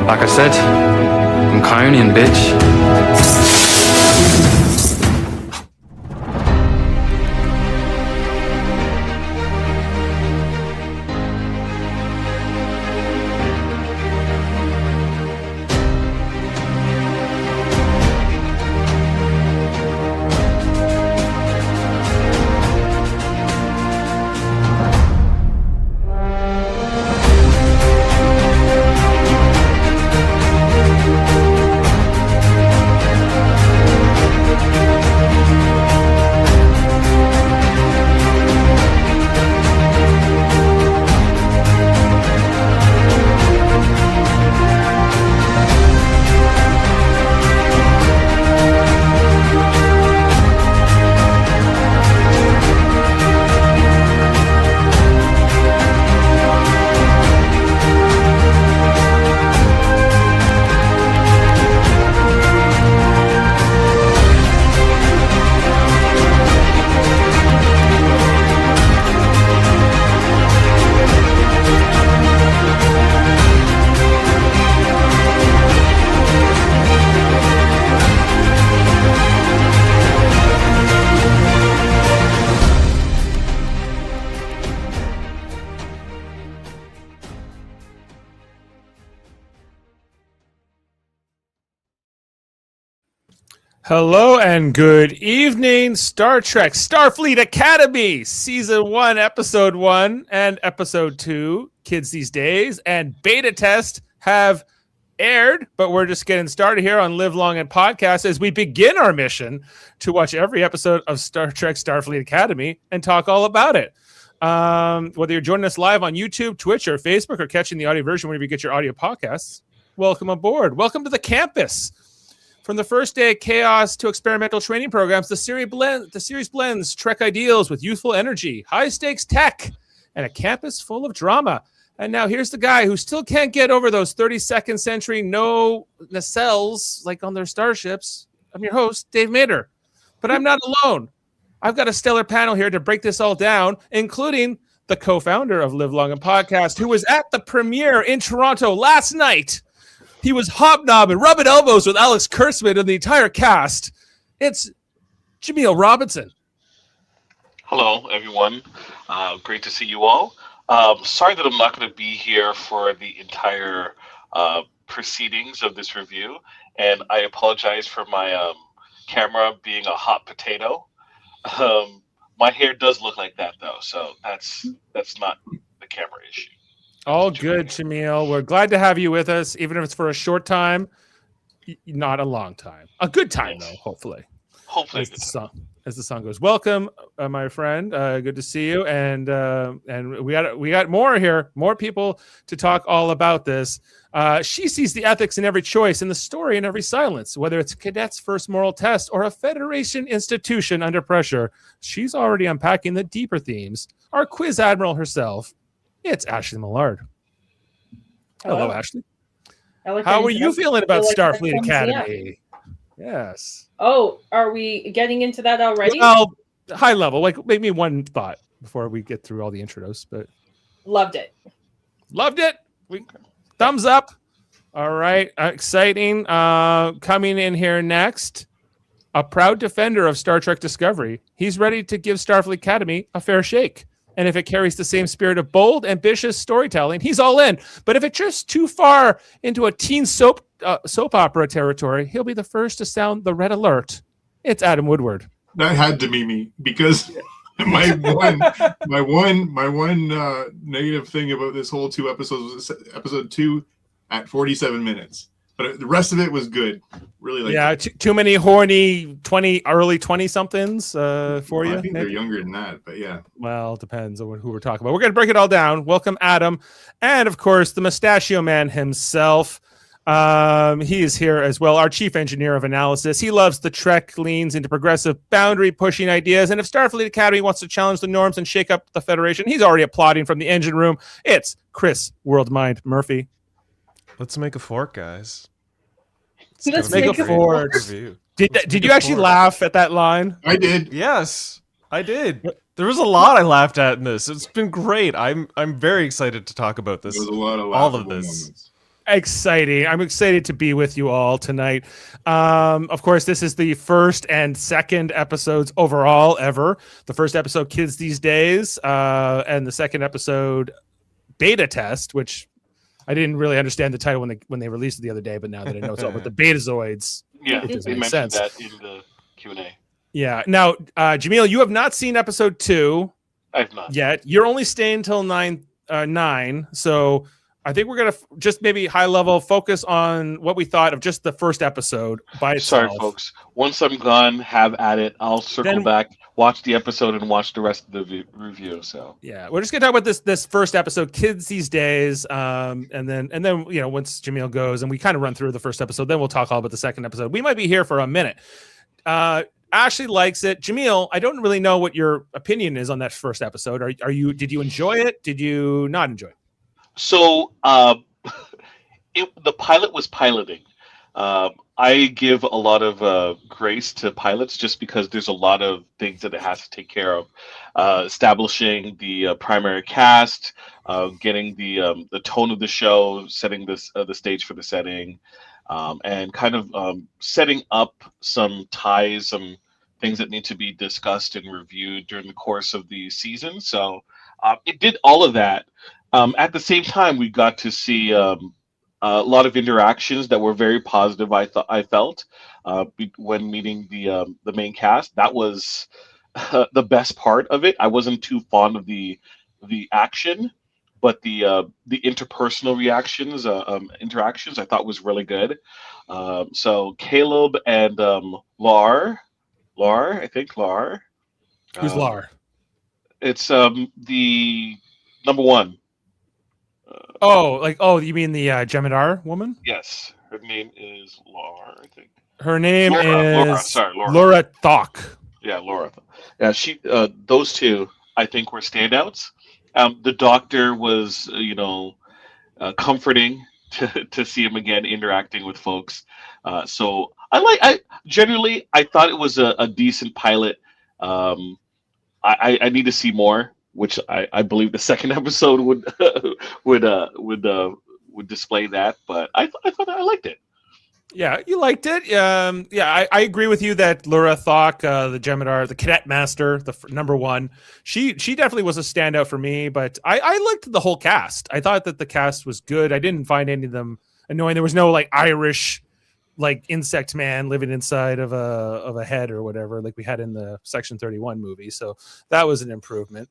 Like I said, I'm Kyonian, bitch. Hello and good evening, Star Trek Starfleet Academy, Season 1, Episode 1 and Episode 2, Kids These Days, and Beta Test have aired, but we're just getting started here on Live Long and Podcast as we begin our mission to watch every episode of Star Trek Starfleet Academy and talk all about it. Whether you're joining us live on YouTube, Twitch, or Facebook, or catching the audio version whenever you get your audio podcasts, welcome aboard. Welcome to the campus. From the first day of chaos to experimental training programs, the series blends Trek ideals with youthful energy, high-stakes tech, and a campus full of drama. And now here's the guy who still can't get over those 32nd century no nacelles like on their starships. I'm your host, Dave Mader. But I'm not alone. I've got a stellar panel here to break this all down, including the co-founder of Live Long and Podcast, who was at the premiere in Toronto last night. He was hobnobbing, rubbing elbows with Alex Kurtzman and the entire cast. It's Jaemeel Robinson. Hello, everyone. Great to see you all. Sorry that I'm not going to be here for the entire proceedings of this review, and I apologize for my camera being a hot potato. My hair does look like that, though, so that's not the camera issue. All good, Jaemeel. We're glad to have you with us, even if it's for a short time, not a long time. A good time, though, hopefully. Hopefully. As the song goes. Welcome, my friend. Good to see you. And we got more here, more people to talk all about this. She sees the ethics in every choice and the story in every silence, whether it's a cadet's first moral test or a Federation institution under pressure. She's already unpacking the deeper themes. Our quiz admiral herself. It's Ashley Millard. Hello, Ashley. How are you feeling about Starfleet Academy? Yes. Oh, are we getting into that already? Well, high level, like maybe one thought before we get through all the intros, but loved it. Thumbs up. All right, exciting. Coming in here next, a proud defender of Star Trek Discovery. He's ready to give Starfleet Academy a fair shake. And if it carries the same spirit of bold, ambitious storytelling, he's all in. But if it's just too far into a teen soap opera territory, he'll be the first to sound the red alert. It's Adam Woodward. That had to be me, because my one negative thing about this whole 2 episodes was episode 2 at 47 minutes. But the rest of it was good. Really too many horny early 20-somethings for you. I think they're younger than that, but yeah. Well, it depends on who we're talking about. We're going to break it all down. Welcome, Adam. And, of course, the Mustachio Man himself. He is here as well, our chief engineer of analysis. He loves the Trek, leans into progressive boundary-pushing ideas. And if Starfleet Academy wants to challenge the norms and shake up the Federation, he's already applauding from the engine room. It's Chris Worldmind Murphy. Let's make a fork, guys. Let's make a fork. Did you actually laugh at that line? I did. Yes, I did. There was a lot I laughed at in this. It's been great. I'm very excited to talk about this. There was a lot of all of this. Moments. Exciting. I'm excited to be with you all tonight. Of course, this is the first and second episodes overall ever. The first episode, Kids These Days, and the second episode, Beta Test, which I didn't really understand the title when they released it the other day, but now that I know it's all about the Betazoids, Yeah, it does they make mentioned sense. that in the Q&A. Yeah. Now, Jaemeel, you have not seen episode 2 I've not. yet. You're only staying till 9, so I think we're gonna just maybe high level focus on what we thought of just the first episode by itself. Sorry, folks. Once I'm gone, have at it. I'll circle back, watch the episode, and watch the rest of the review. So yeah, we're just gonna talk about this first episode, Kids These Days, and then once Jaemeel goes and we kind of run through the first episode, then we'll talk all about the second episode. We might be here for a minute. Ashley likes it. Jaemeel, I don't really know what your opinion is on that first episode. Did you enjoy it? Did you not enjoy it? So the pilot was piloting. I give a lot of grace to pilots just because there's a lot of things that it has to take care of. Establishing the primary cast, getting the tone of the show, setting the stage for the setting, and kind of setting up some ties, some things that need to be discussed and reviewed during the course of the season. So it did all of that. At the same time, we got to see a lot of interactions that were very positive. I felt when meeting the main cast. That was the best part of it. I wasn't too fond of the action, but the interpersonal interactions I thought was really good. So Caleb and Lar, I think Lar. Who's Lar? It's the number one. You mean the Jem'Hadar woman? Yes, her name is Laura, I think. Her name is Laura. Laura Thok. Yeah, Laura. Yeah, she. Those two, I think, were standouts. The doctor was, comforting to see him again interacting with folks. So I generally I thought it was a decent pilot. I need to see more, which I believe the second episode would display that. But I thought I liked it. Yeah, you liked it. I agree with you that Laura Thok, the Jem'Hadar, the cadet master, the number one, she definitely was a standout for me. But I liked the whole cast. I thought that the cast was good. I didn't find any of them annoying. There was no Irish insect man living inside of a head or whatever like we had in the Section 31 movie. So that was an improvement.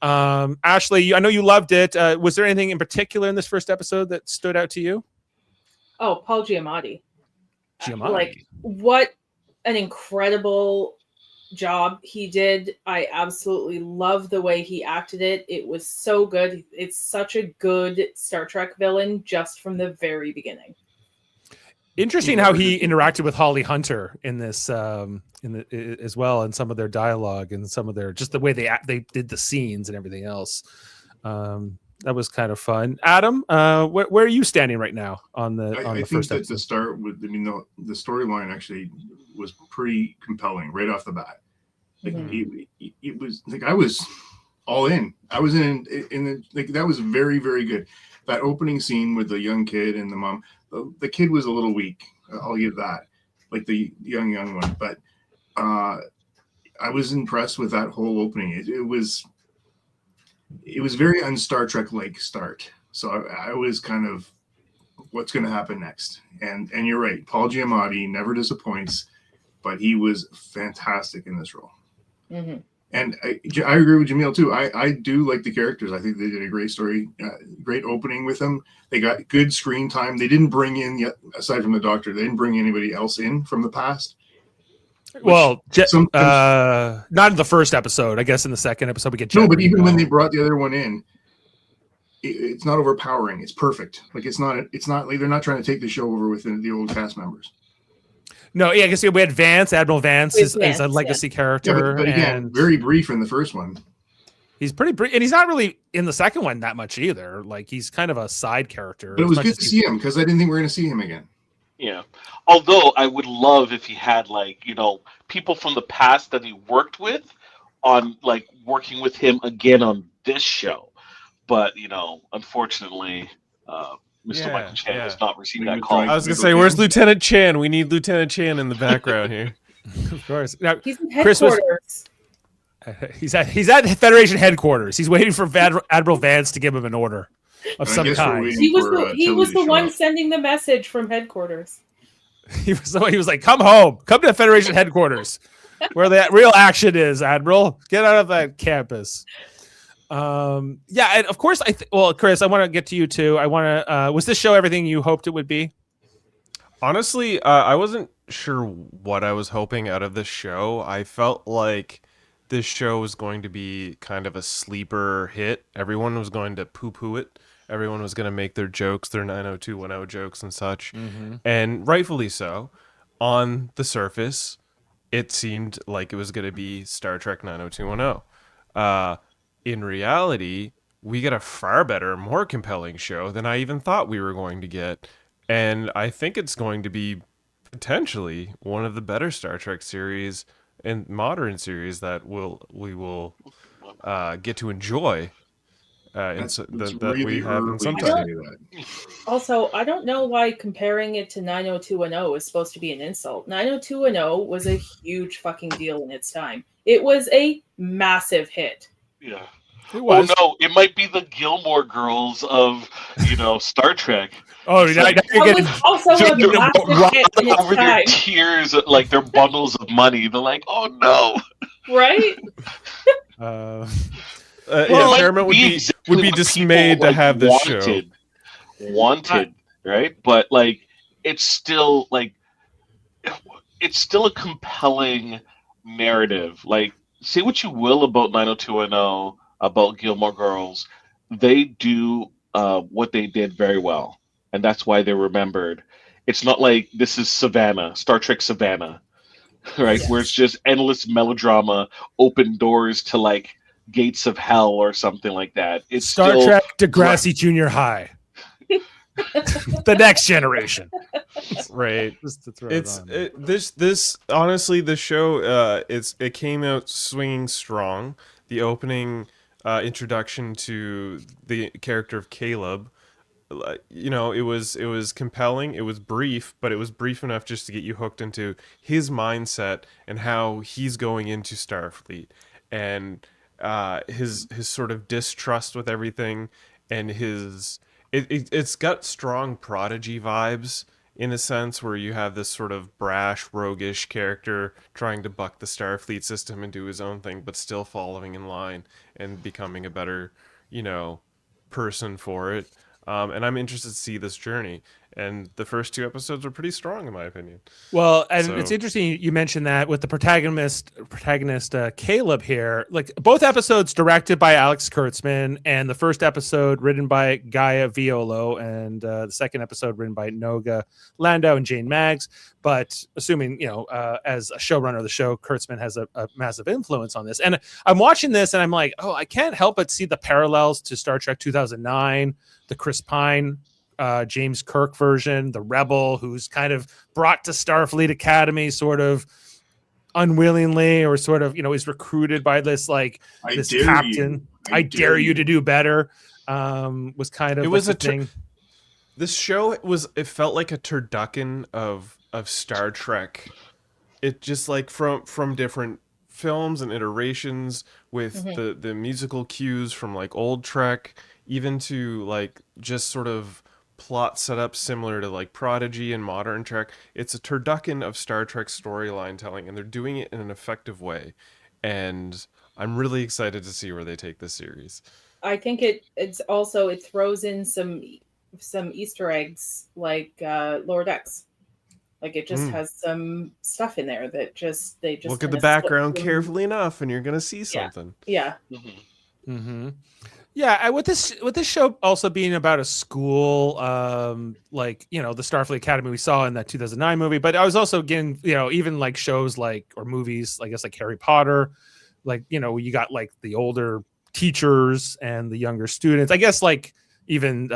Ashley, I know you loved it. Was there anything in particular in this first episode that stood out to you? Oh, Paul Giamatti. Giamatti. What an incredible job he did. I absolutely love the way he acted it. It was so good. It's such a good Star Trek villain just from the very beginning. Interesting how he interacted with Holly Hunter in this as well, and some of their dialogue and some of their just the way they did the scenes and everything else. That was kind of fun. Adam, where are you standing right now on the first episode? I think that to start with, the storyline actually was pretty compelling right off the bat. It was I was all in. I was in that was very, very good. That opening scene with the young kid and the mom. The kid was a little weak. I'll give that. The young one, but I was impressed with that whole opening. It was very un-Star Trek-like start. So I was kind of, what's going to happen next? And you're right. Paul Giamatti never disappoints, but he was fantastic in this role. Mm-hmm. And I agree with Jaemeel too. I do like the characters. I think they did a great story, great opening with them. They got good screen time. They didn't bring in, aside from the doctor, they didn't bring anybody else in from the past. Well, not in the first episode. I guess in the second episode we get. No, but even when they brought the other one in, it's not overpowering. It's perfect. It's not like they're not trying to take the show over with the old cast members. No, yeah, I guess we had Vance. Admiral Vance is a legacy character, but again, very brief in the first one. He's pretty brief, and he's not really in the second one that much either. He's kind of a side character. But it was good to see him because I didn't think we were going to see him again. Yeah. Although I would love if he had people from the past that he worked with on working with him again on this show. But, unfortunately, Mr. Yeah, Michael Chan yeah. has not received We that would call. try- I was gonna say, where's Lieutenant Chan? We need Lieutenant Chan in the background here. Of course. Now, He's in Chris was- headquarters. he's at Federation headquarters. He's waiting for Admiral Vance to give him an order of And I some guess we're kind. waiting He was for, the he Tilly was to the show one up. sending the message from headquarters. He was like, "Come home. Come to Federation headquarters, where the real action is, Admiral. Get out of that campus." Yeah, and of course, well, Chris, I want to get to you too. I want to. Was this show everything you hoped it would be? Honestly, I wasn't sure what I was hoping out of this show. I felt like this show was going to be kind of a sleeper hit. Everyone was going to poo-poo it. Everyone was going to make their jokes, their 90210 jokes and such. And rightfully so. On the surface, it seemed like it was going to be Star Trek 90210. In reality, we get a far better, more compelling show than I even thought we were going to get. And I think it's going to be potentially one of the better Star Trek series and modern series that we will get to enjoy. That we have in some to time. say that. Also, I don't know why comparing it to 90210 is supposed to be an insult. 90210 was a huge fucking deal in its time. It was a massive hit. Yeah. It Oh was. no, it might be the Gilmore Girls of Star Trek. Oh, It's now like- you're That getting. was also a They're massive hit in its over their time, tears, like their bundles of money. They're like, oh no. right? Well, Paramount would be exactly what dismayed people, to have this show. Wanted, right? But like, it's still a compelling narrative. Like, say what you will about 90210, about Gilmore Girls, they do what they did very well, and that's why they're remembered. It's not like this is Savannah, Star Trek Savannah, right? Yes. Where it's just endless melodrama, open doors to like gates of hell or something like that. It's Star still, Trek Degrassi Junior High. The next generation. Right. Just to throw It's it on. this honestly, the show it came out swinging strong. The opening introduction to the character of Caleb, it was compelling. It was brief, but it was brief enough just to get you hooked into his mindset and how he's going into Starfleet, and his sort of distrust with everything, and it's got strong Prodigy vibes in a sense, where you have this sort of brash, roguish character trying to buck the Starfleet system and do his own thing, but still following in line and becoming a better, person for it. And I'm interested to see this journey. And the first 2 episodes were pretty strong, in my opinion. Well, and So- it's interesting you mentioned that with the protagonist Caleb here. Like, both episodes directed by Alex Kurtzman, and the first episode written by Gaia Violo, and the second episode written by Noga Landau and Jane Maggs. But assuming, as a showrunner of the show, Kurtzman has a massive influence on this. And I'm watching this and I'm like, oh, I can't help but see the parallels to Star Trek 2009, the Chris Pine James Kirk version, the rebel who's kind of brought to Starfleet Academy sort of unwillingly, or sort of, is recruited by this this captain. I dare you to do better. Was kind of It was the thing. This show it felt like a turducken of Star Trek. It just like from different films and iterations with the musical cues from like old Trek, even to like just sort of plot setup similar to like Prodigy and modern Trek. It's a turducken of Star Trek storyline telling, and they're doing it in an effective way. And I'm really excited to see where they take this series. I think it throws in some Easter eggs like Lower Decks. Like, it just has some stuff in there that they just Look at the kinda background slip carefully enough, and you're gonna see something. Yeah. Mm-hmm. Yeah, with this show also being about a school, the Starfleet Academy we saw in that 2009 movie, but I was also getting, even like shows or movies, I guess like Harry Potter, you got like the older teachers and the younger students. I guess like even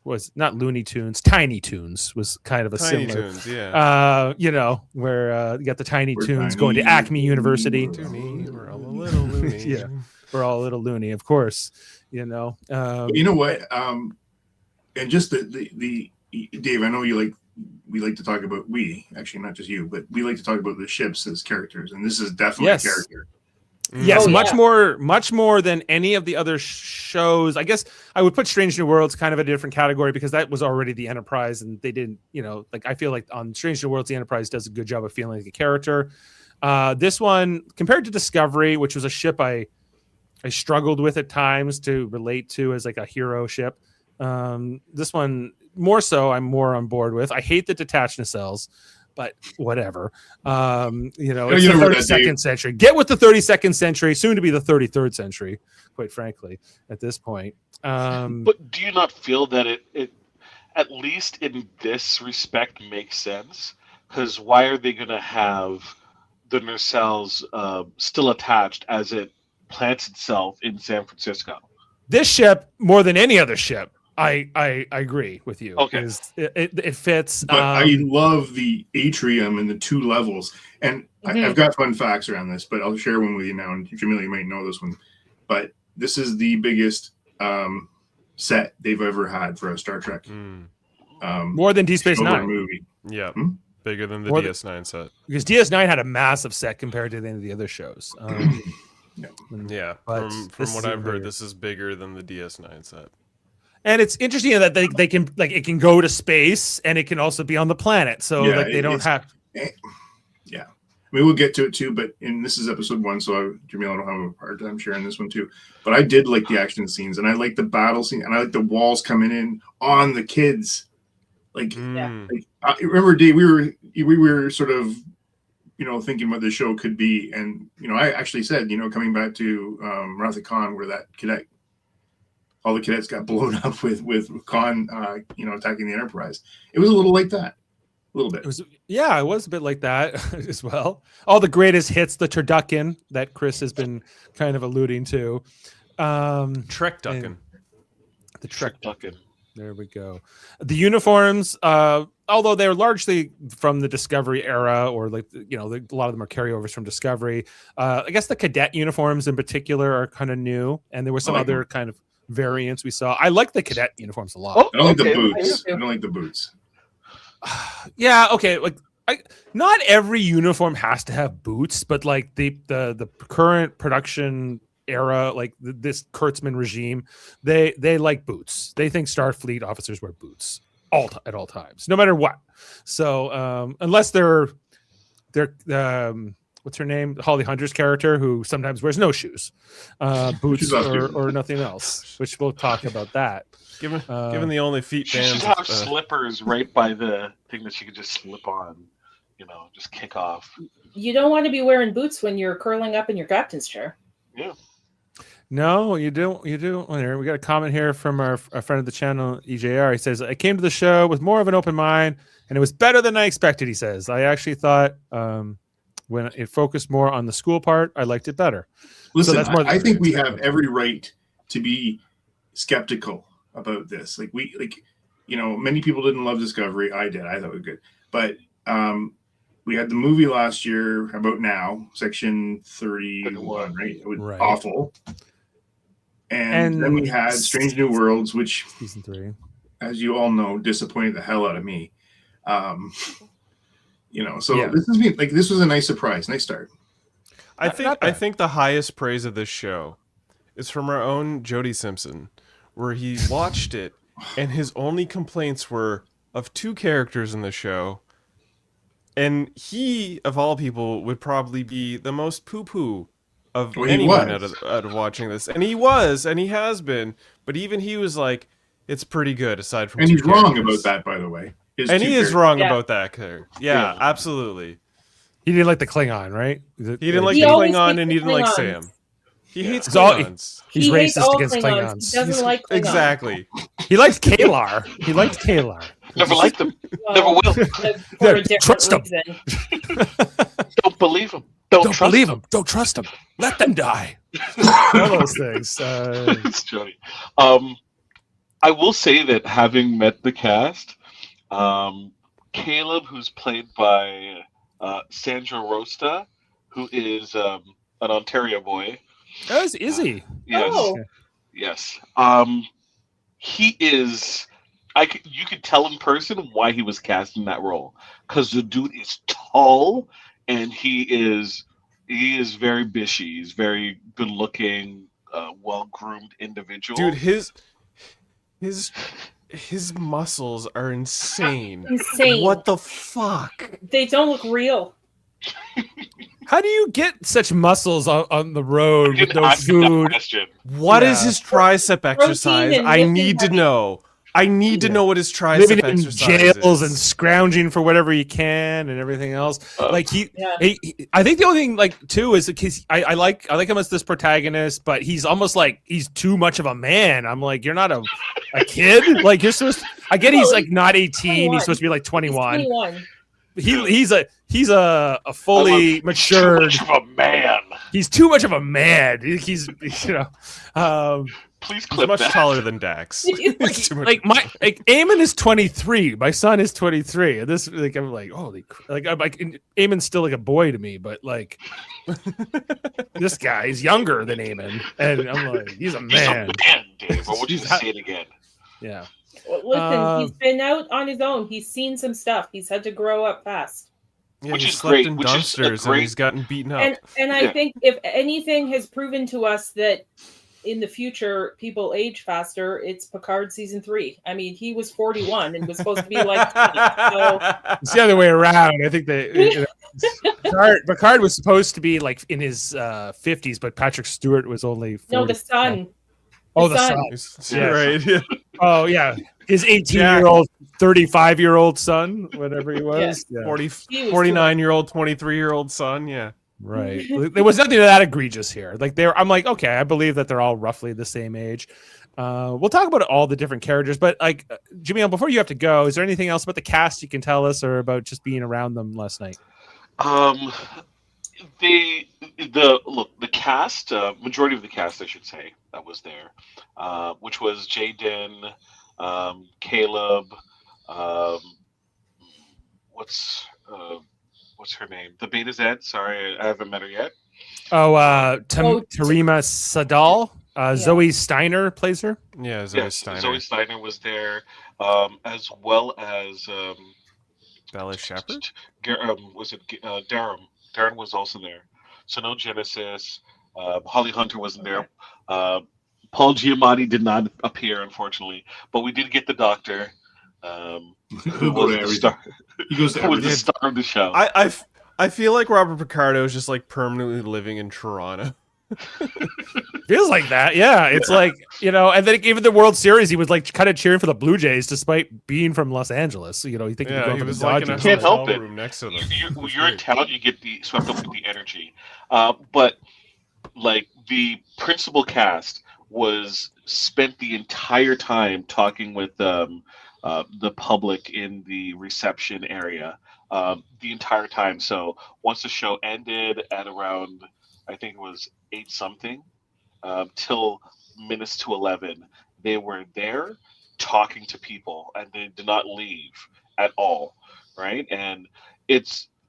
was not Looney Tunes, Tiny Toons was kind of a Tiny similar. Toons, yeah. Where you got the Tiny We're Toons tiny, going to Acme University. To me, we're all a little loony. Yeah. We're all a little loony, of course. But you know what? and just the Dave, I know we like to talk about, actually not just you, but we like to talk about the ships as characters, and this is definitely a character. Yes, Oh, much more than any of the other shows. I guess I would put Strange New Worlds kind of a different category because that was already the Enterprise, and they didn't, like I feel like on Strange New Worlds, the Enterprise does a good job of feeling like a character. This one, compared to Discovery, which was a ship I struggled with at times to relate to as like a hero ship. This one more so, I'm more on board with. I hate the detached nacelles, but whatever. It's the 32nd century. Get with the 32nd century, soon to be the 33rd century, quite frankly, at this point. But do you not feel that it at least in this respect makes sense? Because why are they going to have the nacelles still attached as it plants itself in San Francisco? This ship, more than any other ship, I agree with you. Okay. It fits. But I love the atrium and the 2 levels. And I've got fun facts around this, but I'll share one with you now. And Jaemeel, you might know this one. But this is the biggest set they've ever had for a Star Trek. More than Deep Space Nine. Movie. Yeah. Bigger than the DS9 set. Because DS9 had a massive set compared to any of the other shows. Yeah. But from what I've heard, this is bigger than the DS9 set. And it's interesting that they can, like, it can go to space and it can also be on the planet. So they don't have. Yeah. I mean, we'll get to it too, but this is episode 1, so Jaemeel, I don't have a hard time sharing this one too. But I did like the action scenes, and I like the battle scene, and I like the walls coming in on the kids. Like, I remember, Dave, we were sort of, thinking what the show could be, and I actually said, coming back to Wrath of Khan, where that cadet, all the cadets got blown up with Khan, attacking the Enterprise. It was a little like that. A little bit. It was a bit like that as well. All the greatest hits, the turducken that Chris has been kind of alluding to. Trek Duckin. The Trek Duckin. There we go. The uniforms, although they're largely from the Discovery era, or a lot of them are carryovers from Discovery. I guess the cadet uniforms in particular are kind of new, and there were some other kind of variants we saw. I like the cadet uniforms a lot. I don't like the boots. I don't like the boots. Yeah, okay. Like, not every uniform has to have boots, but like the current production era, like this Kurtzman regime, they like boots. They think Starfleet officers wear boots at all times, no matter what. So unless they're what's her name, Holly Hunter's character, who sometimes wears no shoes, boots or nothing else, which we'll talk about that. Given the only feet She bands, should have slippers right by the thing that she could just slip on, just kick off. You don't want to be wearing boots when you're curling up in your captain's chair. Yeah. No, you don't. You do. We got a comment here from our friend of the channel, EJR. He says, I came to the show with more of an open mind, and it was better than I expected. He says, I actually thought when it focused more on the school part, I liked it better. Listen, so that's more I think we have every right to be skeptical about this. Many people didn't love Discovery. I did. I thought it was good. But we had the movie last year about now, Section 31, right? It was awful. And then we had Strange New Worlds, which, season 3, as you all know, disappointed the hell out of me. This was a nice surprise, nice start. I think the highest praise of this show is from our own Jody Simpson, where he watched it and his only complaints were of 2 characters in the show, and he, of all people, would probably be the most poo-poo of anyone out of watching this. And he was, and he has been, but even he was like, it's pretty good aside from. And he's wrong about that, by the way. And he is wrong about that character. Yeah, absolutely. He didn't like the Klingon, right? He didn't like the Klingon, and he didn't like Sam. He hates Klingons. He's racist against Klingons. He doesn't like Klingons. Exactly. He likes Kalar. He likes Kalar. Never liked them. Never will. Trust him. Don't believe him. Don't believe him. Don't trust him. Let them die. All those things. It's Jody. I will say that having met the cast, Caleb, who's played by Sandra Rosta, who is an Ontario boy. Oh, is he? Yes. Oh. Yes. He is. you could tell in person why he was cast in that role, because the dude is tall and he is very bishy. He's very good looking, well groomed individual. Dude, his muscles are insane. Insane. What the fuck? They don't look real. How do you get such muscles on the road I with didn't no ask him that food? question. What is Yeah. his tricep exercise? and I lifting need to heavy. know. I need to know what his tricep Living in exercise jails and is. scrounging for whatever he can and everything else. Like Yeah. I think the only thing like too is because I like him as this protagonist, but he's almost like he's too much of a man. I'm like, you're not a kid. Like you're supposed. I get he's like not 18. 21. He's supposed to be like He's 21. 21. He's a fully Too matured. much of a man. He's too much of a man. He's Please He's clip much that. taller than Dax. He's too much- Eamon is 23. My son is 23. And this like I'm like holy like I'm like Eamon's still like a boy to me, but like this guy is younger than Eamon, and I'm like he's a He's a man. man, Dave. I want you to He's- say it again. Yeah. Well, listen, he's been out on his own. He's seen some stuff. He's had to grow up fast. Yeah, Which he is slept great, in which is a dumpsters and great- he's gotten beaten up. And I Yeah. think if anything has proven to us that in the future people age faster, it's Picard season 3. I mean, he was 41 and was supposed to be like 20. So It's the other way around. I think Picard was supposed to be like in his 50s, but Patrick Stewart was only 40. no, the son. Oh, the the son. son. Yeah, right. Yeah. Oh, yeah. His 18-year-old, 35-year-old son, whatever he was. Yeah. 49-year-old, 23-year-old son. Yeah. Right. There was nothing that egregious here. Like I'm like, okay, I believe that they're all roughly the same age. We'll talk about all the different characters, but like Jaemeel, before you have to go, is there anything else about the cast you can tell us or about just being around them last night? The cast, majority of the cast, I should say, that was there, which was Jaden, Caleb, what's her name? The Beta Z. Sorry, I haven't met her yet. Tarima Sadal. Zoe Steiner plays her. Yeah, Zoe Yes, Steiner. Zoe Steiner was there, as well as Bella Shepherd? was it Darren? Darren was also there. So no Genesis. Holly Hunter wasn't there. Paul Giamatti did not appear, unfortunately, but we did get the Doctor. Who was the star? He goes to Who was the everything. star of the show? I feel like Robert Picardo is just like permanently living in Toronto. Feels like that, yeah. It's like, and then even the World Series, he was like kind of cheering for the Blue Jays despite being from Los Angeles. You think Yeah, he'd he go for was the like in a Dodgers. Can't help hotel it. room next to them. You're in town, you get swept up with the energy. But like the principal cast was spent the entire time talking with the public in the reception area the entire time. So once the show ended at around, I think it was 8 something, till minutes to 11, they were there talking to people and they did not leave at all, right? And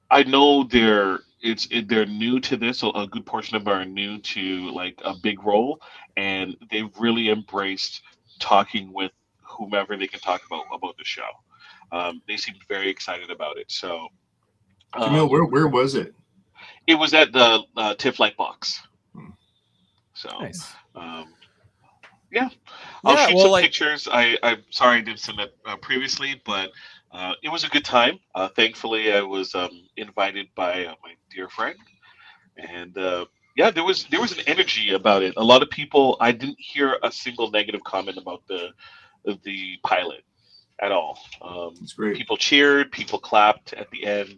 I know they're new to this. A good portion of them are new to like a big role, and they really embraced talking with whomever they can talk about the show. They seemed very excited about it. So, Jaemeel, where was it? it was at the TIFF Lightbox. So, Nice. yeah, I'll Yeah, shoot well, some like- pictures. I'm sorry I didn't send that previously, but it was a good time. Thankfully, I was invited by my dear friend, and yeah, there was an energy about it. A lot of people. I didn't hear a single negative comment about the pilot at all. It's great. People cheered, people clapped at the end.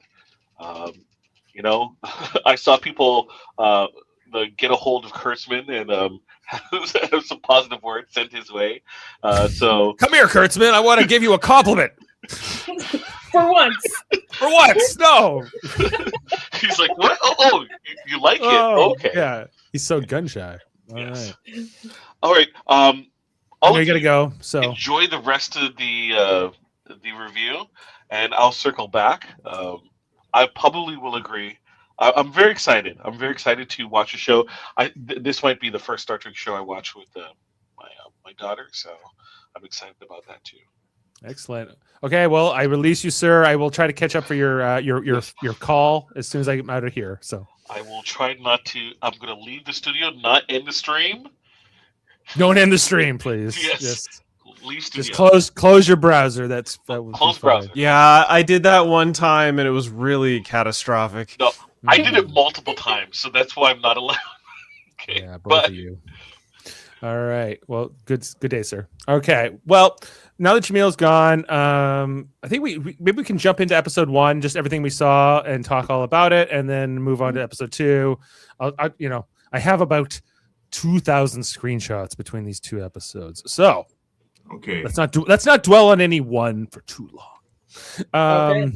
I saw people get a hold of Kurtzman and have some positive words sent his way. So Come here, Kurtzman. I want to give you a compliment. For once. For once. No. he's like, "What? Oh, you like it? Okay, Yeah. He's so gun shy. All Yes. right. all right." I All know you of got to you go. So enjoy the rest of the review, and I'll circle back. I probably will agree. I'm very excited. I'm very excited to watch a show. This might be the first Star Trek show I watch with my daughter, so I'm excited about that too. Excellent. Okay, well, I release you, sir. I will try to catch up for your call as soon as I get out of here. So I will try not to. I'm going to leave the studio, not end the stream. don't end the stream, please. Yes. Leave studio. Just close your browser. That would Close be fine. browser. Yeah, I did that one time and it was really catastrophic. No, I did it multiple times, so that's why I'm not allowed. Okay, Yeah, both but of you. All right. Well, good day, sir. Okay. Well, now that Jameel's gone, I think maybe we can jump into episode 1, just everything we saw, and talk all about it, and then move on to episode 2. I have about 2,000 screenshots between these 2 episodes, so Okay. let's not dwell on any one for too long. Okay.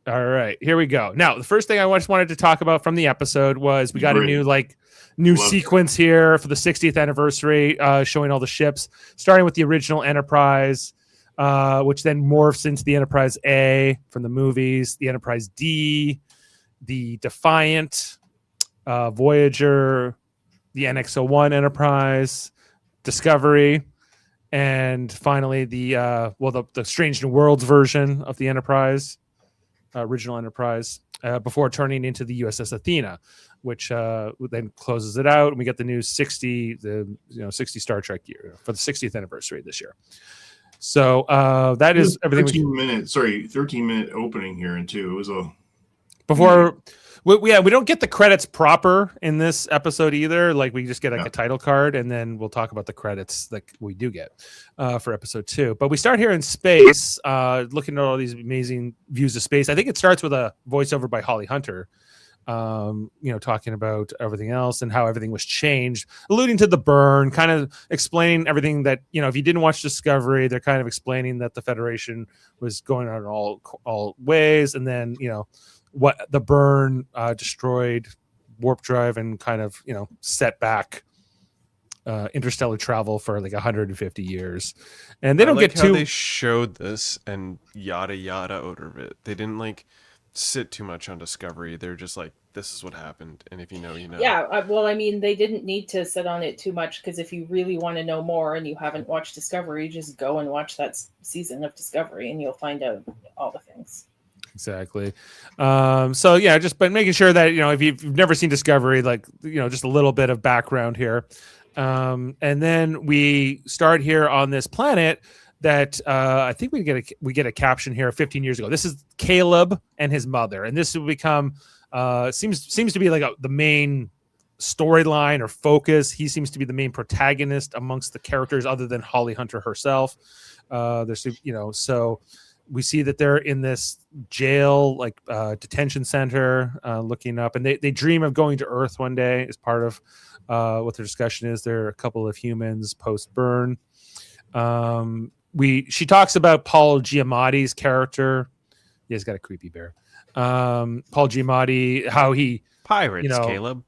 All right, here we go. Now, the first thing I just wanted to talk about from the episode was we got a new Love sequence here for the 60th anniversary, showing all the ships, starting with the original Enterprise, which then morphs into the Enterprise A from the movies, the Enterprise D, the Defiant, Voyager, the NX-01 Enterprise, Discovery, and finally the Strange New Worlds version of the Enterprise, original Enterprise, before turning into the USS Athena, which then closes it out, and we get the new 60 Star Trek year for the 60th anniversary this year. So that is everything. 13-minute opening here in 2. It was a before. We don't get the credits proper in this episode either. Like we just get a title card, and then we'll talk about the credits that we do get for episode 2. But we start here in space, looking at all these amazing views of space. I think it starts with a voiceover by Holly Hunter, talking about everything else and how everything was changed, alluding to the burn, kind of explaining everything that, if you didn't watch Discovery, they're kind of explaining that the Federation was going on all ways, and then what the burn destroyed warp drive and kind of set back interstellar travel for like 150 years. And they don't get too. They showed this and yada yada out of it. They didn't sit too much on Discovery. They're just like, this is what happened, and if you know, you know. Yeah, well, I mean, they didn't need to sit on it too much, because if you really want to know more and you haven't watched Discovery, just go and watch that season of Discovery, and you'll find out all the things. Exactly. But making sure that if you've never seen Discovery, just a little bit of background here, and then we start here on this planet that I think we get a caption here 15 years ago. This is Caleb and his mother, and this will become seems to be the main storyline or focus. He seems to be the main protagonist amongst the characters, other than Holly Hunter herself. So we see that they're in this jail, detention center, looking up, and they dream of going to Earth one day as part of what their discussion is. There are a couple of humans post burn. She talks about Paul Giamatti's character. Yeah, he's got a creepy bear. Paul Giamatti, how he pirates, Caleb.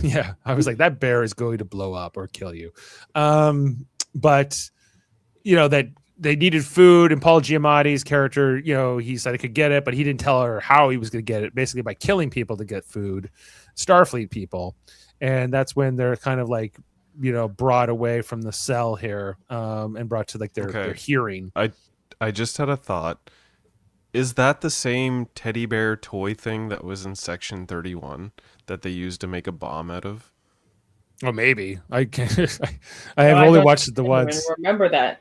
Yeah, I was like, that bear is going to blow up or kill you. But that they needed food, and Paul Giamatti's character, he said he could get it, but he didn't tell her how he was going to get it, basically by killing people to get food, Starfleet people. And that's when they're kind of brought away from the cell here, and brought to their hearing. I just had a thought. Is that the same teddy bear toy thing that was in Section 31 that they used to make a bomb out of? Oh, maybe. I can't. I have only watched it the once. Remember that?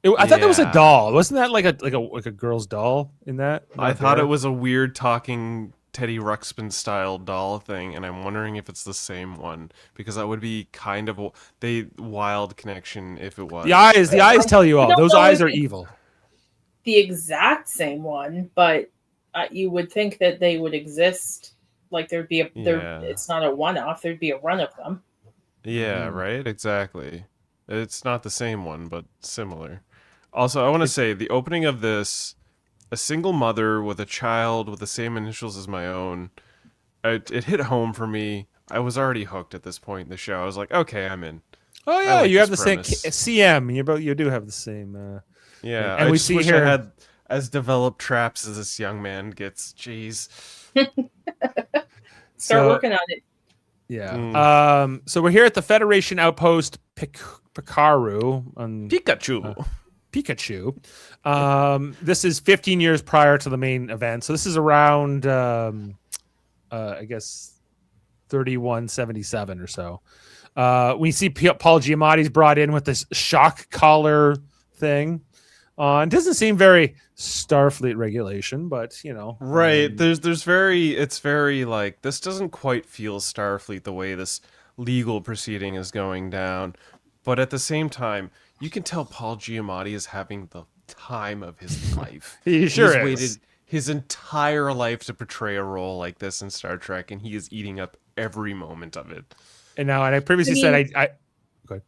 I thought that was a doll. Wasn't that like a girl's doll in that? I thought it was a weird talking Teddy Ruxpin style doll thing, and I'm wondering if it's the same one, because that would be kind of the wild connection if it was. The eyes tell you all. Those eyes are evil. The exact same one, but you would think that they would exist. There'd be it's not a one-off. There'd be a run of them. Yeah, right. Exactly. It's not the same one, but similar. Also, I want to say the opening of this, a single mother with a child with the same initials as my own, it hit home for me. I was already hooked at this point in the show. I was like, okay, I'm in. Oh yeah, you have the same CM. You do have the same. Yeah, and we see wish here I had as developed traps as this young man gets. Jeez. Start working on it. Yeah. So we're here at the Federation outpost Pikaru on Pikachu. Pikachu. This is 15 years prior to the main event. So this is around, I guess, 3177 or so. We see Paul Giamatti's brought in with this shock collar thing on. Doesn't seem very Starfleet regulation, but right. It's very like, this doesn't quite feel Starfleet the way this legal proceeding is going down, but at the same time, you can tell Paul Giamatti is having the time of his life. He sure He's is. waited his entire life to portray a role like this in Star Trek, and he is eating up every moment of it. And I previously said I go ahead.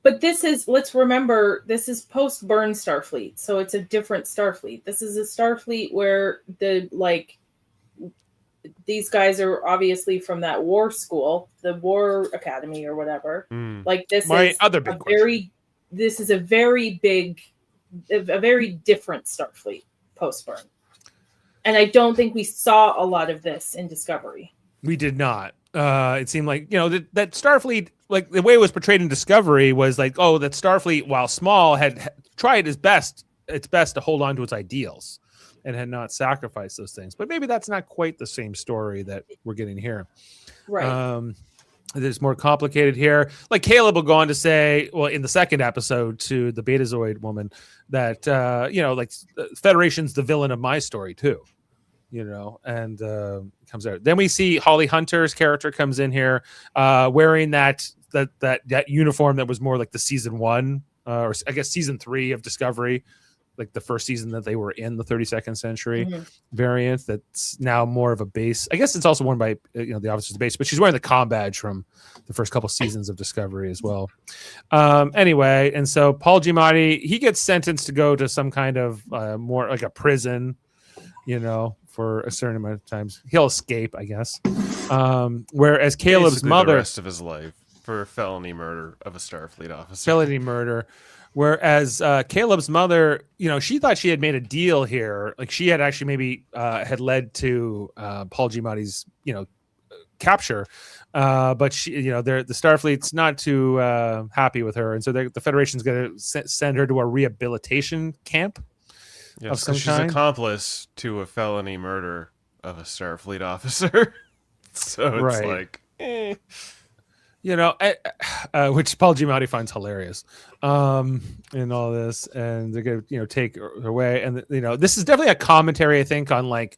But let's remember, this is post-burn Starfleet, so it's a different Starfleet. This is a Starfleet where these guys are obviously from that war school, the War Academy or whatever. This is a very different Starfleet post-burn. And I don't think we saw a lot of this in Discovery. We did not. It seemed like, that Starfleet, like the way it was portrayed in Discovery was like, oh, that Starfleet, while small, had tried its best to hold on to its ideals and had not sacrificed those things. But maybe that's not quite the same story that we're getting here. Right. It's more complicated here. Like Caleb will go on to say, well, in the second episode to the Betazoid woman, that, Federation's the villain of my story too. And comes out. Then we see Holly Hunter's character comes in here, wearing that uniform that was more like the season 1, or I guess season 3 of Discovery, like the first season that they were in, the 32nd century variant. That's now more of a base. I guess it's also worn by the officers of the base, but she's wearing the comm badge from the first couple seasons of Discovery as well. Anyway, and so Paul Giamatti, he gets sentenced to go to some kind of more like a prison, for a certain amount of times. He'll escape, I guess. Whereas Caleb's Basically mother, the rest of his life, for felony murder of a Starfleet officer. Felony murder. Whereas Caleb's mother, she thought she had made a deal here. Like she had actually maybe had led to Paul Giamatti's, capture. But she, the Starfleet's not too happy with her, and so the Federation's going to send her to a rehabilitation camp. Yes, because she's accomplice to a felony murder of a Starfleet officer. So it's like, which Paul Giamatti finds hilarious in all this, and they're going to take her away. And this is definitely a commentary, I think, on like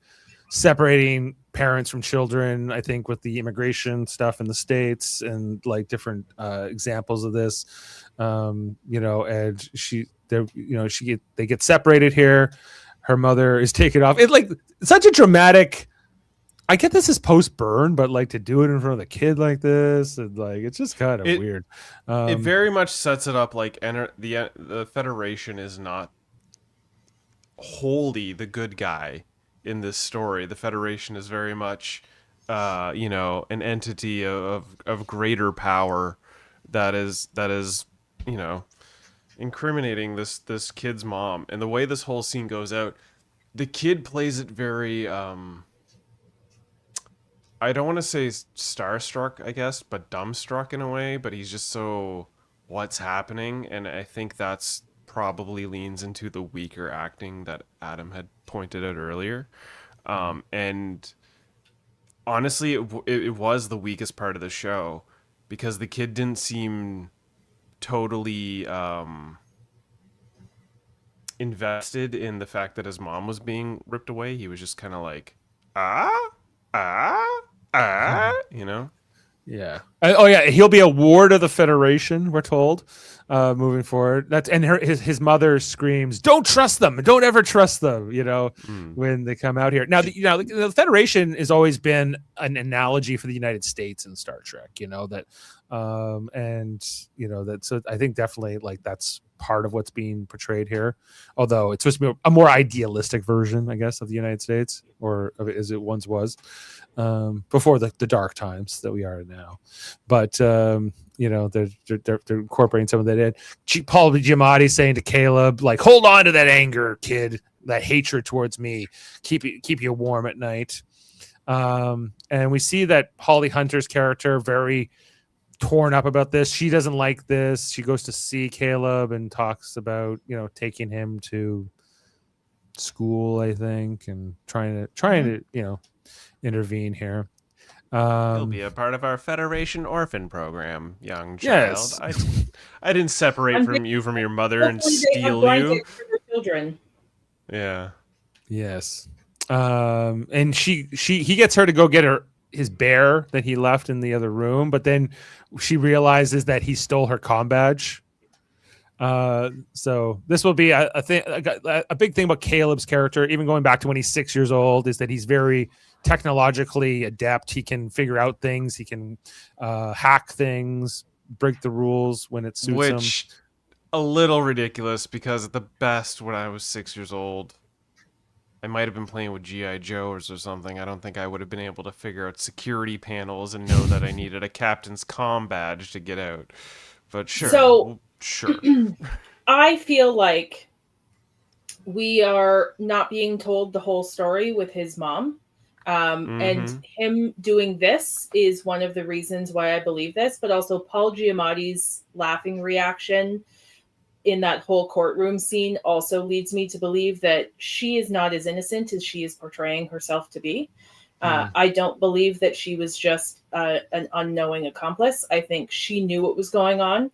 separating parents from children. I think with the immigration stuff in the States and like different examples of this, and they get separated here. Her mother is taken off. It's like such a dramatic. I get this is post burn, but like to do it in front of the kid like this, and like it's just kind of weird. It very much sets it up like the Federation is not wholly the good guy in this story. The Federation is very much, an entity of greater power that is incriminating this kid's mom. And the way this whole scene goes out, the kid plays it very I don't want to say starstruck, I guess, but dumbstruck in a way, but he's just so what's happening, and I think that's probably leans into the weaker acting that Adam had pointed out earlier. And honestly, it was the weakest part of the show because the kid didn't seem totally invested in the fact that his mom was being ripped away. He was just kind of like, Yeah. Oh yeah, he'll be a ward of the Federation, we're told, moving forward. His mother screams, "Don't trust them! Don't ever trust them!" When they come out here. Now, the Federation has always been an analogy for the United States in Star Trek. So I think definitely like that's part of what's being portrayed here. Although it's supposed to be a more idealistic version, I guess, of the United States, or of it as it once was. Before the dark times that we are in now, but they're incorporating some of that in. Paul Giamatti saying to Caleb, like, hold on to that anger, kid, that hatred towards me, keep you warm at night. And we see that Holly Hunter's character very torn up about this. She doesn't like this. She goes to see Caleb and talks about, taking him to school, I think, and trying to intervene here. He'll be a part of our Federation Orphan Program, young child. Yes. I didn't separate from your mother and Hopefully they have steal you. blankets for their children. Yeah. Yes. And he gets her to go get his bear that he left in the other room, but then she realizes that he stole her comm badge. So this will be a big thing about Caleb's character, even going back to when he's 6 years old, is that he's very technologically adept. He can figure out things. He can hack things, break the rules when it suits him. Which a little ridiculous, because at the best, when I was 6 years old, I might have been playing with G.I. Joes or something. I don't think I would have been able to figure out security panels and know that I needed a captain's comm badge to get out. But sure. So, sure. I feel like we are not being told the whole story with his mom. And him doing this is one of the reasons why I believe this, but also Paul Giamatti's laughing reaction in that whole courtroom scene also leads me to believe that she is not as innocent as she is portraying herself to be. I don't believe that she was just an unknowing accomplice. I think she knew what was going on.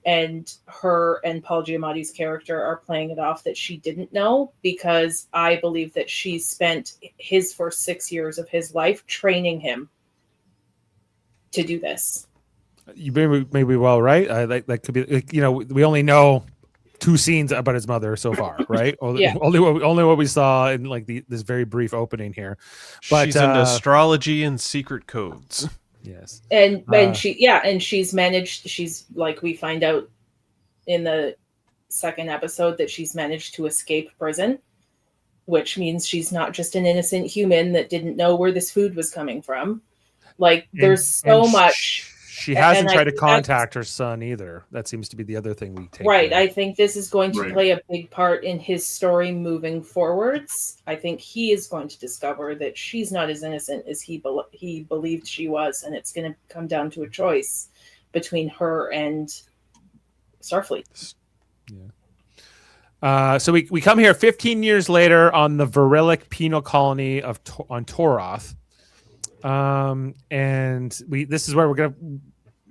And her and Paul Giamatti's character are playing it off that she didn't know, because I believe that she spent his first 6 years of his life training him to do this. You may be well right. That could be, we only know 2 scenes about his mother so far, right? Yeah. Only what we saw in this very brief opening here. But she's into astrology and secret codes. Yes. And she's managed, we find out in the second episode that she's managed to escape prison, which means she's not just an innocent human that didn't know where this food was coming from. There's so much. She hasn't tried to contact her son either. That seems to be the other thing we take. Right. I think this is going to play a big part in his story moving forwards. I think he is going to discover that she's not as innocent as he believed she was, and it's going to come down to a choice between her and Starfleet. Yeah. So we come here 15 years later on the Virilic penal colony on Toroth. And this is where we're going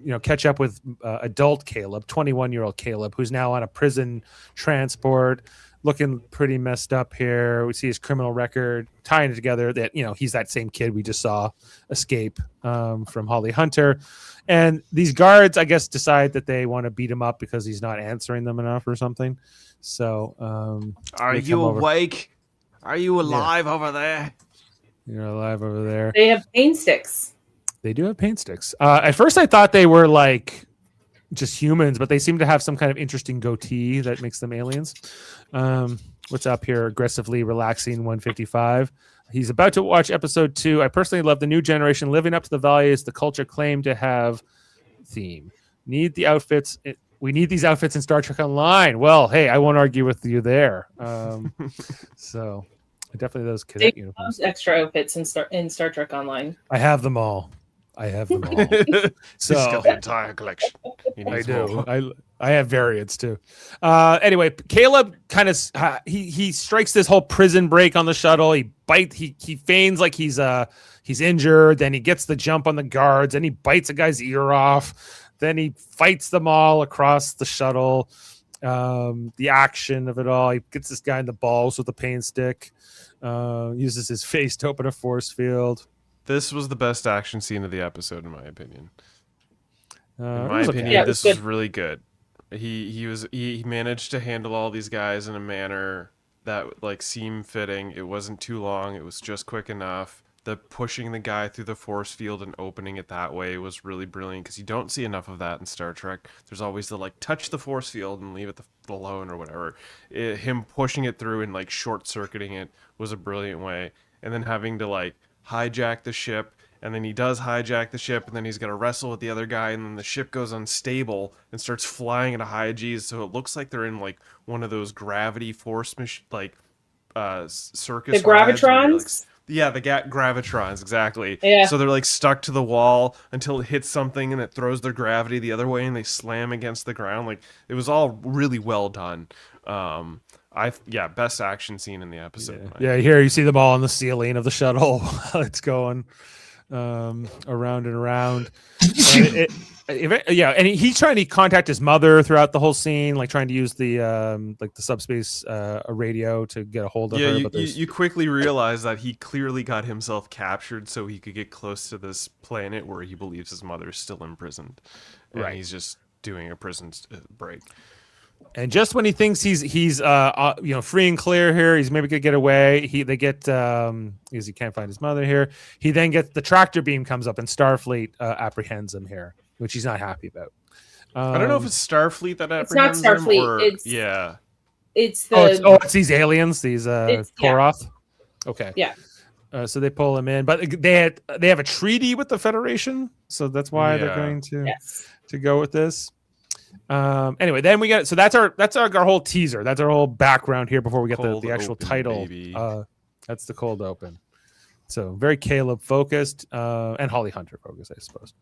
to catch up with adult Caleb, 21-year-old Caleb, who's now on a prison transport, looking pretty messed up here. We see his criminal record, tying it together that he's that same kid we just saw escape from Holly Hunter. And these guards, I guess, decide that they want to beat him up because he's not answering them enough or something. So are you awake? Are you alive over there? You're alive over there. They have pain sticks. They do have paint sticks. At first, I thought they were just humans, but they seem to have some kind of interesting goatee that makes them aliens. What's up here? Aggressively relaxing 155. He's about to watch episode 2. I personally love the new generation living up to the values the culture claimed to have. Theme. Need the outfits. We need these outfits in Star Trek Online. Well, hey, I won't argue with you there. So definitely those cadet uniforms. Extra outfits in Star Trek Online. I have them all. So He's got the entire collection. I do. I have variants too. Anyway, Caleb kind of he strikes this whole prison break on the shuttle. He feigns like he's injured. Then he gets the jump on the guards. Then he bites a guy's ear off. Then he fights them all across the shuttle. The action of it all. He gets this guy in the balls with a pain stick. Uses his face to open a force field. This was the best action scene of the episode, in my opinion. This was really good. He managed to handle all these guys in a manner that seemed fitting. It wasn't too long. It was just quick enough. The pushing the guy through the force field and opening it that way was really brilliant, because you don't see enough of that in Star Trek. There's always the touch the force field and leave it alone or whatever. Him pushing it through and short circuiting it was a brilliant way. And then having to hijack the ship, and then he does hijack the ship, and then he's gonna wrestle with the other guy, and then the ship goes unstable and starts flying at a high G's, so it looks like they're in one of those gravity force circus. The Gravitrons. Yeah, the gravitrons, exactly. Yeah. So they're like stuck to the wall until it hits something and it throws their gravity the other way and they slam against the ground. Like, it was all really well done. Best action scene in the episode. Yeah, here you see them all on the ceiling of the shuttle while it's going around and around. And he's trying to contact his mother throughout the whole scene, like trying to use the the subspace radio to get a hold of her. Yeah, But you quickly realize that he clearly got himself captured so he could get close to this planet where he believes his mother is still imprisoned. And Right. he's just doing a prison break. And just when he thinks he's free and clear here, he's maybe gonna get away. They get because he can't find his mother here. He then gets the tractor beam comes up and Starfleet apprehends him here, which he's not happy about. I don't know if it's Starfleet that It's not apprehends him Starfleet, or it's- It's it's the these aliens, these yeah. Koroth. Okay, Yeah. So they pull him in, but they have a treaty with the Federation, so that's why they're going to go with this. Anyway, then we get that's our whole teaser. That's our whole background here before we get the actual open, title. baby. That's the cold open. So very Caleb focused and Holly Hunter focused, I suppose.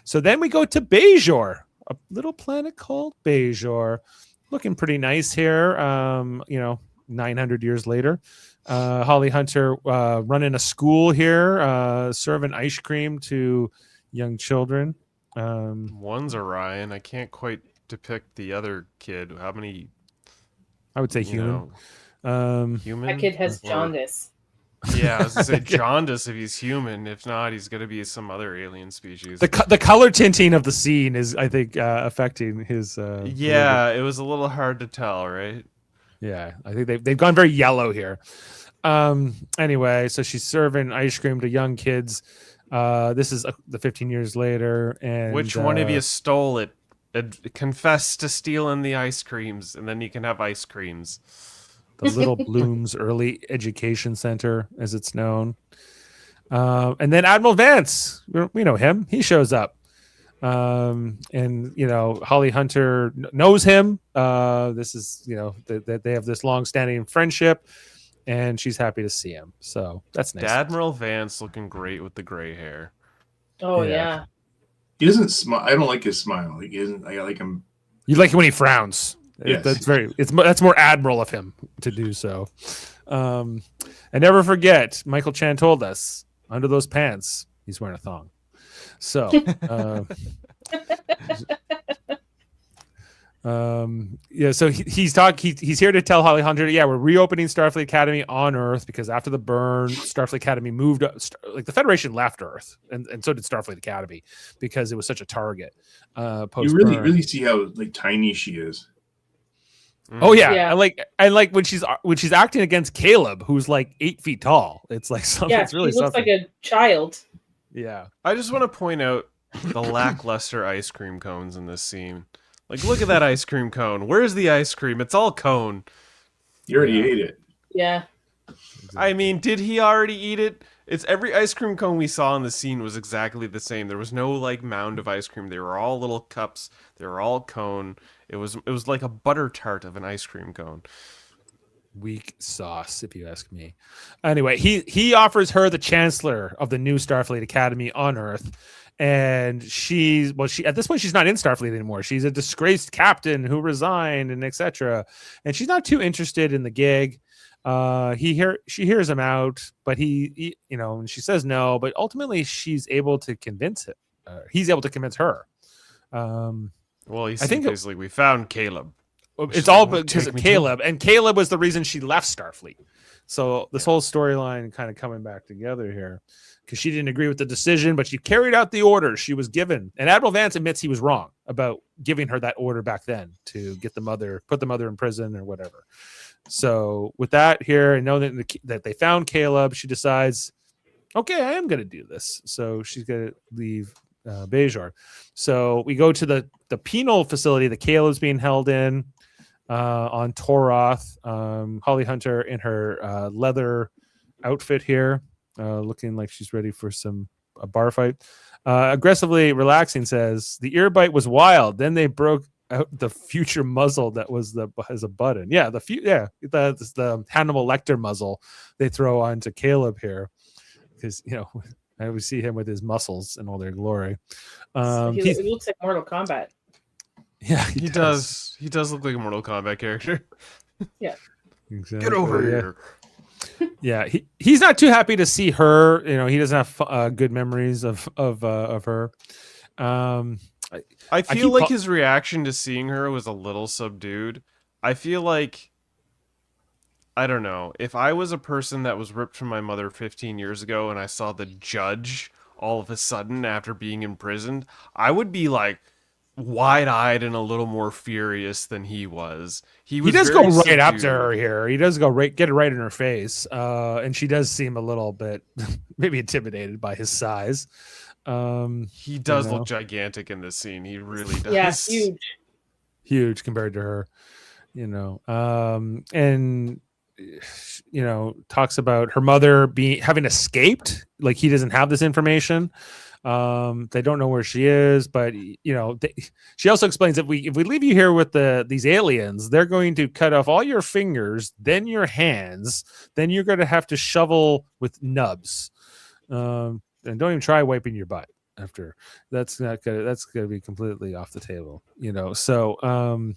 So then we go to Bajor, a little planet called Bajor, looking pretty nice here. 900 years later. Holly Hunter running a school here, serving ice cream to young children. One's Orion. I can't quite depict the other kid. How many? I would say human. Human. that kid has Or- jaundice. Yeah, I was gonna say jaundice if he's human. If not, he's gonna be some other alien species. The color tinting of the scene is, I think, affecting his. It was a little hard to tell, right? Yeah, I think they've gone very yellow here. Anyway, so she's serving ice cream to young kids. This is the 15 years later, and Which one of you stole it? Confess to stealing the ice creams, and then you can have ice creams. the Little Blooms Early Education Center, as it's known. And then Admiral Vance, we know him. He shows up. And Holly Hunter knows him. This is that they have this long-standing friendship, and she's happy to see him. So that's nice. Admiral Vance looking great with the gray hair. Oh Yeah. yeah. He doesn't smile. I don't like his smile. Like, he isn't. I like him. You like it when he frowns. Yes. That's more admiral of him to do so. And never forget, Michael Chan told us under those pants he's wearing a thong. So so he's here to tell Holly Hunter, we're reopening Starfleet Academy on Earth because after the burn, Starfleet Academy moved the Federation left Earth, and so did Starfleet Academy because it was such a target. You Post-burn. really see how tiny she is. Oh yeah. Yeah. And like when she's acting against Caleb, who's like 8 feet tall. It's like something. Yeah, It's really he looks something. like a child. Yeah. I just want to point out the lackluster ice cream cones in this scene. Like, look at that ice cream cone. Where's the ice cream? It's all cone. You already ate it. Yeah. I mean, did he already eat it? It's every ice cream cone we saw in the scene was exactly the same. There was no mound of ice cream. They were all little cups. They were all cone. It was like a butter tart of an ice cream cone. Weak sauce, if you ask me. Anyway, he offers her the chancellor of the new Starfleet Academy on Earth, and she at this point she's not in Starfleet anymore. She's a disgraced captain who resigned and etc. And she's not too interested in the gig. She hears him out, but he and she says no. But ultimately, she's able to convince him. He's able to convince her. Well, I think basically we found Caleb. It's all Take because of me to- Caleb, and Caleb was the reason she left Starfleet. So this whole storyline kind of coming back together here, because she didn't agree with the decision, but she carried out the order she was given. And Admiral Vance admits he was wrong about giving her that order back then to get put the mother in prison or whatever. So with that here, and knowing that they found Caleb, she decides, okay, I am going to do this. So she's going to leave Bajor. So we go to the penal facility that Caleb's being held in on Toroth. Holly Hunter in her leather outfit here, looking like she's ready for a bar fight. Aggressively relaxing, says the ear bite was wild. Then they broke out the future muzzle that was as a button. Yeah, the Hannibal Lecter muzzle they throw onto Caleb here. because I always see him with his muscles in all their glory. He looks like Mortal Kombat. Yeah, He does. He does look like a Mortal Kombat character. Yeah. Exactly. Get over here. Yeah, he's not too happy to see her. He doesn't have good memories of her. I feel like his reaction to seeing her was a little subdued. I feel like, I don't know, if I was a person that was ripped from my mother 15 years ago and I saw the judge all of a sudden after being imprisoned, I would be like wide-eyed and a little more furious than he was. He does go right up to her here. He does get it right in her face, and she does seem a little bit maybe intimidated by his size. He does look gigantic in this scene. He really does. Yeah, huge compared to her. And talks about her mother having escaped. Like, he doesn't have this information. They don't know where she is, but she also explains that if we leave you here with these aliens, they're going to cut off all your fingers, then your hands, then you're going to have to shovel with nubs, and don't even try wiping your butt after. That's going to be completely off the table. So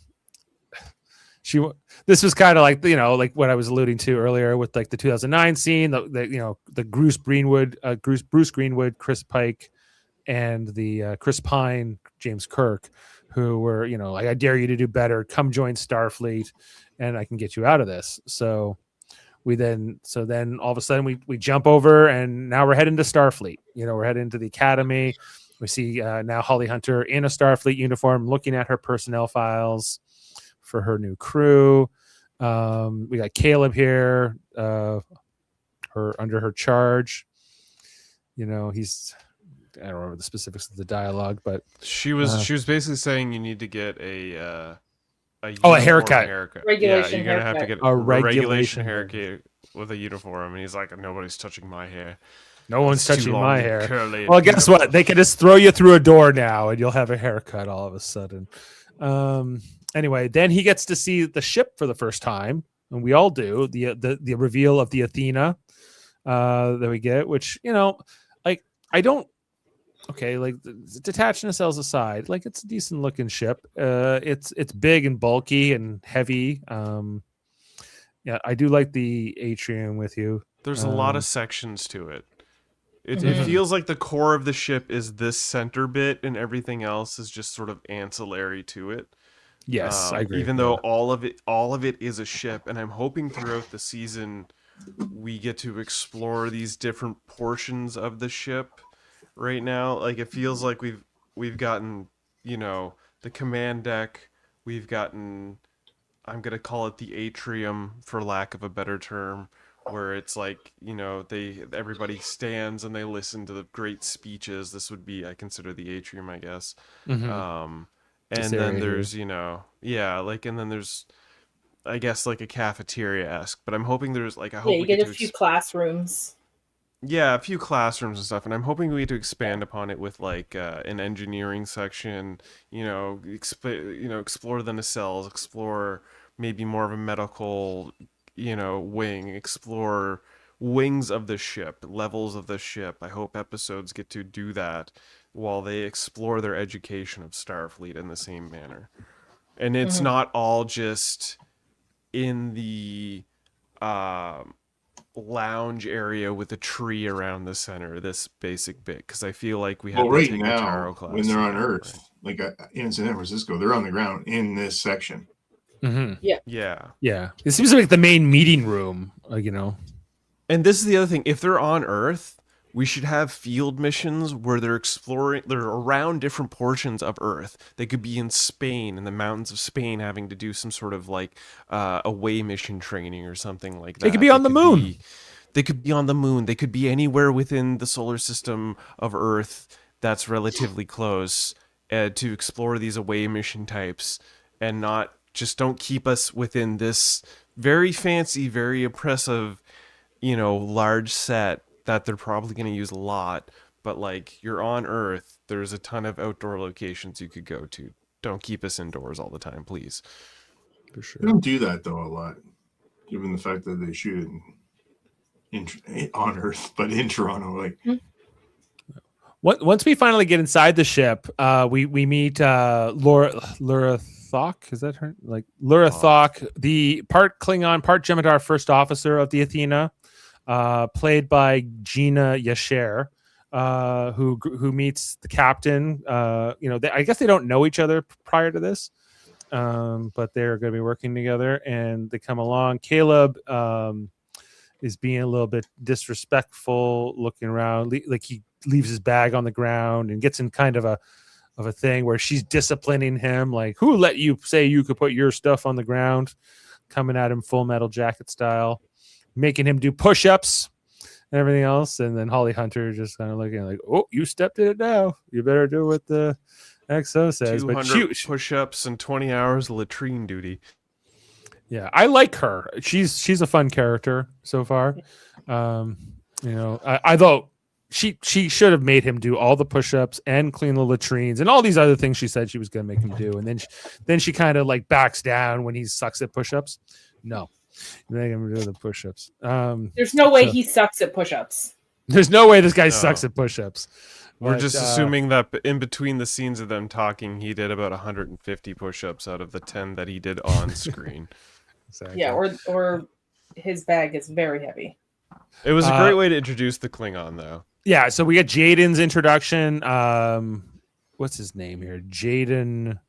this was kind of like like what I was alluding to earlier with like the 2009 scene, the Bruce Greenwood, Chris Pike, and the Chris Pine, James Kirk, who were like, I dare you to do better. Come join Starfleet, and I can get you out of this. So then all of a sudden we jump over, and now we're heading to Starfleet. We're heading to the Academy. We see now Holly Hunter in a Starfleet uniform, looking at her personnel files for her new crew. We got Caleb here, her under her charge. He's, I don't remember the specifics of the dialogue, but she was basically saying you need to get a haircut. Regulation you're gonna have to haircut. get a regulation haircut with a uniform, and he's like, nobody's touching my hair. No one's It's too touching long my and hair. curly Well, and guess what? They can just throw you through a door now, and you'll have a haircut all of a sudden. Anyway, then he gets to see the ship for the first time, and we all do. The reveal of the Athena that we get, which like, I don't. Okay, like, detached nacelles aside, like, it's a decent looking ship. It's big and bulky and heavy. Yeah, I do like the atrium with you. There's a lot of sections to it. It feels like the core of the ship is this center bit, and everything else is just sort of ancillary to it. Yes, I agree. Even though all of it is a ship, and I'm hoping throughout the season we get to explore these different portions of the ship. Right now, like, it feels like we've gotten, the command deck. We've gotten, I'm gonna call it the atrium for lack of a better term, where it's like, everybody stands and they listen to the great speeches. This would be, I consider, the atrium, I guess. And then there's, and then there's, I guess, like a cafeteria-esque, but I'm hoping there's like, I hope you get a few classrooms. Yeah, a few classrooms and stuff, and I'm hoping we get to expand upon it with like an engineering section. Explore the nacelles, explore maybe more of a medical, wing, explore wings of the ship, levels of the ship. I hope episodes get to do that while they explore their education of Starfleet in the same manner, and it's not all just in the lounge area with a tree around the center, this basic bit, because I feel like we have right to take now, a tarot class when they're on Earth, like in San Francisco, they're on the ground in this section. Yeah. It seems like the main meeting room, And this is the other thing: if they're on Earth, we should have field missions where they're around different portions of Earth. They could be in Spain, in the mountains of Spain, having to do some sort of like away mission training or something like that. They could be on the moon. They could be on the moon. They could be anywhere within the solar system of Earth that's relatively close to explore these away mission types, and don't keep us within this very fancy, very oppressive, large set that they're probably going to use a lot, but like, you're on Earth, there's a ton of outdoor locations you could go to. Don't keep us indoors all the time, please. For sure. They don't do that though a lot, given the fact that they shoot on Earth, but in Toronto. Like, Once we finally get inside the ship, we meet Laura Thok. Is that her? Like Laura Thok, the part Klingon, part Jem'Hadar first officer of the Athena, played by Gina Yasher, who meets the captain. I guess they don't know each other prior to this, but they're going to be working together, and they come along. Caleb is being a little bit disrespectful, looking around, like he leaves his bag on the ground and gets in kind of a thing where she's disciplining him, like, who let you say you could put your stuff on the ground, coming at him Full Metal Jacket style, making him do push-ups and everything else. And then Holly Hunter just kind of looking like, oh, you stepped in it now, you better do what the XO says. 200 push-ups and 20 hours of latrine duty. Yeah, I like her. She's a fun character so far. I thought she should have made him do all the push-ups and clean the latrines and all these other things she said she was going to make him do. And then she kind of like backs down when he sucks at push-ups. No, make him do the push-ups. There's no way he sucks at push-ups. There's no way this guy sucks at push-ups. We're just assuming that in between the scenes of them talking, he did about 150 push-ups out of the 10 that he did on screen. Exactly. Yeah, or his bag is very heavy. It was a great way to introduce the Klingon, though. Yeah, so we get Jaden's introduction. What's his name here? Jaden.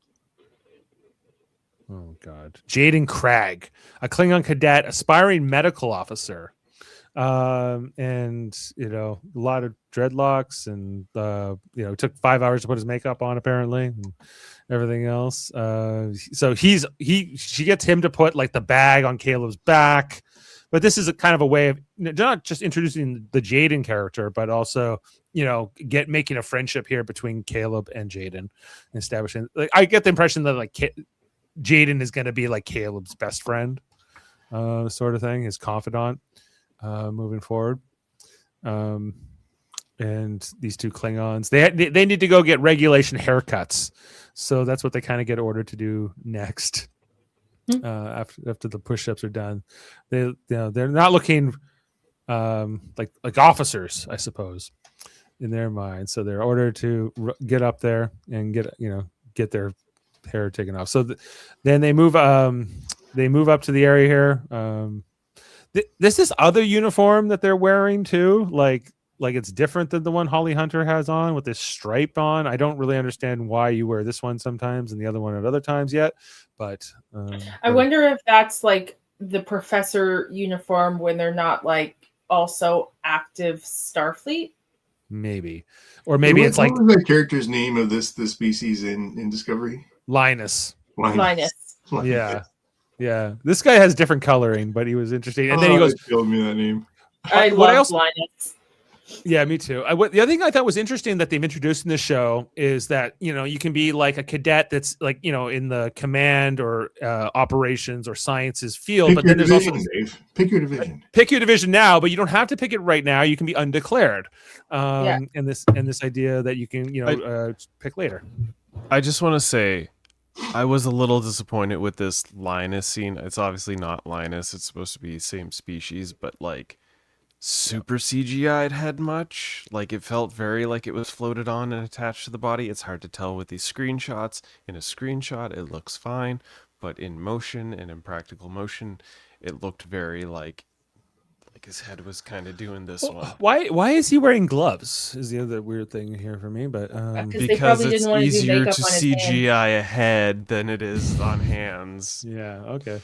Oh, God. Jaden Cragg, a Klingon cadet, aspiring medical officer. And, a lot of dreadlocks and, it took 5 hours to put his makeup on, apparently, and everything else. So she gets him to put like the bag on Caleb's back. But this is a kind of a way of not just introducing the Jaden character, but also, making a friendship here between Caleb and Jaden, establishing. Like, I get the impression that like Jaden is going to be like Caleb's best friend, sort of thing, his confidant, moving forward. And these two Klingons, they need to go get regulation haircuts, so that's what they kind of get ordered to do next. After the push-ups are done, they're not looking like officers, I suppose, in their mind. So they're ordered to get up there and get their hair taken off. So then they move up to the area here. There's this other uniform that they're wearing too, like it's different than the one Holly Hunter has on with this stripe on. I don't really understand why you wear this one sometimes and the other one at other times yet. But I wonder if that's like the professor uniform when they're not like also active Starfleet. Maybe, or maybe it's like, what was that character's name of the species in Discovery? Linus. Yeah. Yeah. This guy has different coloring, but he was interesting. And then he goes, "Showed me that name." I love Linus. Yeah, me too. The other thing I thought was interesting that they've introduced in this show is that, you can be like a cadet that's like, in the command or operations or sciences field. But then there's also Dave. Pick your division. Pick your division now, but you don't have to pick it right now. You can be undeclared. And this idea that you can, pick later. I just want to say, I was a little disappointed with this Linus scene. It's obviously not Linus. It's supposed to be same species, but like, super CGI'd head much. Like, it felt very like it was floated on and attached to the body. It's hard to tell with these screenshots. In a screenshot, it looks fine, but in motion and in practical motion, it looked very like his head was kind of doing this one. Why is he wearing gloves? Is the other weird thing here for me, but because it's easier to CGI a head than it is on hands. Yeah. Okay.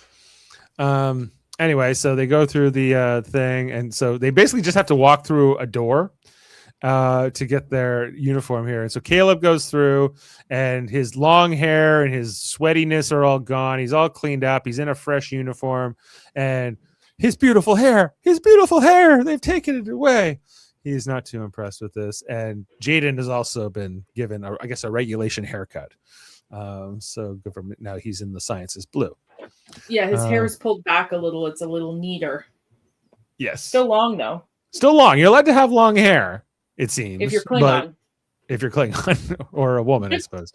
Anyway, so they go through the thing, and so they basically just have to walk through a door to get their uniform here. And so Caleb goes through, and his long hair and his sweatiness are all gone. He's all cleaned up. He's in a fresh uniform, and his beautiful hair, they've taken it away. He's not too impressed with this. And Jaden has also been given, a regulation haircut. So good for him. Now he's in the sciences blue. Yeah, his hair is pulled back a little. It's a little neater. Yes. Still long, though. Still long. You're allowed to have long hair, it seems. If you're Klingon. If you're Klingon or a woman, I suppose.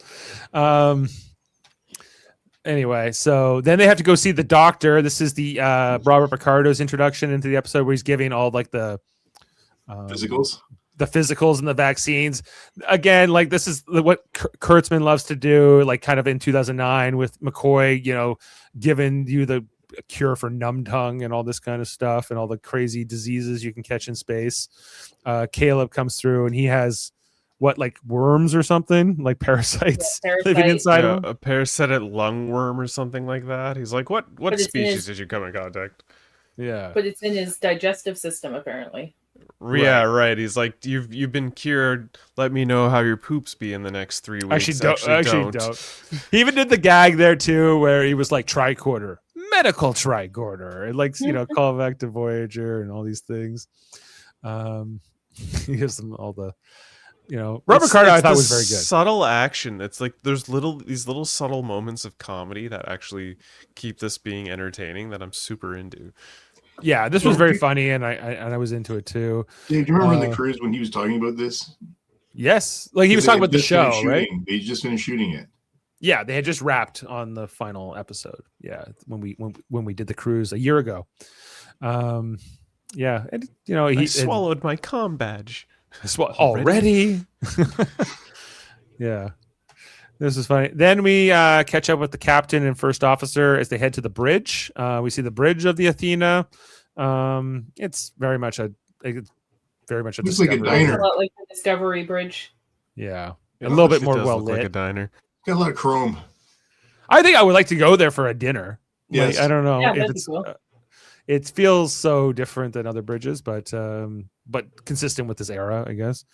Anyway, so then they have to go see the doctor. This is the Robert Picardo's introduction into the episode where he's giving all like the Physicals. the physicals and the vaccines. Again, like this is what Kurtzman loves to do, like kind of in 2009 with McCoy, you know, giving you the cure for numb tongue and all this kind of stuff and all the crazy diseases you can catch in space. Caleb comes through and he has what, like worms or something, like parasites living inside of him. A parasitic lungworm or something like that. He's like, what species did you come in contact? Yeah, but it's in his digestive system apparently. Yeah, right. He's like, you've been cured. Let me know how your poops be in the next 3 weeks. Actually don't. He even did the gag there too, where he was like tricorder, medical tricorder, and like, you know, call back to Voyager and all these things. He gives them all the, you know, Robert Carter I thought was very good. Subtle action. It's like there's these little subtle moments of comedy that actually keep this being entertaining that I'm super into. Yeah, this was very funny, and I was into it too. Yeah, do you remember in the cruise when he was talking about this? Yes, like he was talking about the show, right? They just finished shooting it. Yeah, they had just wrapped on the final episode. Yeah, when we did the cruise a year ago. Yeah, and you know he swallowed my comm badge. Already? Yeah. This is funny. Then we catch up with the captain and first officer as they head to the bridge. We see the bridge of the Athena. It's very much a Looks like a diner. A lot like the Discovery Bridge. Yeah. A little bit more well lit. Like a diner. Got a lot of chrome. I think I would like to go there for a dinner. Yes. Like, I don't know Yeah, if that'd be it's cool. it feels so different than other bridges, but consistent with this era, I guess.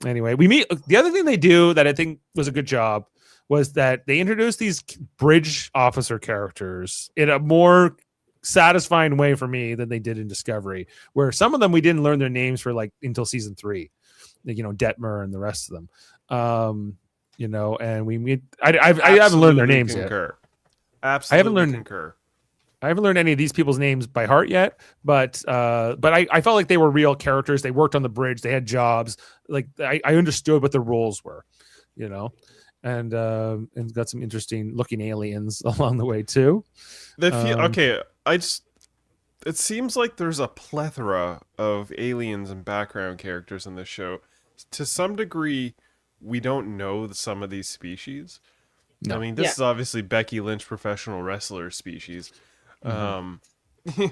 Anyway, we meet. The other thing they do that I think was a good job was that they introduced these bridge officer characters in a more satisfying way for me than they did in Discovery, where some of them we didn't learn their names for like until season 3, you know, Detmer and the rest of them. You know, and we meet. I haven't learned their names yet. Absolutely, I haven't learned any of these people's names by heart yet, but I felt like they were real characters. They worked on the bridge. They had jobs. Like I understood what their roles were, you know, and got some interesting looking aliens along the way too. They feel okay. It seems like there's a plethora of aliens and background characters in this show. To some degree, we don't know some of these species. No. I mean, this is obviously Becky Lynch, professional wrestler species. You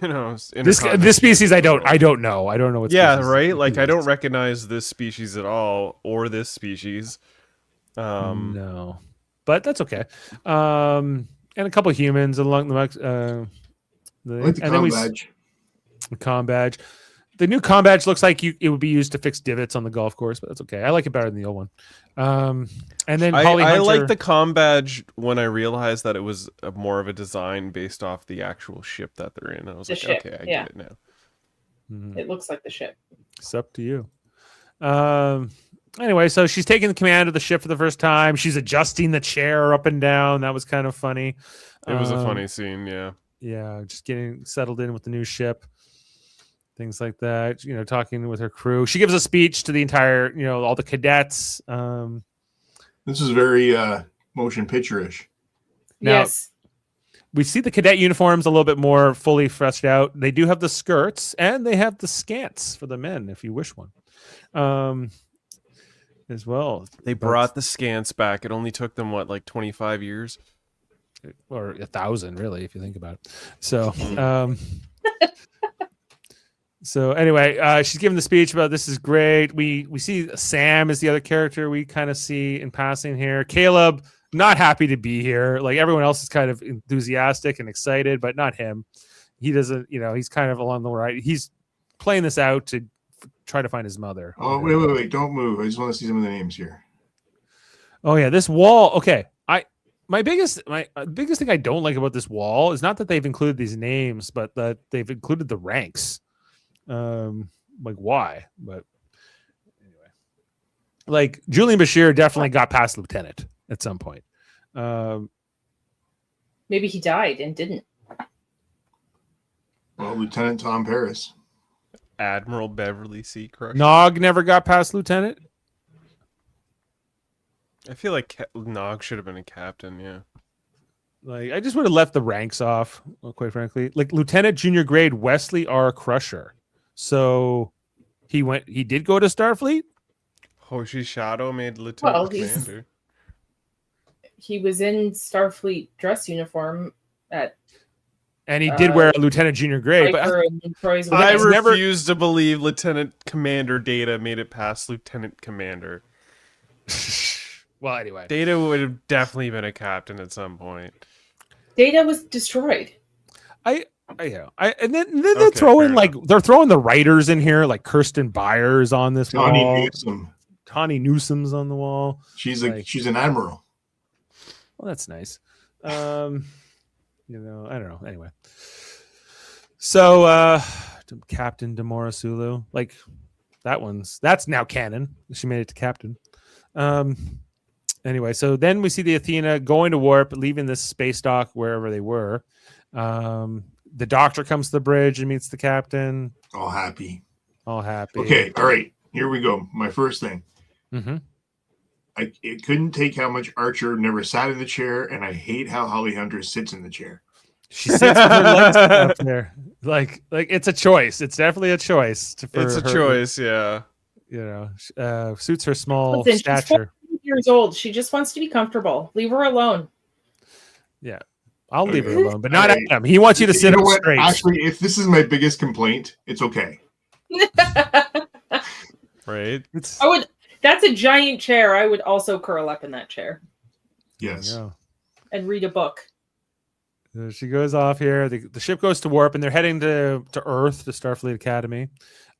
know, this species I don't know. I don't know what. Yeah, right. Like I don't recognize this species at all, or this species. No, but that's okay. And a couple of humans along the comm badge. The comm badge. The new comm badge looks like it would be used to fix divots on the golf course, but that's okay. I like it better than the old one. And then I like the comm badge when I realized that it was more of a design based off the actual ship that they're in. I was okay, I get it now. It looks like the ship. It's up to you. Anyway, so she's taking the command of the ship for the first time. She's adjusting the chair up and down. That was kind of funny. It was a funny scene, yeah. Yeah, just getting settled in with the new ship. Things like that, you know, talking with her crew. She gives a speech to the entire, you know, all the cadets. This is very motion picture-ish. Now, yes. We see the cadet uniforms a little bit more fully fleshed out. They do have the skirts and they have the skants for the men, if you wish one. As well. They brought the skants back. It only took them, what, like 25 years? Or 1,000, really, if you think about it. So, so anyway, she's giving the speech about this is great. We see Sam is the other character we kind of see in passing here. Caleb, not happy to be here. Like everyone else is kind of enthusiastic and excited, but not him. He doesn't, you know, he's kind of along the right. He's playing this out to try to find his mother. Oh, wait. Don't move. I just want to see some of the names here. Oh yeah, this wall. Okay. My biggest thing I don't like about this wall is not that they've included these names, but that they've included the ranks. Like why? But anyway, like Julian Bashir definitely got past lieutenant at some point. Maybe he died and didn't. Well, Lieutenant Tom Paris. Admiral Beverly C. Crusher. Nog never got past lieutenant. I feel like Nog should have been a captain, yeah. Like, I just would have left the ranks off, quite frankly. Like Lieutenant Junior Grade Wesley R. Crusher. So he did go to Starfleet. Hoshi Shadow made Well, lieutenant commander. He was in Starfleet dress uniform at And he did wear a Lieutenant Junior Grade. But Riker and Troy's I wedding. refuse to believe Lieutenant Commander Data made it past Lieutenant Commander. well, anyway. Data would have definitely been a captain at some point. Data was destroyed. And then they're throwing they're throwing the writers in here, like Kirsten Byers on this Connie wall. Newsom. Connie Newsom's on the wall. She's an admiral. Well, that's nice. I don't know. Anyway, so Captain Demora Sulu, like that's now canon. She made it to captain. Anyway, so then we see the Athena going to warp, leaving this space dock wherever they were. The doctor comes to the bridge and meets the captain. All happy. Okay, all right. Here we go. My first thing. Mm-hmm. It couldn't take how much Archer never sat in the chair, and I hate how Holly Hunter sits in the chair. She sits with her legs up there. Like it's a choice. It's definitely a choice. It's a choice, yeah. You know, suits her small Listen, stature. She's 14 years old. She just wants to be comfortable. Leave her alone. Yeah. I'll leave her alone, but not Adam. He wants you to sit up straight. Actually, if this is my biggest complaint, it's okay. Right? That's a giant chair. I would also curl up in that chair. Yes. And read a book. So she goes off here. The ship goes to warp, and they're heading to Earth, to Starfleet Academy.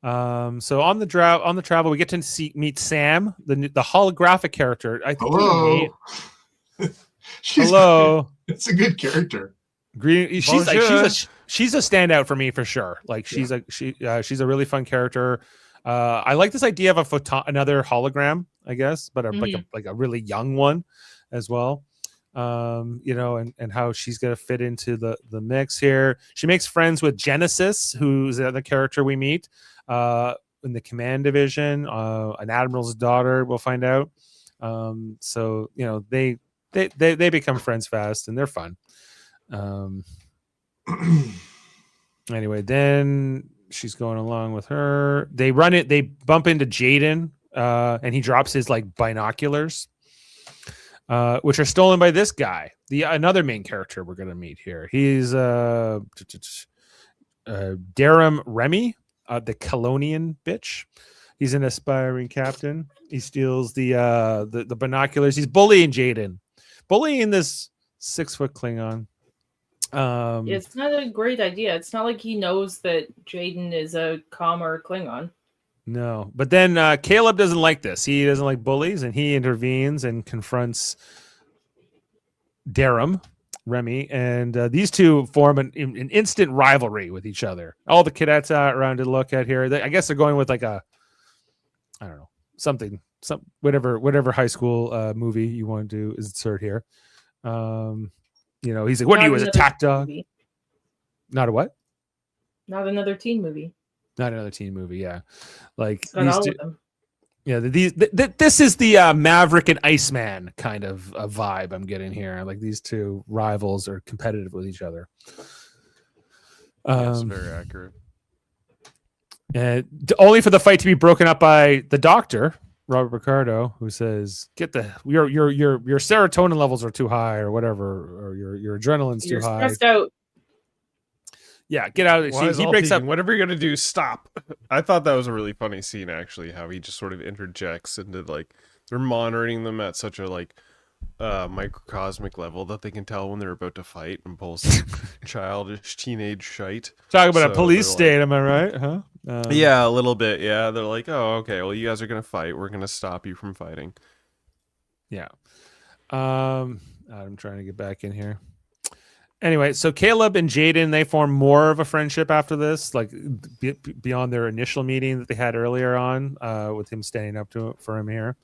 So on the travel, we get to meet Sam, the holographic character. I think. Hello. Hello. It's a good character. She's a standout for me for sure. Like she's a really fun character. I like this idea of another hologram, I guess, but like a really young one as well. And how she's gonna fit into the mix here. She makes friends with Genesis, who's the other character we meet in the command division, an admiral's daughter. We'll find out. So they become friends fast, and they're fun. Anyway, then she's going along with her. They bump into Jaden, and he drops his binoculars, which are stolen by this guy, another main character we're going to meet here. He's Darum Remy, the Colonian bitch. He's an aspiring captain. He steals the binoculars. He's bullying Jaden, bullying this 6-foot Klingon. It's not a great idea. It's not like he knows that Jaden is a calmer Klingon. No, but then Caleb doesn't like this. He doesn't like bullies, and he intervenes and confronts Darum, Remy, and these two form an instant rivalry with each other. All the cadets out around to look at here. I guess they're going with whatever high school movie you want to insert here. He's like, what are you, as a tack dog? Movie. Not a what? Not another teen movie. Not another teen movie, yeah. Like these two, of them. Yeah, this is the Maverick and Iceman kind of vibe I'm getting here. Like these two rivals are competitive with each other. That's very accurate. And only for the fight to be broken up by the doctor, Robert Picardo, who says, "Get your serotonin levels are too high, or whatever, or your adrenaline's too high. Stressed out." Yeah, get out. He breaks up. Whatever you're gonna do, stop. I thought that was a really funny scene, actually. How he just sort of interjects into they're monitoring them at such a microcosmic level that they can tell when they're about to fight and pull some childish teenage shite. Talk about a police state, am I right? Huh? Yeah, a little bit. Yeah, they're like, oh, okay. Well, you guys are gonna fight. We're gonna stop you from fighting. Yeah. I'm trying to get back in here. Anyway, so Caleb and Jaden, they form more of a friendship after this, beyond their initial meeting that they had earlier on, with him standing up for him here.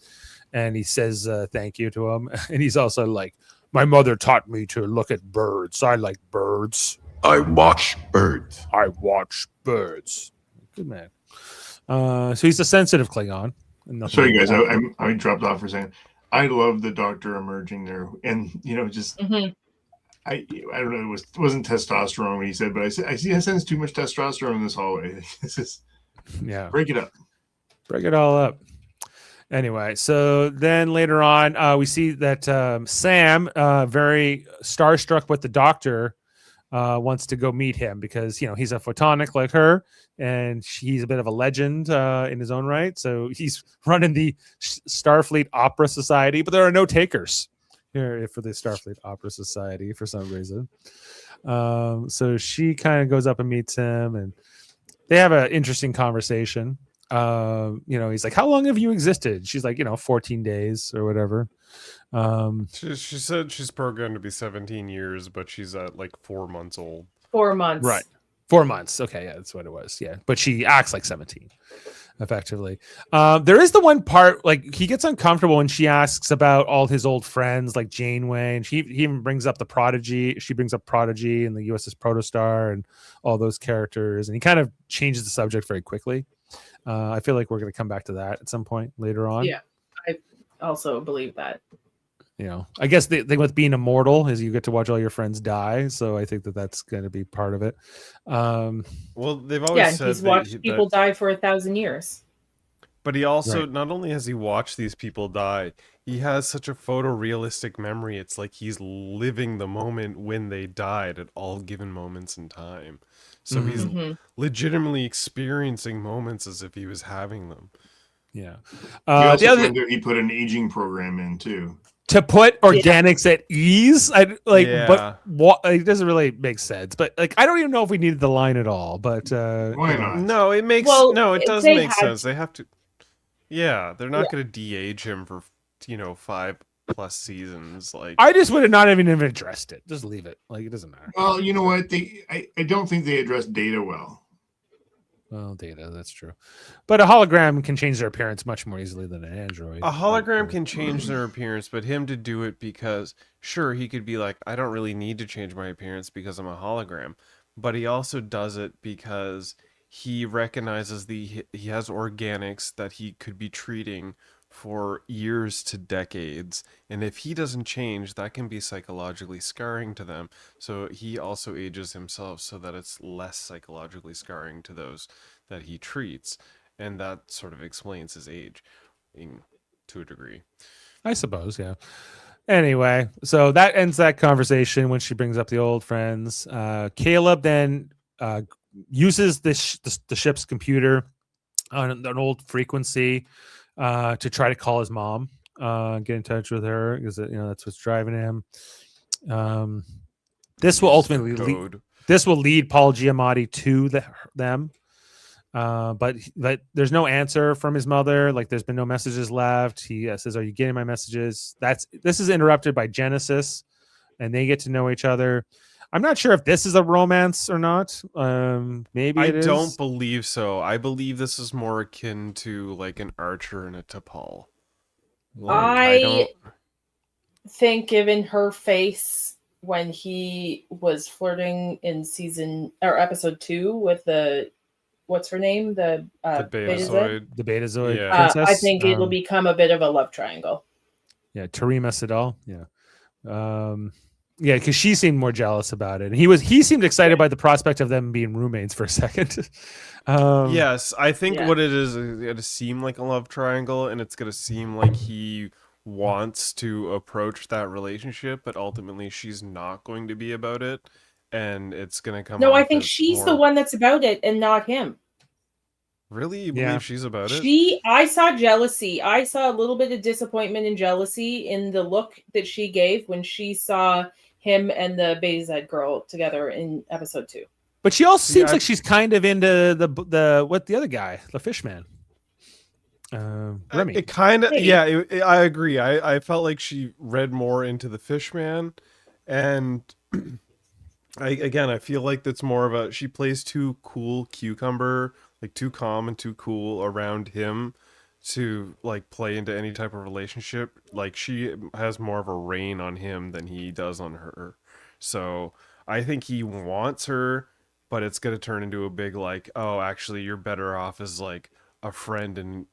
And he says thank you to him. And he's also like, my mother taught me to look at birds. I like birds. I watch birds. Good man. So he's a sensitive Klingon. Sorry, guys. I dropped off for a second. I love the doctor emerging there. And, just... Mm-hmm. I don't know. It wasn't testosterone when he said, but I sense too much testosterone in this hallway. This is break it up. Break it all up. Anyway, so then later on, we see that Sam, very starstruck with the doctor, wants to go meet him because he's a photonic like her, and he's a bit of a legend in his own right. So he's running the Starfleet Opera Society, but there are no takers here for the Starfleet Opera Society for some reason. So she kind of goes up and meets him, and they have an interesting conversation. He's like, how long have you existed? She's like, 14 days or whatever. She said she's programmed to be 17 years, but she's at like 4 months old. 4 months. Right. 4 months. Okay. Yeah, that's what it was. Yeah. But she acts like 17 effectively. There is the one part, like he gets uncomfortable when she asks about all his old friends like Janeway, and he even brings up the Prodigy. She brings up Prodigy and the USS Protostar and all those characters. And he kind of changes the subject very quickly. I feel like we're going to come back to that at some point later on. Yeah, I also believe that. I guess the thing with being immortal is you get to watch all your friends die. So I think that's going to be part of it. Well, they've always said he's watched people die for 1,000 years. But he also, not only has he watched these people die, he has such a photorealistic memory. It's like he's living the moment when they died at all given moments in time. So he's legitimately experiencing moments as if he was having them. Yeah. The other he put an aging program in too. To put organics at ease, Yeah. but it doesn't really make sense. But I don't even know if we needed the line at all. But why not? No, it makes it does make sense. They have to. Yeah, they're not going to de-age him for 5+ seasons. Like I just would have not even addressed it. Just leave it. Like it doesn't matter. Well, you know what? I don't think they addressed Data well. Well, Data, that's true. But a hologram can change their appearance much more easily than an android. A hologram can change their appearance, but him to do it because, sure, he could be like, I don't really need to change my appearance because I'm a hologram. But he also does it because he recognizes he has organics that he could be treating for years to decades, and if he doesn't change, that can be psychologically scarring to them. So he also ages himself so that it's less psychologically scarring to those that he treats, and that sort of explains his age to a degree, I suppose. Yeah. Anyway, so that ends that conversation when she brings up the old friends. Caleb then uses the ship's computer on an old frequency to try to call his mom, get in touch with her because that's what's driving him. This will ultimately lead Paul Giamatti to them, but there's no answer from his mother. Like there's been no messages left. He says, "Are you getting my messages?" This is interrupted by Genesis, and they get to know each other. I'm not sure if this is a romance or not. Maybe it is. I don't believe so. I believe this is more akin to like an Archer and a T'Pol. I think, given her face when he was flirting in episode 2 with what's her name, the Betazoid, Betazoid princess. I think it'll become a bit of a love triangle. Yeah, Tarima Sadal. Yeah. Yeah, because she seemed more jealous about it. And he seemed excited by the prospect of them being roommates for a second. Yes, I think what it is going to seem like a love triangle, and it's going to seem like he wants to approach that relationship, but ultimately she's not going to be about it, and it's going to come. No, I think she's the one that's about it, and not him. Really? You believe she's about it? I saw jealousy. I saw a little bit of disappointment and jealousy in the look that she gave when she saw him and the Beta girl together in episode 2. But she also seems like she's kind of into the other guy, the Fishman. Remy. It kind of, I agree. I felt like she read more into the Fishman, and I feel like that's more of she plays too cool cucumber, like too calm and too cool around him to like play into any type of relationship. Like she has more of a reign on him than he does on her. So I think he wants her, but it's going to turn into a big like, oh, actually you're better off as like a friend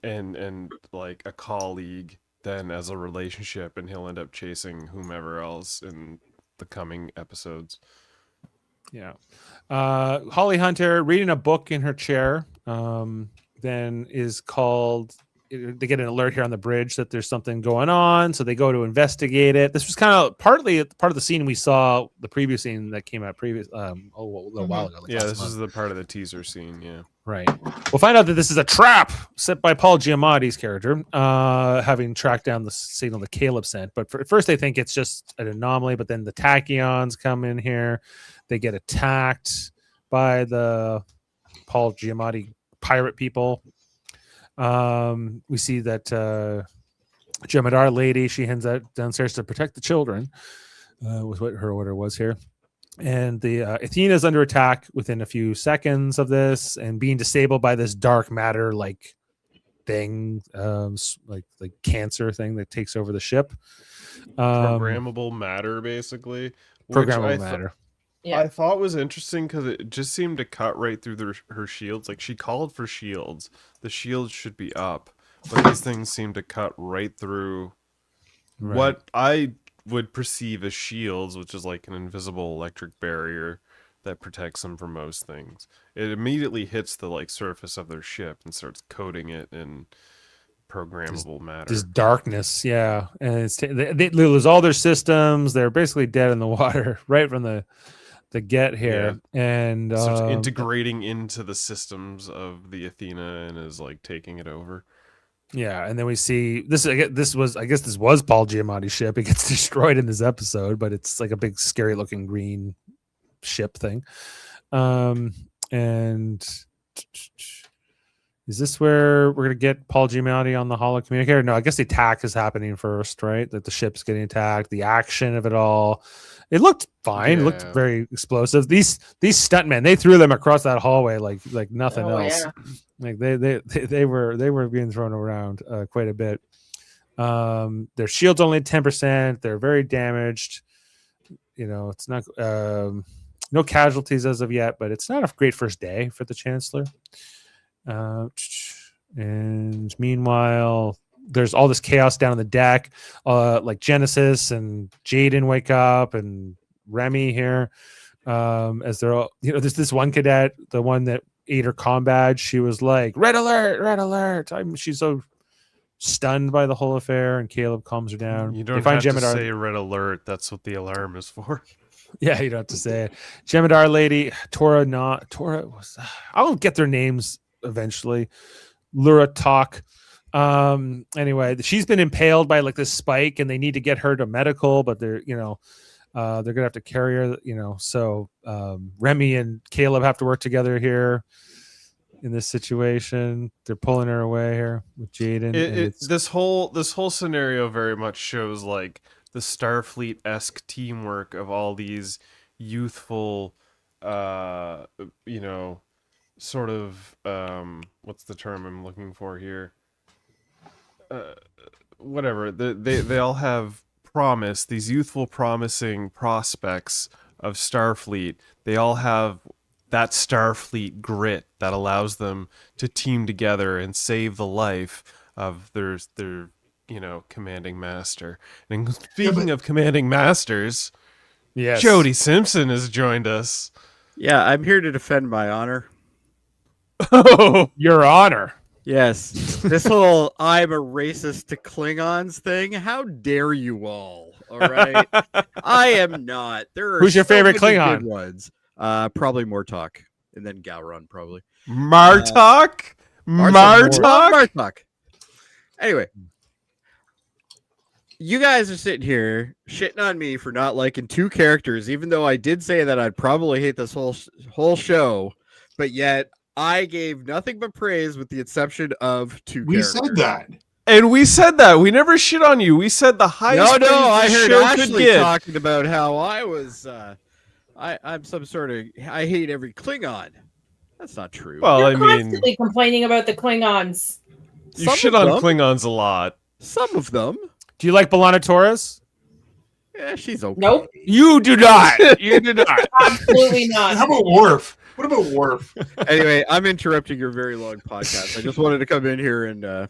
and like a colleague than as a relationship, and he'll end up chasing whomever else, and the coming episodes. Yeah. Holly Hunter reading a book in her chair. Then is called. They get an alert here on the bridge that there's something going on, so they go to investigate it. This was kind of partly part of the scene we saw, the previous scene that came out a little while ago. Like Yeah, last this month. is the part of the teaser scene. Yeah, Right. We'll find out that this is a trap set by Paul Giamatti's character, having tracked down the signal that Caleb sent. But at first, they think it's just an anomaly. But then the tachyons come in here. They get attacked by the Paul Giamatti pirate people. We see that Jem'Hadar lady, she heads out downstairs to protect the children, was what her order was here. And the Athena's under attack within a few seconds of this and being disabled by this dark matter like thing, like cancer thing that takes over the ship. programmable matter, basically. Programmable matter. Yeah. I thought was interesting because it just seemed to cut right through her shields. Like, she called for shields. The shields should be up, but these things seem to cut right through what I would perceive as shields, which is like an invisible electric barrier that protects them from most things. It immediately hits the surface of their ship and starts coating it in programmable matter. This darkness, yeah, and they lose all their systems. They're basically dead in the water right from the get here, and starts integrating into the systems of the Athena and is taking it over. Yeah, and then we see this. I guess this was Paul Giamatti's ship. It gets destroyed in this episode, but it's like a big, scary looking green ship thing. And is this where we're gonna get Paul Giamatti on the holo communicator? No, I guess the attack is happening first, right? That the ship's getting attacked. The action of it all. It looked fine. It looked very explosive. These stuntmen, they threw them across that hallway like nothing else. Yeah. Like they were being thrown around quite a bit. Their shield's only 10%. They're very damaged. It's not no casualties as of yet, but it's not a great first day for the Chancellor. And meanwhile, there's all this chaos down on the deck. Like Genesis and Jaden wake up, and Remy here. As they're all, there's this one cadet, the one that ate her comm badge. She was like, "Red alert, red alert!" She's so stunned by the whole affair, and Caleb calms her down. You don't have to say red alert. That's what the alarm is for. Yeah, you don't have to say it. Jem'Hadar lady, Tora was. I'll get their names eventually. Lura Talk. Anyway, she's been impaled by this spike, and they need to get her to medical, but they're gonna have to carry her. So Remy and Caleb have to work together here in this situation. They're pulling her away here with Jaden. This whole scenario very much shows the Starfleet-esque teamwork of all these youthful, sort of, what's the term I'm looking for here? Whatever. They all have promise, these youthful promising prospects of Starfleet. They all have that Starfleet grit that allows them to team together and save the life of their commanding master. And speaking of commanding masters, yes, Jody Simpson has joined us. Yeah, I'm here to defend my honor. Oh, Your Honor. Yes, this whole "I'm a racist to Klingons" thing. How dare you all? All right, I am not. There are Who's your favorite many Klingon? good ones. Probably Mortok, and then Gowron, probably. Martok? Martok. Anyway, you guys are sitting here shitting on me for not liking two characters, even though I did say that I'd probably hate this whole show, but yet I gave nothing but praise with the exception of two characters. We said that. And we said that. We never shit on you. We said the highest praise I the heard show could Ashley get. talking about how I was I'm some sort of I hate every Klingon. That's not true. Well, You're I mean, constantly complaining about the Klingons. you Some shit of on them. Klingons a lot. Some of them. Do you like B'Elanna Torres? Yeah, she's okay. Nope, You do not. You do not. absolutely not. How about Worf? What about Worf? Anyway, I'm interrupting your very long podcast. I just wanted to come in here and to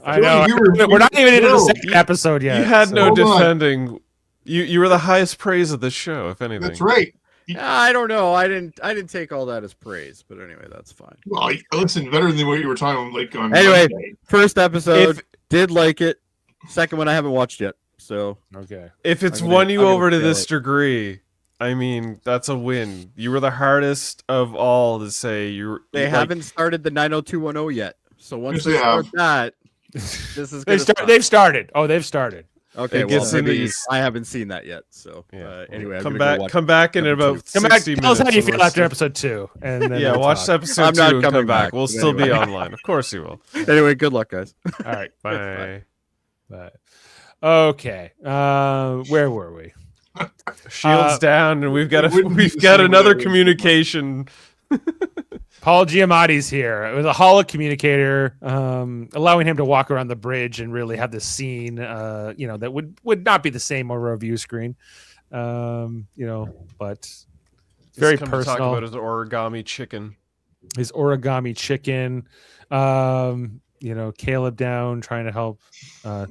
I know. You were- We're not even into the No. second episode yet. You had no Hold on. defending You were the highest praise of the show, if anything. That's right. I don't know. I didn't take all that as praise, but anyway, that's fine. Well, listen, better than what you were talking like on Anyway, Monday. first episode, did like it. Second one I haven't watched yet. So Okay. If it's I'm gonna- won you I'm gonna over to feel this it. degree, I mean, that's a win. You were the hardest of all to say they haven't started the 90210 yet. So once Yes, they they start have. that, this is gonna start. They've started. Oh, they've started. Okay, It well, gets into maybe these- I haven't seen that yet. So Yeah. anyway, I'm come gonna back. Go watch Come back in episode about two. Come back. 60 Tell us minutes. how you and feel we'll after still- episode 2, and then Yeah, we'll watch talk. episode I'm not 2 and coming come back. back. We'll still be Anyway. online. Of course you will. Anyway, good luck, guys. All right. Bye. But, okay. Where were we? Shields down, and we've got it wouldn't be we've the got same another without it. communication. Paul Giamatti's here. It was a holo communicator, allowing him to walk around the bridge and really have this scene, that would not be the same over a view screen, but very He's come to talk personal. about his origami chicken. His origami chicken, Caleb down trying to help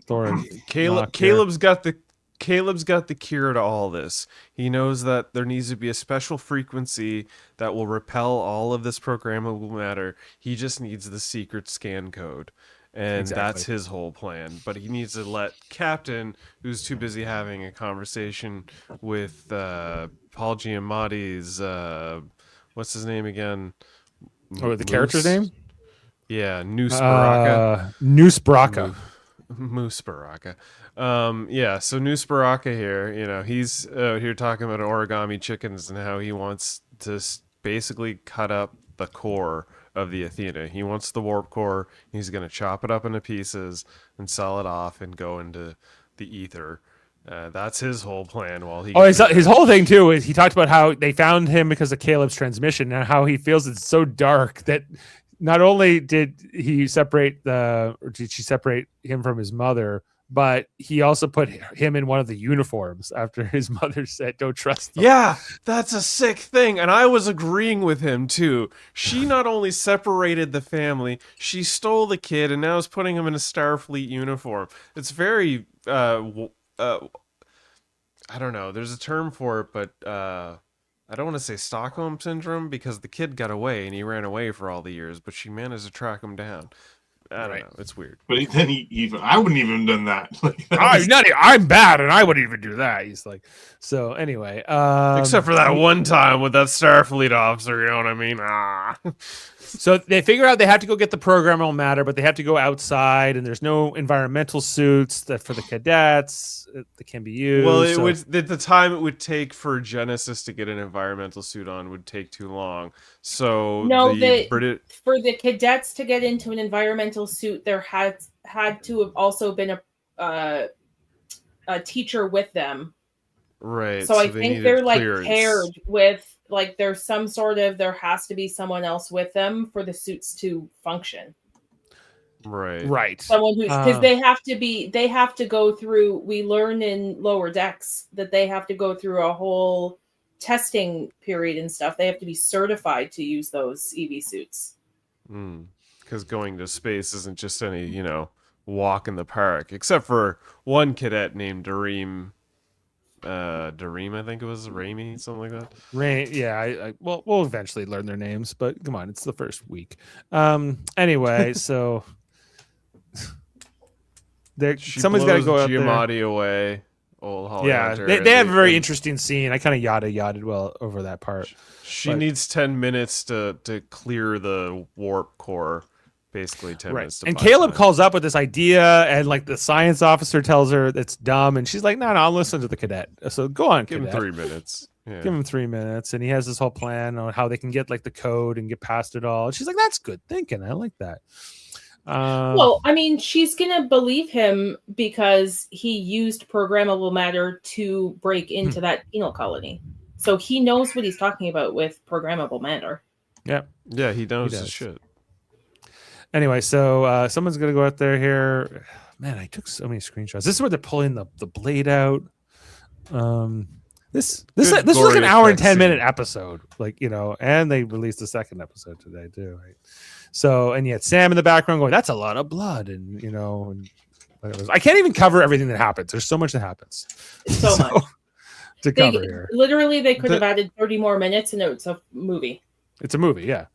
Thor. Caleb's got the cure to all this. He knows that there needs to be a special frequency that will repel all of this programmable matter. He just needs the secret scan code. And Exactly. that's his whole plan. But he needs to let Captain, who's too busy having a conversation with Paul Giamatti's, what's his name again? Oh, the character's name? Yeah, Noose Baraka. Noose Baraka. Moose Baraka. So Noose Baraka here, he's here talking about origami chickens and how he wants to basically cut up the core of the Athena. He wants the warp core. He's going to chop it up into pieces and sell it off and go into the ether. That's his whole plan. While he His whole thing too is he talked about how they found him because of Caleb's transmission and how he feels it's so dark that not only did she separate him from his mother, but he also put him in one of the uniforms after his mother said, "Don't trust them." Yeah, that's a sick thing. And I was agreeing with him too. She not only separated the family, she stole the kid and now is putting him in a Starfleet uniform. It's very, I don't know. There's a term for it, but I don't want to say Stockholm syndrome because the kid got away and he ran away for all the years, but she managed to track him down. I don't know. It's weird. But then I wouldn't even have done that. Like, that was- I'm bad, and I wouldn't even do that. He's like, so anyway. Except for that one time with that Starfleet officer, you know what I mean? So they figure out they have to go get the programmable matter, but they have to go outside, and there's no environmental suits that for the cadets that can be used. Well, it would the time it would take for Genesis to get an environmental suit on would take too long. So No, for the cadets to get into an environmental suit, there had to have also been a teacher with them. right. So I they think needed they're like clearance. paired with there's some sort of there has to be someone else with them for the suits to function. Right. Someone who's because they have to go through. We learn in lower decks that they have to go through a whole testing period and stuff. They have to be certified to use those EV suits. Because going to space isn't just any walk in the park, except for one cadet named Dareem. Dareem, I think it was Raimi, something like that. Yeah, we'll eventually learn their names, but come on, it's the first week. Anyway, so someone's got to go out Giamatti there. away. Old Holly Yeah, Hunter, they have a very and interesting scene. I kind of yada well over that part. She but- needs 10 minutes to clear the warp core. Basically 10 minutes to And find Caleb time. calls up with this idea, and like the science officer tells her it's dumb, and she's like, "No, I'll listen to the cadet." So go on, Give him cadet. 3 minutes. Yeah. Give him 3 minutes, and he has this whole plan on how they can get like the code and get past it all. And she's like, "That's good thinking. I like that." Well, I mean, she's gonna believe him because he used programmable matter to break into that penal colony, so he knows what he's talking about with programmable matter. Yeah, he knows does. his shit. Anyway, so someone's gonna go out there here. Man, I took so many screenshots. This is where they're pulling the blade out. This was like gory an hour and effects 10-minute scene. episode, and they released the second episode today too, right? So, and you had Sam in the background going, "That's a lot of blood," and I can't even cover everything that happens. There's so much that happens. So much. To cover here. Literally, they could have added 30 more minutes, and it's a movie. It's a movie, yeah.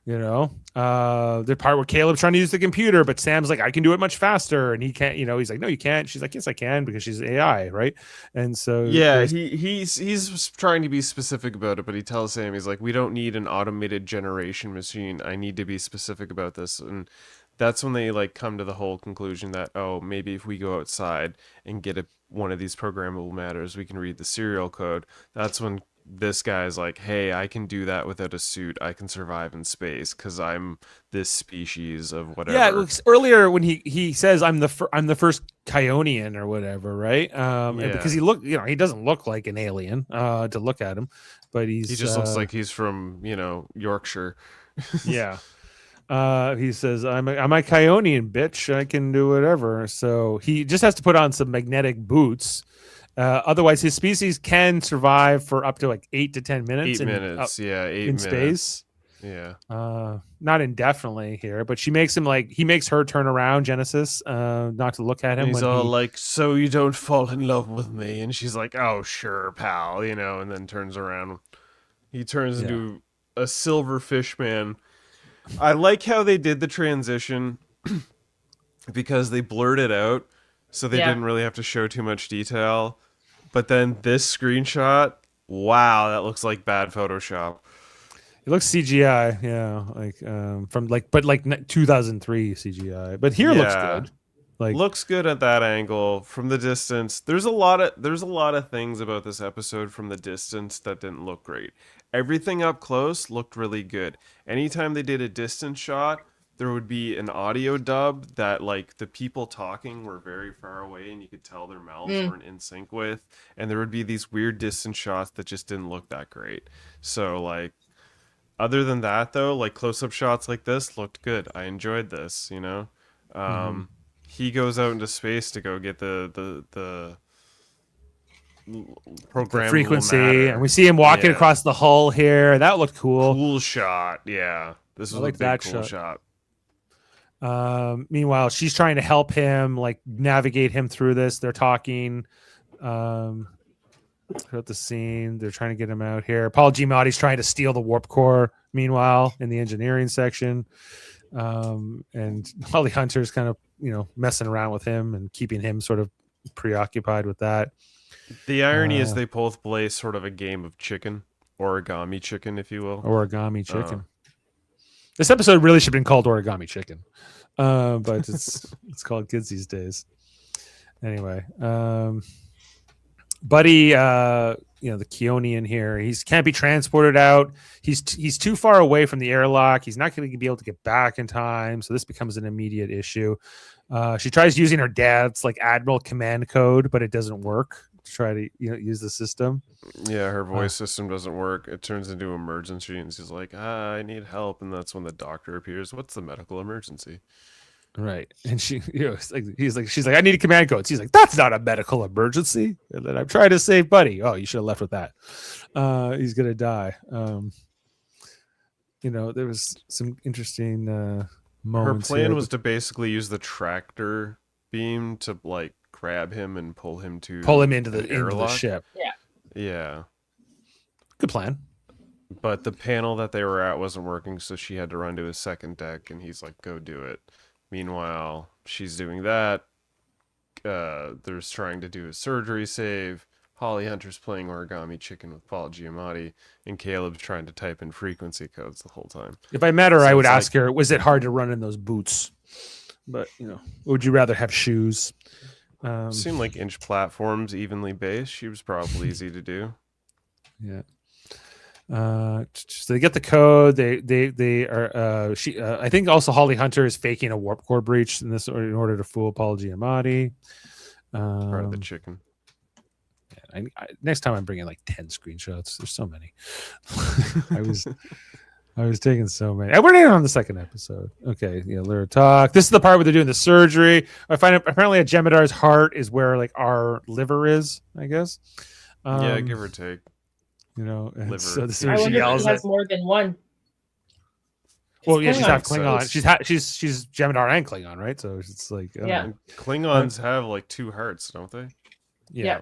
You know, the part where Caleb's trying to use the computer, but Sam's like, I can do it much faster, and he can't. You know, he's like, no, you can't. She's like, yes, I can, because she's AI, right? And so yeah, he's trying to be specific about it, but he tells Sam, he's like, we don't need an automated generation machine. I need to be specific about this, and that's when they like come to the whole conclusion that, oh, maybe if we go outside and get one of these programmable matters, we can read the serial code. That's when this guy's like, hey, I can do that without a suit. I can survive in space because I'm this species of whatever. Yeah, earlier when he says I'm the first Kionian or whatever, right? And because he doesn't look like an alien to look at him, but he just looks like he's from Yorkshire. Yeah. He says, I'm a Kionian, bitch. I can do whatever. So he just has to put on some magnetic boots. Otherwise, his species can survive for up to like 8 to 10 minutes. 8 minutes, 8 in minutes. space. Yeah. Not indefinitely here, but he makes her turn around, Genesis, not to look at him. And he's all like, so you don't fall in love with me? And she's like, oh, sure, pal, and then turns around. He turns into a silver fish man. I like how they did the transition because they blurred it out, so they didn't really have to show too much detail. But then this screenshot, wow, that looks like bad Photoshop. It looks CGI, yeah, like 2003 CGI. But here looks good. Like looks good at that angle from the distance. There's a lot of things about this episode from the distance that didn't look great. Everything up close looked really good. Anytime they did a distance shot, there would be an audio dub that like the people talking were very far away and you could tell their mouths weren't in sync with, and there would be these weird distance shots that just didn't look that great. So like other than that though, like close-up shots like this looked good. I enjoyed this, He goes out into space to go get the programmable frequency matter. And we see him walking across the hull here. That looked cool. Cool shot. Yeah. This was like a big that cool shot. Meanwhile, she's trying to help him, like navigate him through this. They're talking about the scene. They're trying to get him out here. Paul Giamatti's trying to steal the warp core. Meanwhile, in the engineering section, and Holly Hunter's kind of messing around with him and keeping him sort of preoccupied with that. The irony is they both play sort of a game of chicken, origami chicken, if you will. Origami chicken. This episode really should have been called Origami Chicken, but it's called Kids These Days. Anyway, Buddy, the Kionian here, he can't be transported out. He's too far away from the airlock. He's not going to be able to get back in time, so this becomes an immediate issue. She tries using her dad's like Admiral command code, but it doesn't work to try to use the system. Yeah, her voice system doesn't work. It turns into emergency, and she's like, I need help, and that's when the doctor appears. What's the medical emergency? Right. And she, she's like, I need a command code. He's like, that's not a medical emergency. And then I'm trying to save Buddy. Oh, you should have left with that. He's gonna die. There was some interesting moments. Her plan was to basically use the tractor beam to like grab him and pull him into the ship. Yeah. Good plan. But the panel that they were at wasn't working, so she had to run to his second deck, and he's like, go do it. Meanwhile, she's doing that. There's trying to do a surgery save. Holly Hunter's playing origami chicken with Paul Giamatti, and Caleb's trying to type in frequency codes the whole time. If I met her, I would ask her, was it hard to run in those boots? But, would you rather have shoes? Seemed like inch platforms, evenly based. She was probably easy to do. Yeah. So they get the code. They are. I think also Holly Hunter is faking a warp core breach in order to fool Paul Giamatti. Part of the chicken. Yeah, next time I'm bringing like 10 screenshots. There's so many. I was taking so many. We're not on the second episode. Okay, Lyra talk. This is the part where they're doing the surgery. I find apparently at Jemedar's heart is where like our liver is, I guess. Yeah, give or take. And liver. so the I surgeon wonder if yells he has more than one. Well, yeah, she's half Klingon. Klingon. She's Jem'Hadar and Klingon, right? So it's like I don't Yeah. know. Klingons have like 2 hearts, don't they? Yeah.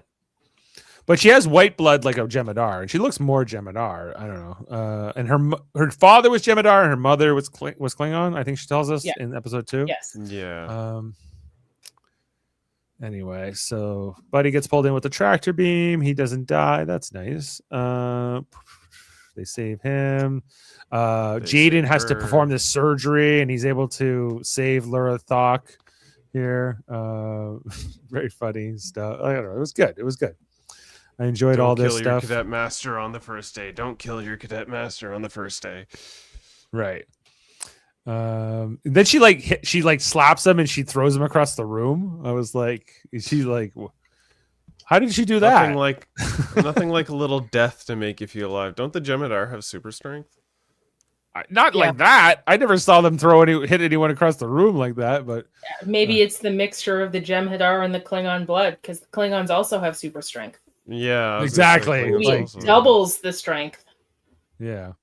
But she has white blood like a Jem'Hadar, and she looks more Jem'Hadar. I don't know. And her father was Jem'Hadar, and her mother was Klingon. I think she tells us in episode 2. Yes. Yeah. Anyway, so Buddy gets pulled in with the tractor beam. He doesn't die. That's nice. They save him. Jaden has to perform this surgery, and he's able to save Laura Thok here. Very funny stuff. I don't know. It was good. It was good. I enjoyed all this stuff. Don't kill your cadet master on the first day. Don't kill your cadet master on the first day. Right. Then she slaps him and she throws him across the room. I was like, how did she do that? Nothing like a little death to make you feel alive. Don't the Jem'Hadar have super strength? Not like that. I never saw them hit anyone across the room like that. But maybe it's the mixture of the Jem'Hadar and the Klingon blood, because the Klingons also have super strength. Yeah, exactly. Maybe it doubles the strength. Yeah,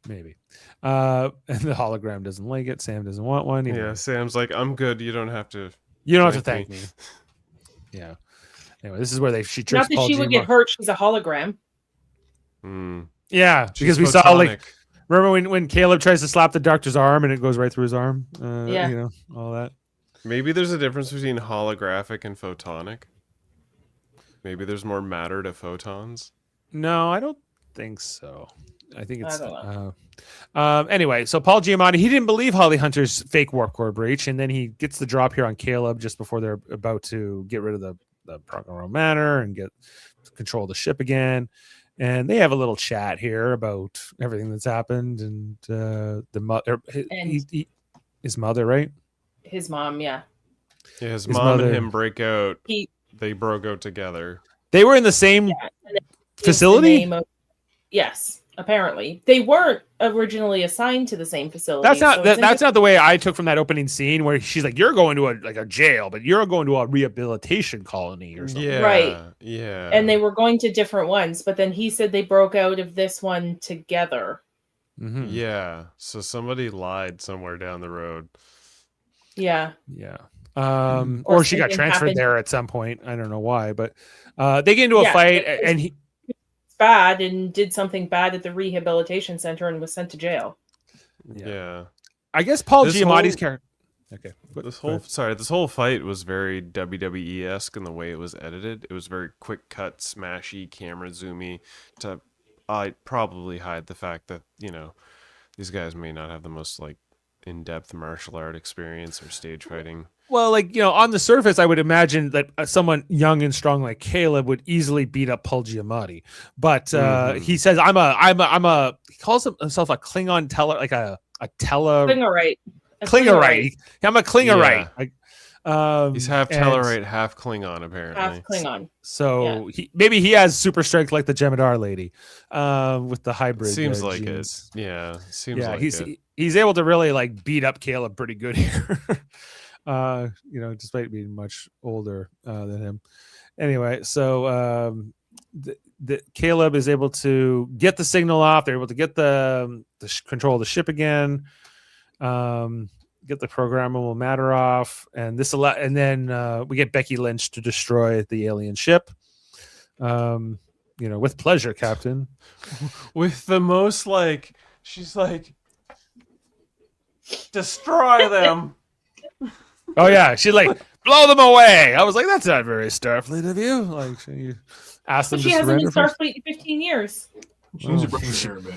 maybe. And the hologram doesn't like it. Sam doesn't want one. Yeah, Sam's like, I'm good. You don't have to. You don't have to thank me. Yeah. Anyway, this is where she tricks Not that Paul she would get hurt. She's a hologram. Yeah, because we saw remember when Caleb tries to slap the doctor's arm and it goes right through his arm. You know, all that. Maybe there's a difference between holographic and photonic. Maybe there's more matter to photons. No, I don't think so. I think it's anyway. So Paul Giamatti, he didn't believe Holly Hunter's fake warp core breach, and then he gets the drop here on Caleb just before they're about to get rid of the Prognoro Manor and get control of the ship again. And they have a little chat here about everything that's happened and the mother, his mother, right? His mom, yeah. Yeah, his mom and him break out. They broke out together. They were in the same facility? Yes, apparently. They weren't originally assigned to the same facility. That's not the way I took from that opening scene where she's like, you're going to a jail, but you're going to a rehabilitation colony or something. Yeah, right. Yeah. And they were going to different ones, but then he said they broke out of this one together. Mm-hmm. Yeah. So somebody lied somewhere down the road. Yeah. Yeah. Or she got transferred there at some point. I don't know why, but they get into a fight and he bad and did something bad at the rehabilitation center and was sent to jail. Yeah. I guess Paul Giamatti's character. Okay. This whole fight was very WWE-esque in the way it was edited. It was very quick cut, smashy, camera zoomy to probably hide the fact that, you know, these guys may not have the most like in-depth martial art experience or stage fighting. Well, like, you know, on the surface, I would imagine that someone young and strong like Caleb would easily beat up Paul Giamatti. But he says, he calls himself a Klingon Klingerite. Klingerite. I'm a Klingerite. Yeah. He's half Tellarite, half Klingon, apparently. Half Klingon. So maybe he has super strength like the Jem'Hadar lady with the hybrid. Seems like genes. it. Yeah. Seems like he's able to really like beat up Caleb pretty good here. You know, despite being much older than him. Anyway, so the Caleb is able to get the signal off. They're able to get the control of the ship again. Get the programmable matter off, and then we get Becky Lynch to destroy the alien ship. You know, with pleasure, Captain. With the most like, she's like, destroy them. Oh yeah, she like blow them away. I was like, that's not very Starfleet of you. Like you asked them. She hasn't been Starfleet in 15 years. She needs to brush her hair a bit.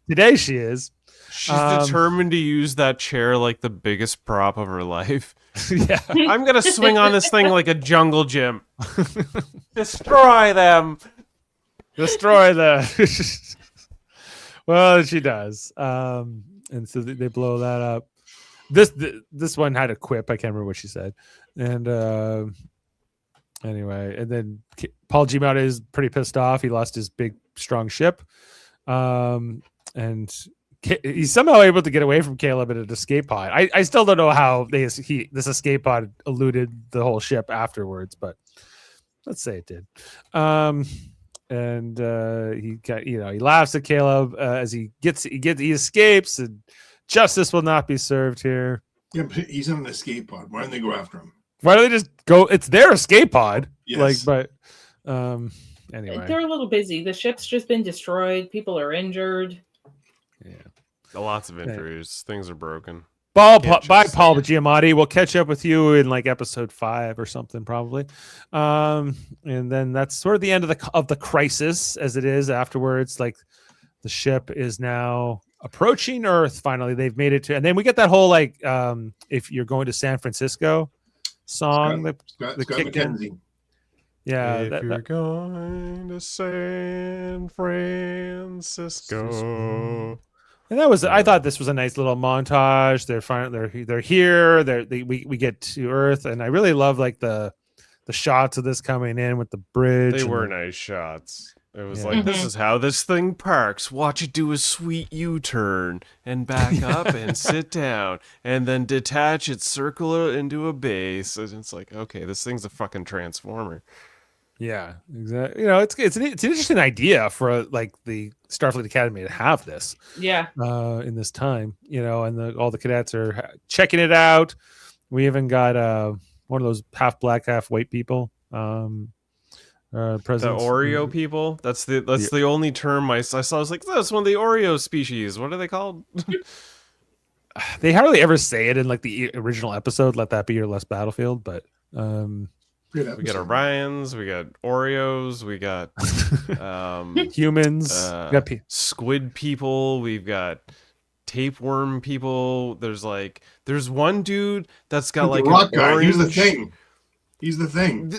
Today she is. She's determined to use that chair like the biggest prop of her life. Yeah, I'm gonna swing on this thing like a jungle gym. Destroy them. Destroy the. Well, she does. And so they blow that up. This one had a quip. I can't remember what she said. And anyway, and then Paul Giamatti is pretty pissed off. He lost his big, strong ship. And he's somehow able to get away from Caleb in an escape pod. I still don't know how this escape pod eluded the whole ship afterwards, but let's say it did. and he laughs at Caleb as he escapes, and justice will not be served here. Yeah, but he's on an escape pod. Why don't they go after him? Why don't they just go? It's their escape pod. Yes. Anyway, They're a little busy. The ship's just been destroyed. People are injured. Lots of injuries. Things are broken. Bye, Can't Paul trust Giamatti. We'll catch up with you in like episode 5 or something, probably. And then that's sort of the end of the crisis, as it is afterwards. Like the ship is now approaching Earth. Finally, they've made it to, and then we get that whole like, if you're going to San Francisco song Scott kicked in. McKenzie. Yeah, If you're going to San Francisco. and that was, I thought this was a nice little montage. They're here. We get to Earth, and I really love like the shots of this coming in with the bridge. They and were the- nice shots. It was Yeah. like, this is how this thing parks. Watch it do a sweet U-turn and back up and sit down and then detach its circle into a base. And it's like, okay, this thing's a fucking transformer. Yeah, exactly. You know, it's an interesting idea for like the Starfleet Academy to have this Yeah. in this time. You know, and all the cadets are checking it out. We even got one of those half black, half white people. The Presidents. Oreo people. That's the only term I saw. I was like, that's one of the Oreo species. What are they called? They hardly ever say it in like the original episode. Let that be your last battlefield. But Good We got episode. Orions, we got Oreos, we got humans, we got squid people, we've got tapeworm people. There's one dude that's got like the rock an guy. orange... He's the thing.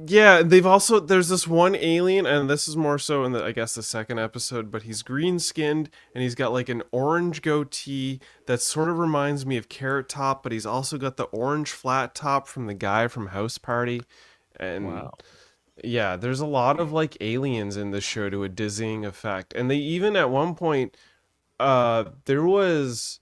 Yeah, there's this one alien, and this is more so in the second episode, but he's green skinned and he's got like an orange goatee that sort of reminds me of Carrot Top, but he's also got the orange flat top from the guy from House Party. And Wow. yeah, there's a lot of like aliens in this show to a dizzying effect. And they even at one point, there was,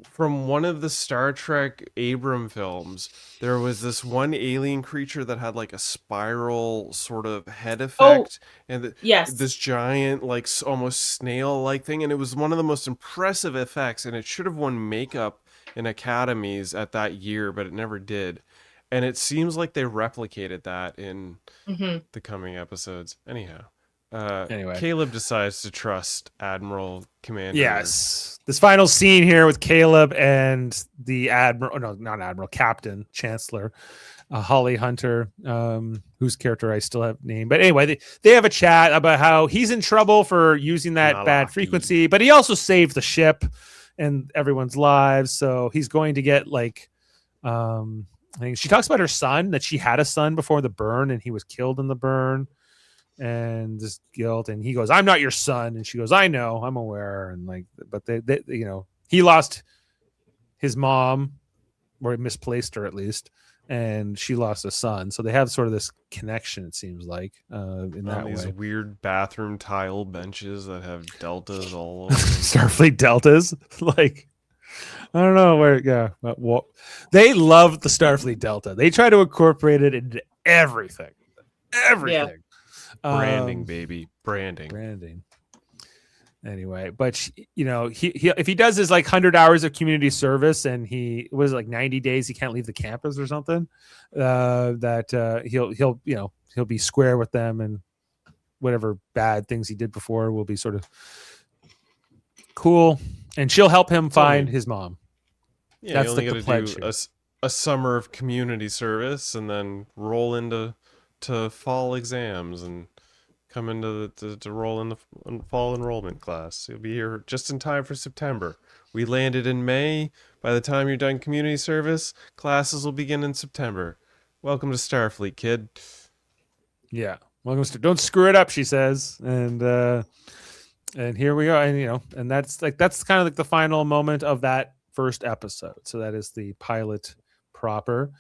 from one of the Star Trek Abram films, there was this one alien creature that had like a spiral sort of head effect, and Yes. this giant like almost snail-like thing, and it was one of the most impressive effects, and it should have won makeup in academies at that year, but it never did. And it seems like they replicated that in the coming episodes. Anyhow. Anyway. Caleb decides to trust Admiral Commander. Yes. This final scene here with Caleb and the Admiral, no, not Admiral, Captain, Chancellor, Holly Hunter, whose character I still have named. But anyway, they have a chat about how he's in trouble for using that bad Malaki. frequency, but he also saved the ship and everyone's lives. So he's going to get like, I think she talks about her son, that she had a son before the burn and he was killed in the burn. And this guilt, and he goes, "I'm not your son," and she goes, "I know, I'm aware." And like, but they you know, he lost his mom, or misplaced her at least, and she lost a son, so they have sort of this connection. It seems like in that These way. weird bathroom tile benches that have deltas all over. Starfleet deltas, like I don't know where. Yeah, but what they love the Starfleet Delta. They try to incorporate it into everything. Everything. Branding, baby, Branding. Anyway, but you know, he if he does his like 100 hours of community service and he was like 90 days, he can't leave the campus or something. He'll be square with them, and whatever bad things he did before will be sort of cool. And she'll help him find his mom. Yeah, That's you only like got the to pledge do here. a summer of community service and then roll into fall exams and come into to roll in the fall enrollment class. You'll be here just in time for September. We landed in May. By the time you're done community service, classes will begin in September. Welcome to Starfleet, kid. Yeah. Welcome to don't screw it up, she says. And here we are. And you know, and that's kind of like the final moment of that first episode. So that is the pilot proper.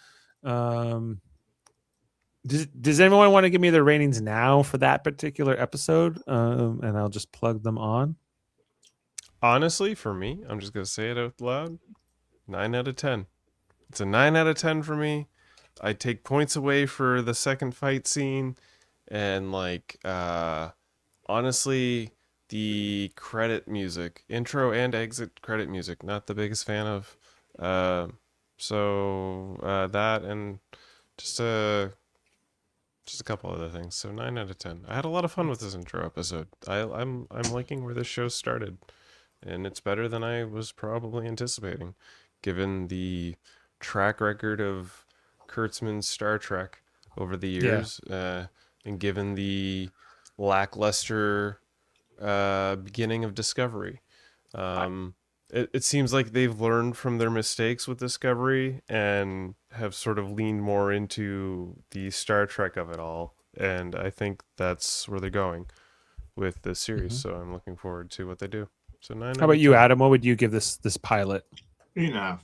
Does anyone want to give me the ratings now for that particular episode? And I'll just plug them on. Honestly, for me, I'm just going to say it out loud. 9 out of 10. It's a 9 out of 10 for me. I take points away for the second fight scene, and like honestly, the credit music, intro and exit credit music, not the biggest fan of. That and just a couple other things. So 9 out of 10. I had a lot of fun with this intro episode. I'm liking where this show started, and it's better than I was probably anticipating, given the track record of Kurtzman's Star Trek over the years, and given the lackluster beginning of Discovery. It seems like they've learned from their mistakes with Discovery and have sort of leaned more into the Star Trek of it all. And I think that's where they're going with this series. So I'm looking forward to what they do. So 9. How about you, Adam? What would you give this pilot? 8.5.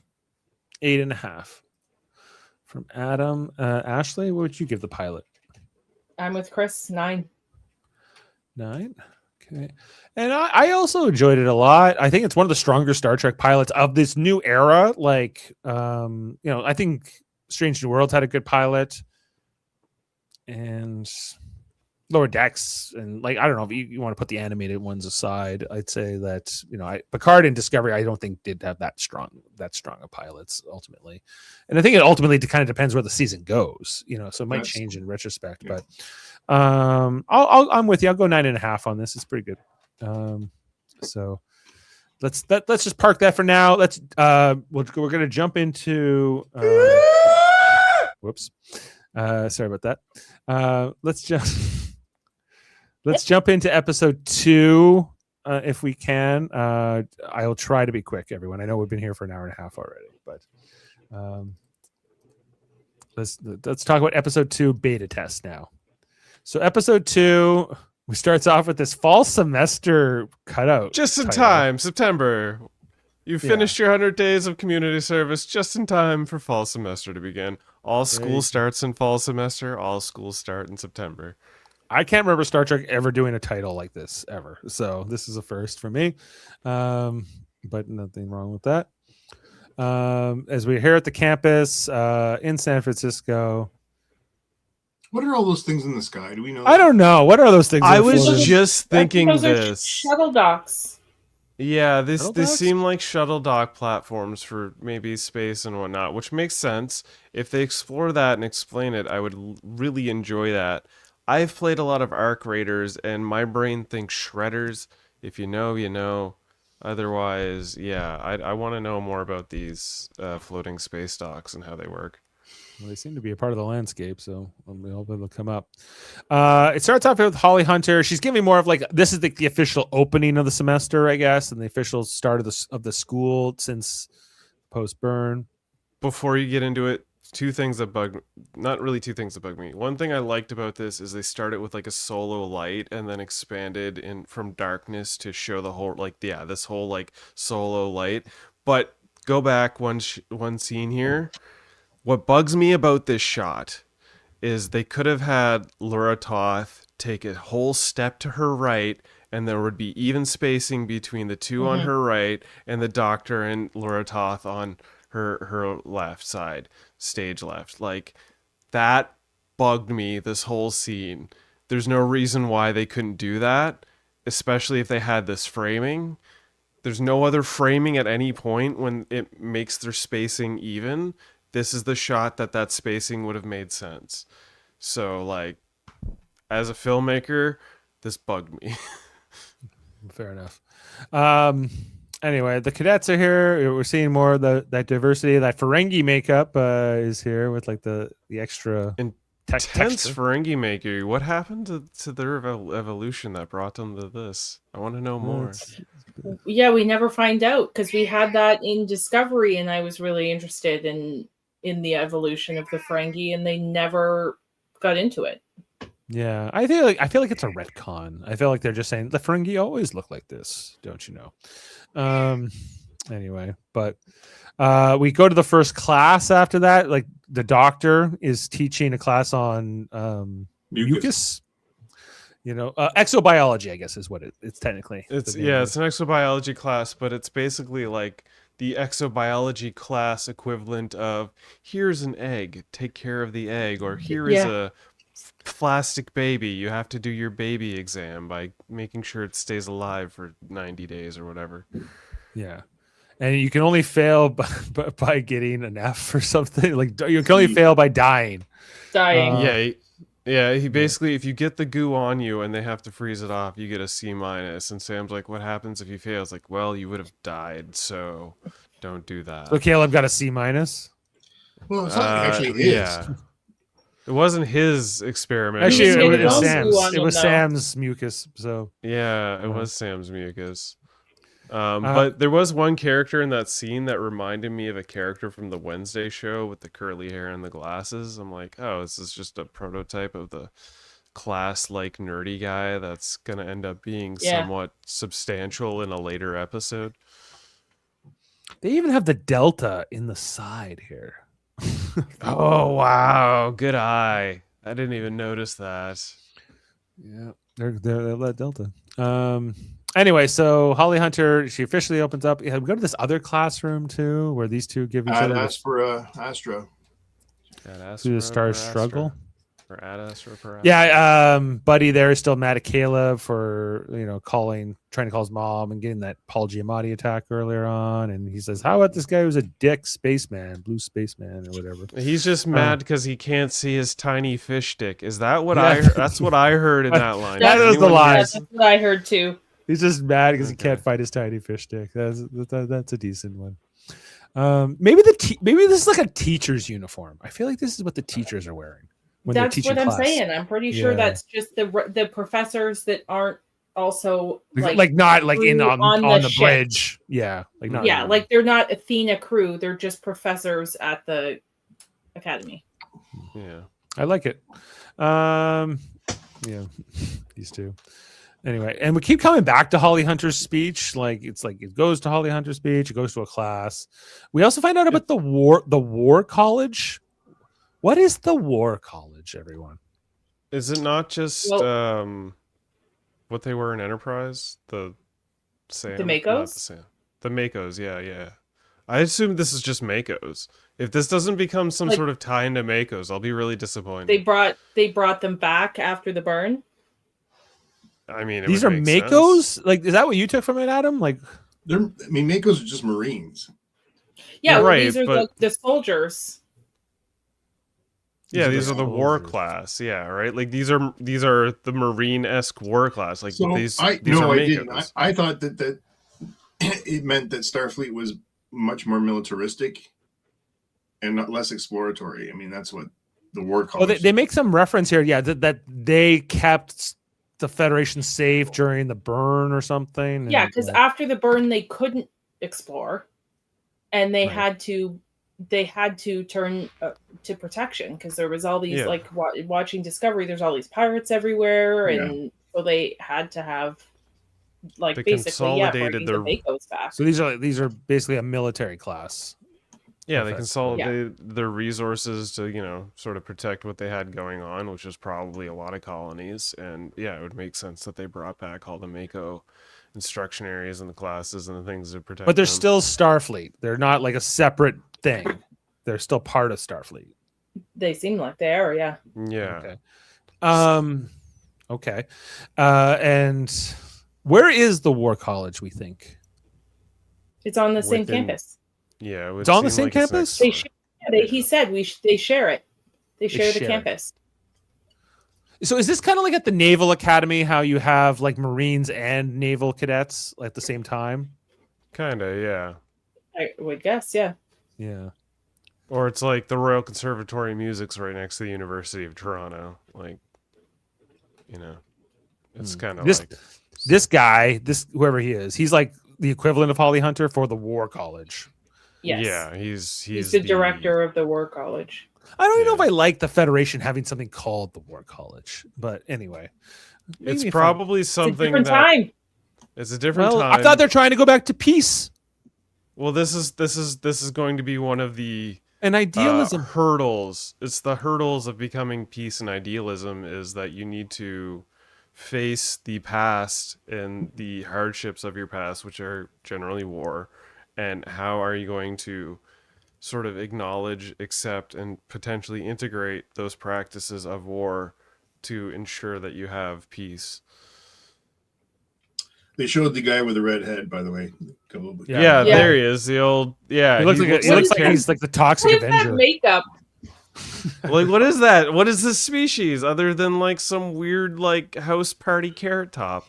8.5. From Adam. Ashley, what would you give the pilot? I'm with Chris. 9. 9. Okay. And I also enjoyed it a lot. I think it's one of the stronger Star Trek pilots of this new era. Like, I think Strange New Worlds had a good pilot, and Lower Decks, and like, I don't know if you want to put the animated ones aside. I'd say that Picard and Discovery, I don't think did have that strong of pilots ultimately, and I think it ultimately kind of depends where the season goes. So it might change in retrospect, but. I'm with you. I'll go 9.5 on this. It's pretty good. So let's just park that for now. Let's we're gonna jump into whoops. Sorry about that. Let's jump into episode 2 if we can. I'll try to be quick, everyone. I know we've been here for an hour and a half already, but let's talk about episode 2 beta test now. So episode 2, we starts off with this fall semester cutout. Just in time, September. You finished your 100 days of community service just in time for fall semester to begin. All school starts in fall semester. All schools start in September. I can't remember Star Trek ever doing a title like this ever. So this is a first for me. But nothing wrong with that. As we're here at the campus in San Francisco. What are all those things in the sky? Do we know? I don't know. What are those things? I was just thinking those this. Are shuttle docks. Yeah, this seem like shuttle dock platforms for maybe space and whatnot, which makes sense. If they explore that and explain it, I would really enjoy that. I've played a lot of Arc Raiders, and my brain thinks shredders. If you know, you know. Otherwise, yeah, I want to know more about these floating space docks and how they work. Well, they seem to be a part of the landscape, so we hope it'll come up. It starts off with Holly Hunter. She's giving more of like, this is the official opening of the semester, I guess, and the official start of the school since post-burn. Before you get into it, not really two things that bug me. One thing I liked about this is they started with like a solo light and then expanded in from darkness to show the whole, this whole like solo light. But go back one scene here. What bugs me about this shot is they could have had Laura Toth take a whole step to her right, and there would be even spacing between the two on her right and the Doctor and Laura Toth on her left side, stage left. Like, that bugged me, this whole scene. There's no reason why they couldn't do that, especially if they had this framing. There's no other framing at any point when it makes their spacing even. This is the shot that spacing would have made sense. So, like, as a filmmaker, this bugged me. Fair enough. Anyway, the cadets are here. We're seeing more of that diversity. That Ferengi makeup is here with like the extra intense texture. Ferengi maker. What happened to their evolution that brought them to this? I want to know more. Yeah, we never find out because we had that in Discovery, and I was really interested in the evolution of the Ferengi, and they never got into it. Yeah, I feel like it's a retcon. I feel like they're just saying the Ferengi always look like this, don't you know? Anyway, but we go to the first class after that. Like, the Doctor is teaching a class on mucus. Exobiology, I guess, is what it's technically. It's an exobiology class, but it's basically like the exobiology class equivalent of, here's an egg, take care of the egg, or here is a plastic baby. You have to do your baby exam by making sure it stays alive for 90 days or whatever. Yeah. And you can only fail by getting an F or something. Like you can only fail by dying. Dying. He basically, if you get the goo on you and they have to freeze it off, you get a C-. And Sam's like, what happens if you fail? It's like, well, you would have died, so don't do that. So Caleb got a C-. Well, it's not actually his. Yeah. It wasn't his experiment. Actually, He it was was on Sam's. them, It was though. Sam's mucus. So Yeah, it was Sam's mucus. But there was one character in that scene that reminded me of a character from the Wednesday show with the curly hair and the glasses. I'm like, oh, this is just a prototype of the class-like nerdy guy that's going to end up being somewhat substantial in a later episode. they even have the delta in the side here. Oh, wow. Good eye. I didn't even notice that. Yeah, they're that delta. Anyway, so Holly Hunter, she officially opens up. Yeah, we go to this other classroom too, where these two give each other That's for Astro. through the Stars struggle. Or Ad Astra per Yeah, Buddy there is still mad at Caleb for trying to call his mom and getting that Paul Giamatti attack earlier on, and he says, "How about this guy who's a dick spaceman, blue spaceman, or whatever?" He's just mad because he can't see his tiny fish dick. Is that what I heard? That's what I heard in that line. That is the line. That's what I heard too. He's just mad because he can't fight his tiny fish dick. That's a decent one. Maybe maybe this is like a teacher's uniform. I feel like this is what the teachers are wearing when they're That's teaching what I'm class. saying. I'm pretty sure that's just the professors that aren't also like not like in crew on the ship. bridge. Yeah, like not. Yeah, like they're not Athena crew. They're just professors at the academy. Yeah. I like it. Yeah, these two. Anyway, and we keep coming back to Holly Hunter's speech. Like it goes to Holly Hunter's speech, it goes to a class. We also find out about the war college. What is the war college, everyone? Is it not just what they were in Enterprise? The Makos? The Makos, yeah. I assume this is just Makos. If this doesn't become some sort of tie into Makos, I'll be really disappointed. They brought them back after the burn. I mean, These are Makos? Like, is that what you took from it, Adam? Like, Makos are just Marines. Yeah, well, right, these are the soldiers. Yeah, these are the war class. Yeah, right. Like these are the Marine-esque war class. Like So these I are didn't. Makos. I thought that it meant that Starfleet was much more militaristic and not less exploratory. I mean, that's what the war college. well, they make some reference here. Yeah, that they kept the Federation safe during the burn or something. Yeah, because after the burn, they couldn't explore, and they had to turn to protection because there was all these watching Discovery. There's all these pirates everywhere, and so they had to have They consolidated the Makos back. So these are basically a military class. Yeah, they consolidated their resources to, sort of protect what they had going on, which is probably a lot of colonies. And yeah, it would make sense that they brought back all the Mako instruction areas and the classes and the things to protect. But they're them. still Starfleet. They're not like a separate thing. They're still part of Starfleet. They seem like they are, yeah. Yeah. Okay. Okay. And where is the War College, we think? It's on the same campus. Yeah, it's on the same campus. He said they share it. They share the campus. So is this kind of like at the Naval Academy, how you have like Marines and naval cadets at the same time? Kind of, yeah. I would guess, yeah. Yeah. Or it's like the Royal Conservatory of Music's right next to the University of Toronto. Like, it's kind of like this guy, whoever he is, he's like the equivalent of Holly Hunter for the War College. Yes. Yeah, he's the director of the War College. I don't even know if I like the Federation having something called the War College, but anyway, it's probably something it's a different time. It's a different time. I thought they're trying to go back to peace. Well, this is going to be one of the idealism hurdles. It's the hurdles of becoming peace and idealism is that you need to face the past and the hardships of your past, which are generally war. And how are you going to sort of acknowledge, accept, and potentially integrate those practices of war to ensure that you have peace. They showed the guy with the red head, by the way. Yeah, Yeah. there he is. The old He looks like he's like the toxic What is that Avenger. makeup? like, what is that? What is this species other than like some weird like house party carrot top?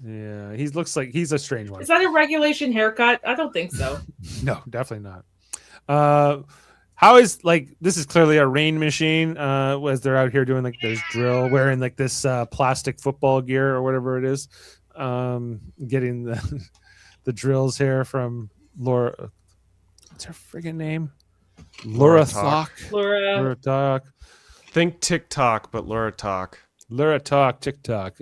Yeah, he looks like he's a strange one. Is that a regulation haircut? I don't think so. No, definitely not. How is like this is clearly a rain machine? As they're out here doing like this drill, wearing like this plastic football gear or whatever it is, getting the drills here from Laura. What's her friggin' name? Laura Talk. Laura Talk. Think TikTok, but Laura Talk. Laura Talk. TikTok.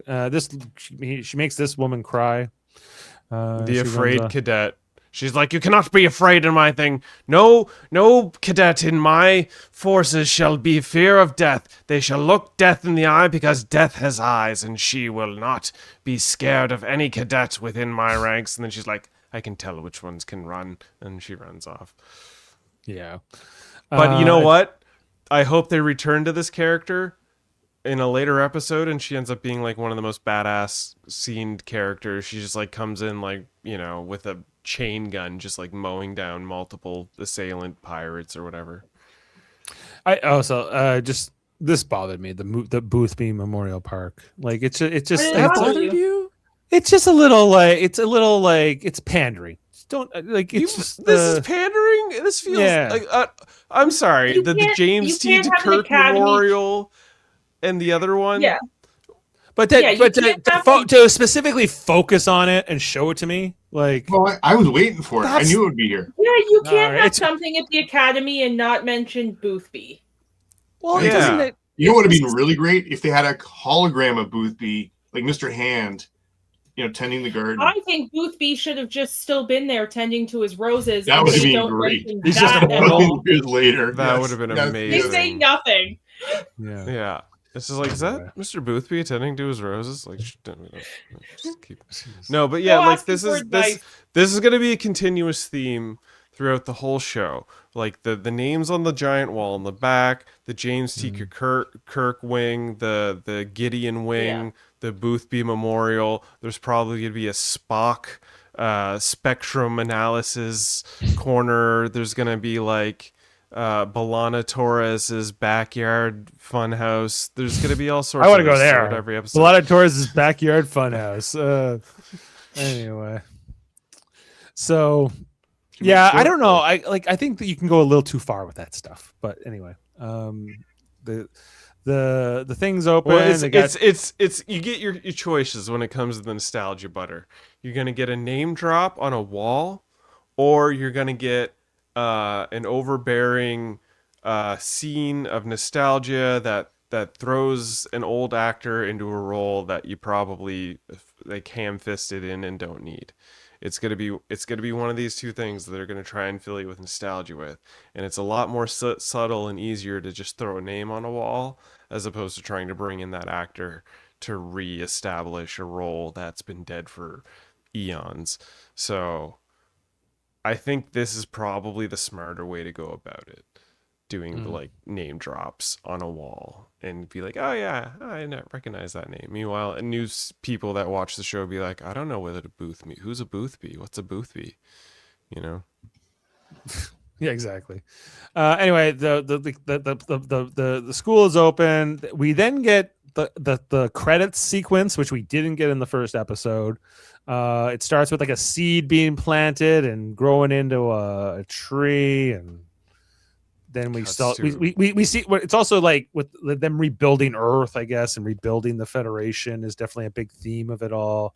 She makes this woman cry. The afraid cadet. She's like, you cannot be afraid in my thing. No cadet in my forces shall be fear of death. They shall look death in the eye because death has eyes, and she will not be scared of any cadet within my ranks. And then she's like, I can tell which ones can run, and she runs off. Yeah. But you know what? I hope they return to this character in a later episode, and she ends up being like one of the most badass scened characters. She just like comes in like, you know, with a chain gun, just like mowing down multiple assailant pirates or whatever. Just this bothered me. The Boothby Memorial Park, like it's just What like, bothered you? it's just a little like it's pandering. Just don't like it's just, this is pandering. This feels like I'm sorry. You The can't- James you T. can't have an Kirk academy- Memorial and the other one. Yeah. But Yeah, you can't have to specifically focus on it and show it to me, like Well, I was waiting for it. I knew it would be here. Yeah, you can't have it's- something at the academy and not mention Boothby. well, Yeah. doesn't it? You know what would have been really great if they had a hologram of Boothby, like Mr. Hand, you know, tending the garden. I think Boothby should have just still been there tending to his roses. That and would have they been don't great. mention He's just that a at model. all. Years later. That Yes. would have been Yes. amazing. They say nothing. Yeah. Yeah. It's just like, is that Mr. Boothby attending to his roses? Like, just keep. No, but yeah, Go like ask this him for is advice. this is gonna be a continuous theme throughout the whole show. Like the names on the giant wall in the back, the James T. Kirk wing, the Gideon wing, the Boothby Memorial. There's probably gonna be a Spock spectrum analysis corner. There's gonna be like Balana Torres's backyard funhouse. There's gonna be all sorts. I want to of go this there. throughout every episode. A lot of Torres' backyard funhouse. Anyway, so yeah, I don't know. I think that you can go a little too far with that stuff. But anyway, the thing's open. Well, they got- it's you get your choices when it comes to the nostalgia butter. You're gonna get a name drop on a wall, or you're gonna get an overbearing scene of nostalgia that throws an old actor into a role that you probably like ham-fisted in and don't need. It's gonna be one of these two things that they're gonna try and fill you with nostalgia with, and it's a lot more subtle and easier to just throw a name on a wall as opposed to trying to bring in that actor to re-establish a role that's been dead for eons. So I think this is probably the smarter way to go about it. Doing the like name drops on a wall and be like, oh yeah, I recognize that name. Meanwhile, news people that watch the show be like, I don't know whether to Boothby. Who's a Boothby? What's a Boothby? You know? Yeah, exactly. Anyway, the school is open. We then get the credits sequence, which we didn't get in the first episode. It starts with like a seed being planted and growing into a tree, and then we see it's also like with them rebuilding Earth, I guess, and rebuilding the Federation is definitely a big theme of it all.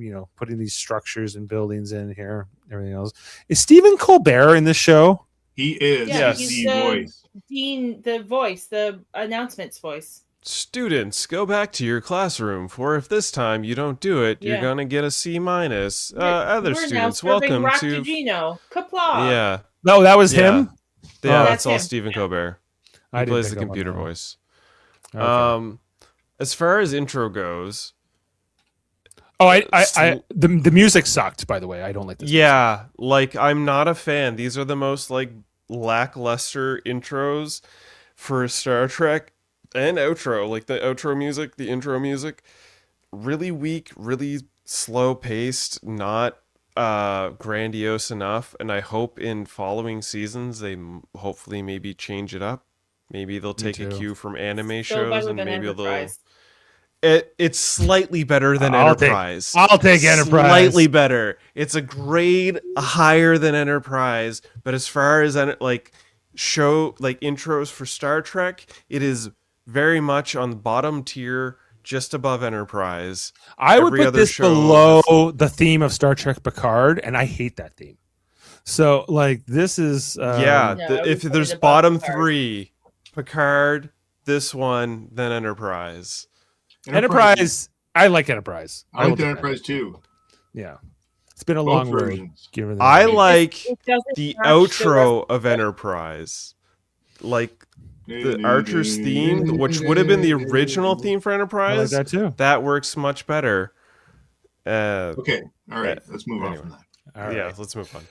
You know, putting these structures and buildings in here, everything else. Is Stephen Colbert in this show? He is. Yeah, He's he's the the voice. Dean, the voice, the announcements voice. Students, go back to your classroom, for if this time you don't do it, you're Yeah. gonna get a C-. Other We're students, now serving welcome to. Raptagino. Kapla. Yeah, No, that was Yeah. him. yeah, Oh. that's all That's him. Stephen Colbert. I He didn't plays the pick up on computer that one. voice. Okay. As far as intro goes, The music sucked. By the way, I don't like this. yeah, like I'm not a fan. These are the most like lackluster intros for Star Trek and outro, like the outro music, the intro music, really weak, really slow paced, not grandiose enough. And I hope in following seasons they hopefully maybe change it up. Maybe they'll take a cue from anime Still shows better and than maybe they'll. Enterprise. It's slightly better than Enterprise. I'll take Enterprise. Slightly better. It's a grade higher than Enterprise, but as far as like show like intros for Star Trek, it is very much on the bottom tier, just above Enterprise. I would Every put other this show below the theme of Star Trek Picard, and I hate that theme. So, like, this is yeah. Yeah, I would If put there's it above bottom Picard. three, Picard, this one, then Enterprise. Enterprise. I like Enterprise. I will like the defend Enterprise it. too. Yeah, it's been a Both long road. versions. Given that. I like It doesn't the match outro of Enterprise, like the Archer's theme, which would have been the original theme for I like Enterprise. that too. That works much better. Okay, all right, let's move on anyway. from that. All Yeah, right. let's move on.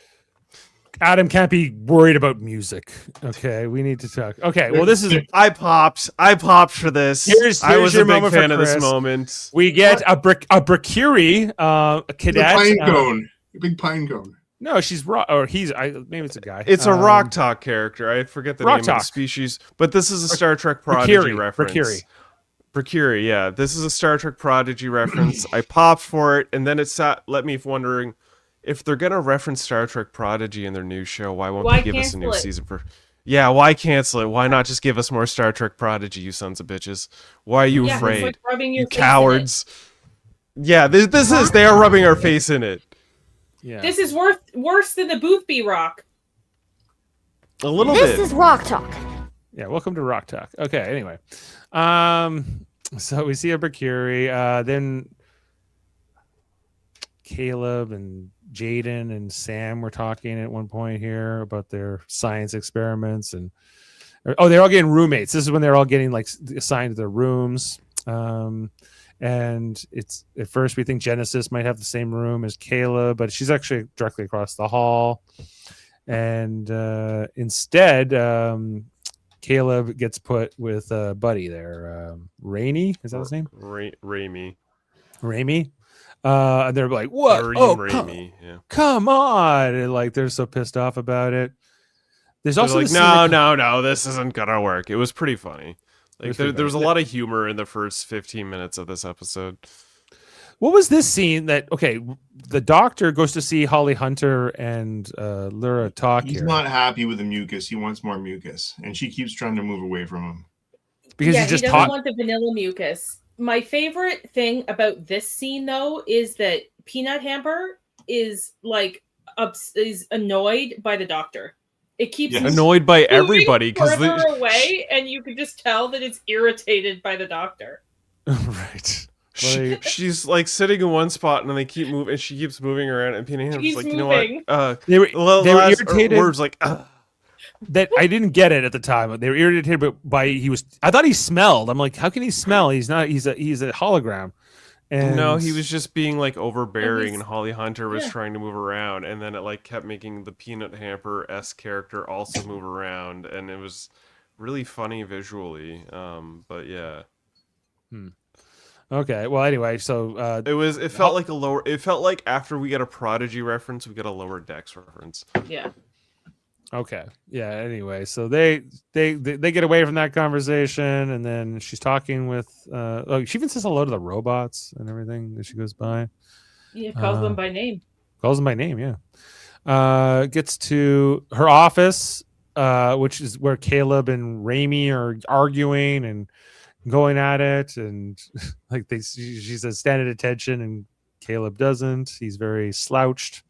Adam can't be worried about music. Okay, we need to talk. Okay, well, this is I popped for this. I was your a big moment for fan of this Chris. moment. we get a Bricuri, a The cadet. pine cone, the big pine cone. No, she's rock, or he's. Maybe it's a guy. It's a Rock Talk character. I forget the Rock name of Talk. the species, but this is a Star Trek Prodigy Bricuri, reference. Bricuri. Bricuri, yeah. This is a Star Trek Prodigy reference. I popped for it, and then it let me wondering if they're gonna reference Star Trek Prodigy in their new show. Why won't Why they give us a new cancel it? season for? Yeah, why cancel it? Why not just give us more Star Trek Prodigy, you sons of bitches? Why are you Yeah, it's afraid? like rubbing your You face in it. cowards. Yeah, this is they are rubbing our face in it. Yeah. This is worse than the Boothby Rock. A little This bit. is Rock Talk. Yeah, welcome to Rock Talk. Okay, anyway. So we see a Bricuri, then Caleb and Jaden and Sam were talking at one point here about their science experiments and they're all getting roommates. This is when they're all getting like assigned to their rooms. And it's at first we think Genesis might have the same room as Caleb, but she's actually directly across the hall. And instead, Caleb gets put with a buddy there, Rainey. Is that his name? Raimi. Raimi. And they're like, "What? Raimi. Yeah. Come on!" And like they're so pissed off about it. There's also like, this scene that- no, this isn't gonna work. It was pretty funny. Like there was a lot of humor in the first 15 minutes of this episode. What was this scene that? Okay, the doctor goes to see Holly Hunter and Lyra talk He's here not happy with the mucus. He wants more mucus, and she keeps trying to move away from him. because yeah, he just doesn't taught. want the vanilla mucus. My favorite thing about this scene, though, is that Peanut Hamper is like is annoyed by the doctor. It keeps Yes. Annoyed by moving everybody because further away, and you can just tell that it's irritated by the doctor. Right. Like, she's like sitting in one spot and then they keep moving and she keeps moving around and Peanut Hamper's Keeps like, moving. you know what? they were irritated. Words like, That I didn't get it at the time. But they were irritated by he was. I thought he smelled. I'm like, how can he smell? He's not. He's a hologram. And no, he was just being like overbearing, and he's- Holly Hunter was yeah. trying to move around, and then it like kept making the Peanut Hamper-esque character also move around, and it was really funny visually. But yeah, Okay. Well, anyway, so it felt like a lower. It felt like after we get a Prodigy reference, we get a Lower Decks reference. Yeah. okay, yeah. Anyway, so they get away from that conversation, and then she's talking with. She even says hello to the robots and everything as she goes by. He calls them by name. Calls them by name, yeah. Gets to her office, which is where Caleb and Raimi are arguing and going at it, and like she says, stand at attention, and Caleb doesn't. He's very slouched.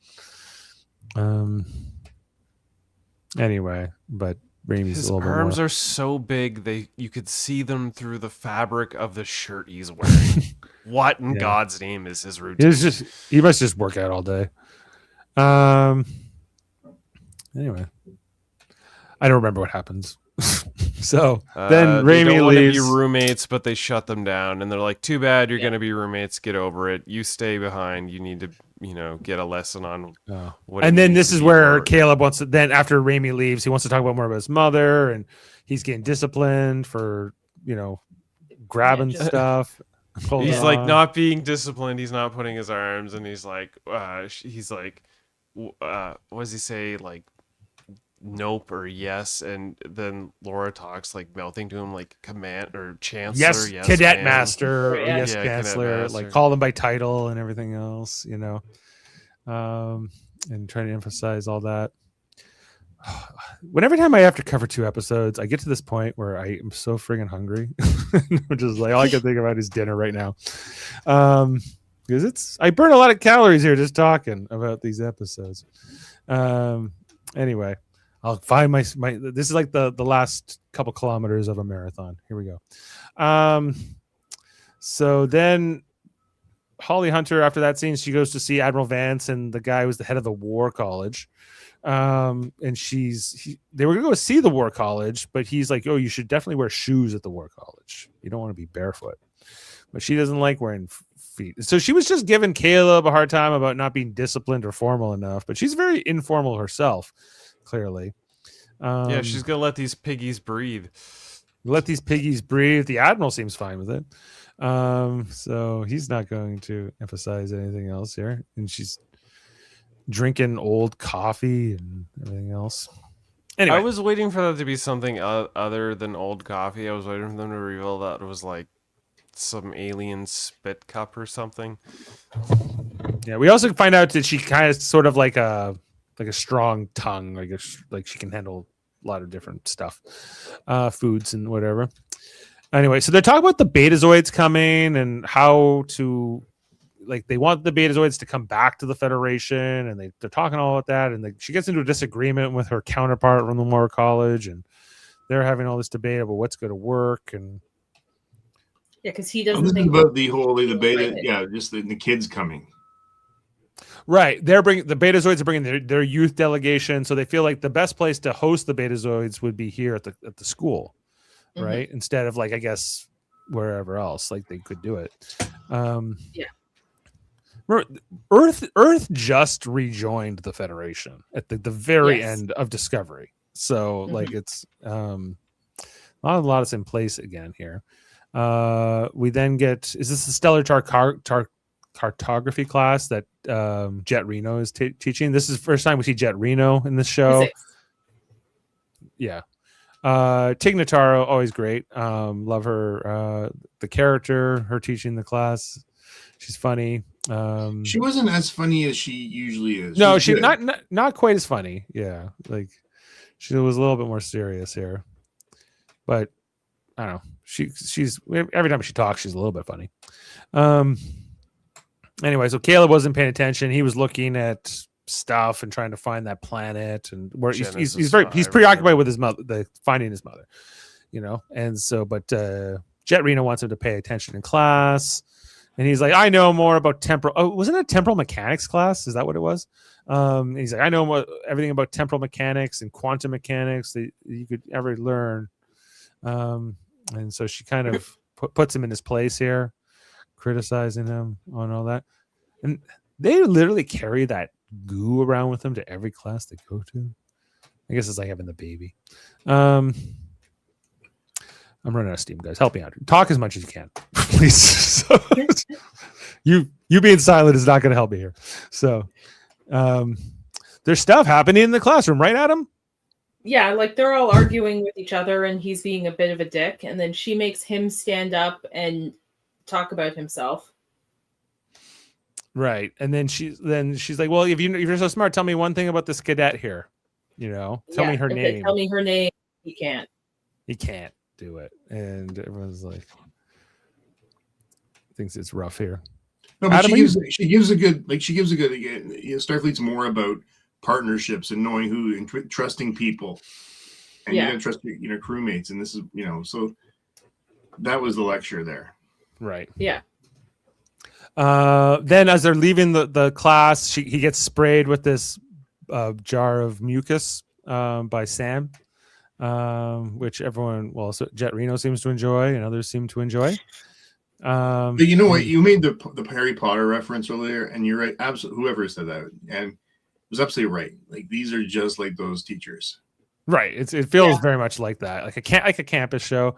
Anyway, but Raimi's His a little arms bit more. are so big you could see them through the fabric of the shirt he's wearing. What in Yeah. God's name is his routine? He must just work out all day. Anyway, I don't remember what happens. So then they Raimi don't want to be leaves. roommates, but they shut them down, and they're like, "Too bad, you're Yeah. going to be roommates. Get over it. You stay behind. You need to get a lesson on what. And it then means this to is be where more- Caleb wants to. Then after Raimi leaves, he wants to talk about more about his mother, and he's getting disciplined for grabbing just- stuff. holding He's like on. not being disciplined. He's not putting his arms, and he's like, what does he say? Like, nope or yes, and then Laura talks like mouthing to him like command or chancellor, yes, cadet ma'am. master, or Yeah. yes, Yeah, cadet chancellor, master. like call them by title and everything else, and trying to emphasize all that. Whenever time I have to cover 2 episodes, I get to this point where I am so friggin' hungry, which is like all I can think about is dinner right now. Because I burn a lot of calories here just talking about these episodes. Anyway, I'll find my. This is like the last couple kilometers of a marathon. Here we go. So then Holly Hunter, after that scene, she goes to see Admiral Vance and the guy who was the head of the War College. And they were gonna go see the War College, but he's like, oh, you should definitely wear shoes at the War College. You don't want to be barefoot. But she doesn't like wearing feet. So she was just giving Caleb a hard time about not being disciplined or formal enough, but she's very informal herself, clearly. Yeah, she's gonna let these piggies breathe. Let these piggies breathe. The Admiral seems fine with it. So he's not going to emphasize anything else here. And she's drinking old coffee and everything else. Anyway, I was waiting for that to be something other than old coffee. I was waiting for them to reveal that it was like some alien spit cup or something. yeah, we also find out that she kind of sort of like a strong tongue, like she can handle a lot of different stuff, foods and whatever. Anyway, so they're talking about the Betazoids coming and how to, like, they want the Betazoids to come back to the Federation, and they're talking all about that, and she gets into a disagreement with her counterpart from the War College, and they're having all this debate about what's going to work. And Yeah, because he This doesn't is think about the whole the beta, Right. yeah, just the kids coming. right, the Betazoids are bringing their youth delegation, so they feel like the best place to host the Betazoids would be here at the school, Mhm. right? Instead of, like, I guess wherever else, like, they could do it. Yeah. Earth just rejoined the Federation at the very Yes. end of Discovery, so Mhm. like it's a lot is in place again here. We then get, is this the stellar cartography class that Jet Reno is teaching? This is the first time we see Jet Reno in this show. Physics. Yeah. Tig Notaro, always great. Love her, the character, her teaching the class. She's funny. She wasn't as funny as she usually is. No, was she good. not quite as funny. Yeah, like she was a little bit more serious here, but I don't know. She's every time she talks, she's a little bit funny. Anyway, so Caleb wasn't paying attention. He was looking at stuff and trying to find that planet, and where he's Genesis he's 5, preoccupied with his mother, finding his mother, and so, but Jet Reno wants him to pay attention in class. And he's like, I know more about temporal. Oh, wasn't it a temporal mechanics class? Is that what it was? And he's like, I know everything about temporal mechanics and quantum mechanics that you could ever learn. And so she kind of puts him in his place here, criticizing him on all that. And they literally carry that goo around with them to every class they go to. I guess it's like having the baby. I'm running out of steam, guys. Help me out. Talk as much as you can, please. So, you being silent is not going to help me here. So, there's stuff happening in the classroom, right, Adam? Yeah, like they're all arguing with each other and he's being a bit of a dick. And then she makes him stand up and talk about himself. Right. And then she's like, well, if you're so smart, tell me one thing about this cadet here. Tell me her name. Tell me her name. He can't. He can't do it. And everyone's like, thinks it's rough here. No, but Adam, she gives a good Starfleet's more about partnerships and knowing who and trusting people, and you gotta trust your crewmates. And this is so that was the lecture there, right? Yeah. Then as they're leaving the class, he gets sprayed with this jar of mucus by Sam, which everyone, so Jet Reno seems to enjoy and others seem to enjoy. But you know what? You made the Harry Potter reference earlier, and you're right. Absolutely, whoever said that, and was absolutely right. Like these are just like those teachers. Right. It feels very much like that, like a campus show.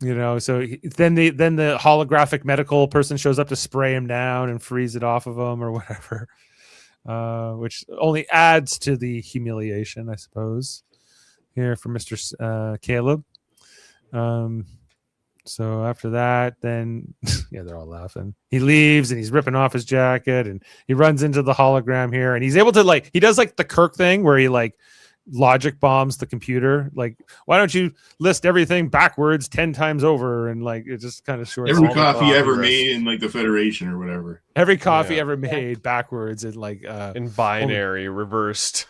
You know, so then the holographic medical person shows up to spray him down and freeze it off of him or whatever, which only adds to the humiliation, I suppose, here for Mr. Caleb. So after that, then yeah, they're all laughing. He leaves and he's ripping off his jacket and he runs into the hologram here and he's able to he does the Kirk thing where he logic bombs the computer. Like, why don't you list everything backwards 10 times over? And it just kind of shorts every coffee ever made in the Federation or whatever. Every coffee ever made backwards and in binary reversed.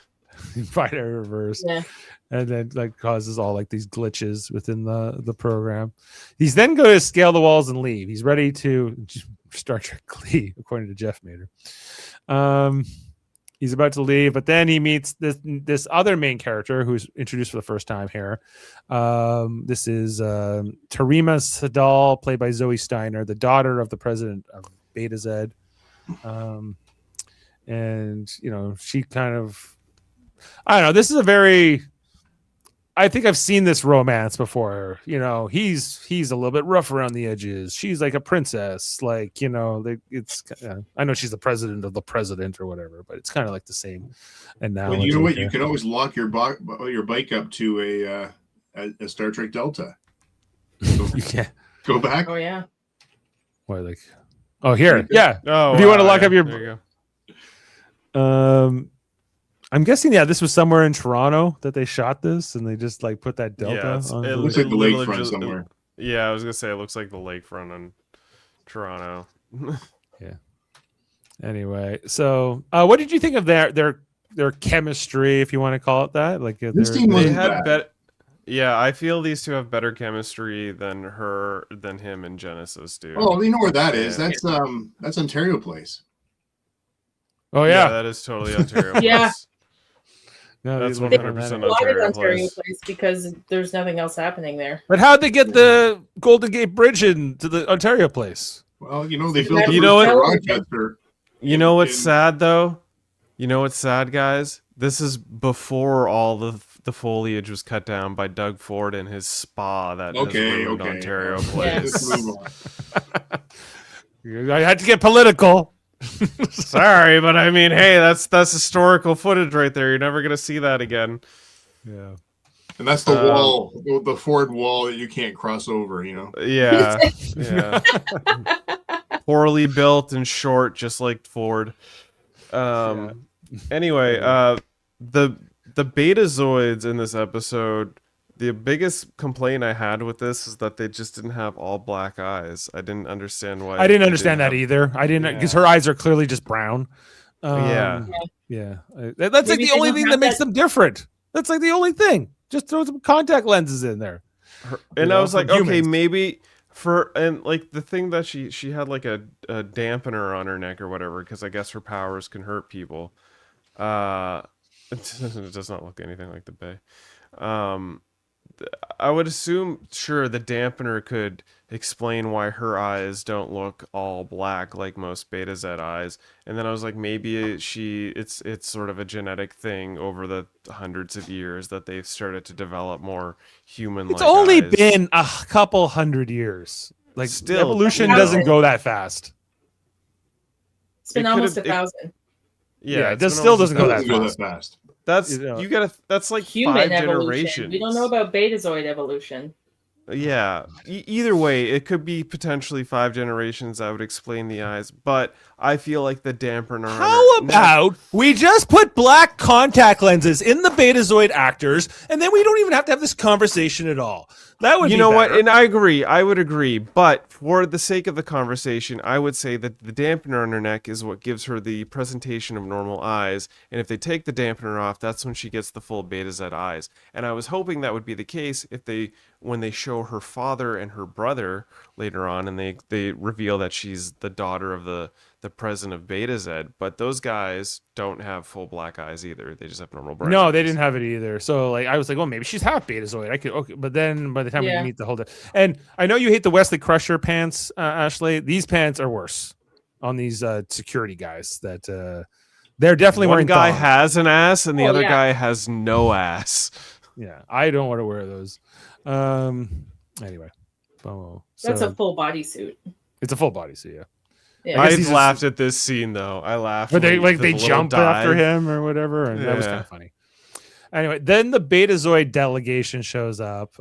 In binary reversed. Yeah. And then causes all these glitches within the program. He's then going to scale the walls and leave. He's ready to Star Trek leave, according to Jeff Mader. He's about to leave, but then he meets this other main character who's introduced for the first time here. This is Tarima Sadal, played by Zoe Steiner, the daughter of the president of Beta Z. And she kind of, I don't know. This is a very, I think I've seen this romance before. He's a little bit rough around the edges. She's like a princess. It's. I know she's the president of the president or whatever, but it's kind of the same. And now, well, you know what? You can always lock your bike up to a Star Trek Delta. So you can go back. Oh yeah. What Oh, here, yeah. Oh, if you want to lock up your. There you go. I'm guessing, this was somewhere in Toronto that they shot this, and they just put that Delta on. It looks like the lakefront somewhere. Yeah, I was gonna say it looks like the lakefront in Toronto. Yeah. Anyway, so what did you think of their chemistry, if you want to call it that? This team wasn't bad. Yeah, I feel these two have better chemistry than him and Genesis do. Oh, you know where that is? That's Ontario Place. Oh yeah, that is totally Ontario. Yeah. Place. No, that's 100% Ontario Place because there's nothing else happening there. But how'd they get the Golden Gate Bridge into the Ontario Place? Well, they built Rochester. You know what's sad though? You know what's sad, guys? This is before all the foliage was cut down by Doug Ford and his spa that has ruined Ontario Place. I had to get political. Sorry, but I mean, hey, that's historical footage right there. You're never gonna see that again. Yeah, and that's the wall, the Ford wall that you can't cross over. Yeah, yeah. Poorly built and short, just like Ford. Anyway, the Betazoids in this episode. The biggest complaint I had with this is that they just didn't have all black eyes. I didn't understand why. I didn't understand that either. I didn't, because her eyes are clearly just brown. Yeah. That's Maybe the only thing that makes them different. That's the only thing. Just throw some contact lenses in there. And I was like, okay, maybe the thing that she had a dampener on her neck or whatever, because I guess her powers can hurt people. It does not look anything like the Bay. I would assume, sure, the dampener could explain why her eyes don't look all black like most Beta Z eyes. And then I was like, maybe it's sort of a genetic thing over the hundreds of years that they've started to develop more human-like It's only eyes. been a couple hundred years. Still, evolution doesn't go that fast. It's been almost 1,000. Yeah, it still doesn't go that fast. That's that's like human 5 evolution. generations. We don't know about Betazoid evolution. Yeah. Either way, it could be potentially 5 generations that would explain the eyes, but I feel like the dampener. How about we just put black contact lenses in the Betazoid actors, and then we don't even have to have this conversation at all. That would, you know what? And I agree. I would agree, but for the sake of the conversation, I would say that the dampener on her neck is what gives her the presentation of normal eyes, and if they take the dampener off, that's when she gets the full Beta Z eyes. And I was hoping that would be the case when they show her father and her brother later on, and they reveal that she's the daughter of the the president of Beta Z, but those guys don't have full black eyes either. They just have normal brown No, eyes. they didn't have it either. So like I was like, well, maybe she's half Betazoid. I could okay, but then by the time we Yeah. meet the whole day, and I know you hate the Wesley Crusher pants, Ashley. These pants are worse on these security guys. That they're definitely One wearing. guy thongs. has an ass and the Oh, other yeah. guy has no ass. Yeah, I don't want to wear those. Anyway, so That's a full bodysuit. it's a full body suit. Yeah. Yeah. I guess I he's just- laughed at this scene though. I laughed. But they when they the little jump after dive- him or whatever, and that was Yeah. kind of funny. Anyway, then the Betazoid delegation shows up.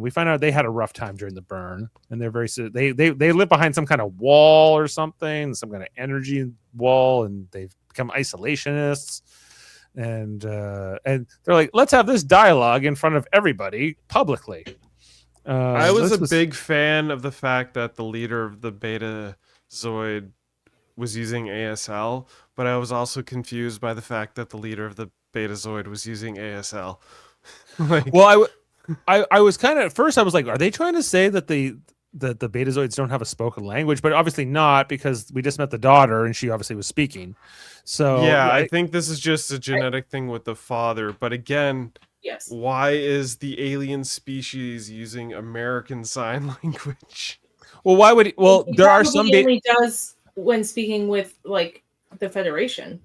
We find out they had a rough time during the burn, and they're they live behind some kind of wall or something, some kind of energy wall, and they've become isolationists. And they're like, let's have this dialogue in front of everybody publicly. I was this a big fan of the fact that the leader of the Betazoid was using ASL, but I was also confused by the fact that the leader of the Betazoid was using ASL. Like, Well, I was kind of at first I was like, are they trying to say that the Betazoids don't have a spoken language? But obviously not, because we just met the daughter and she obviously was speaking. So yeah, I think this is just a genetic thing with the father. But again, Yes. why is the alien species using American Sign Language? well, why would well He there are probably some only does when speaking with like the Federation.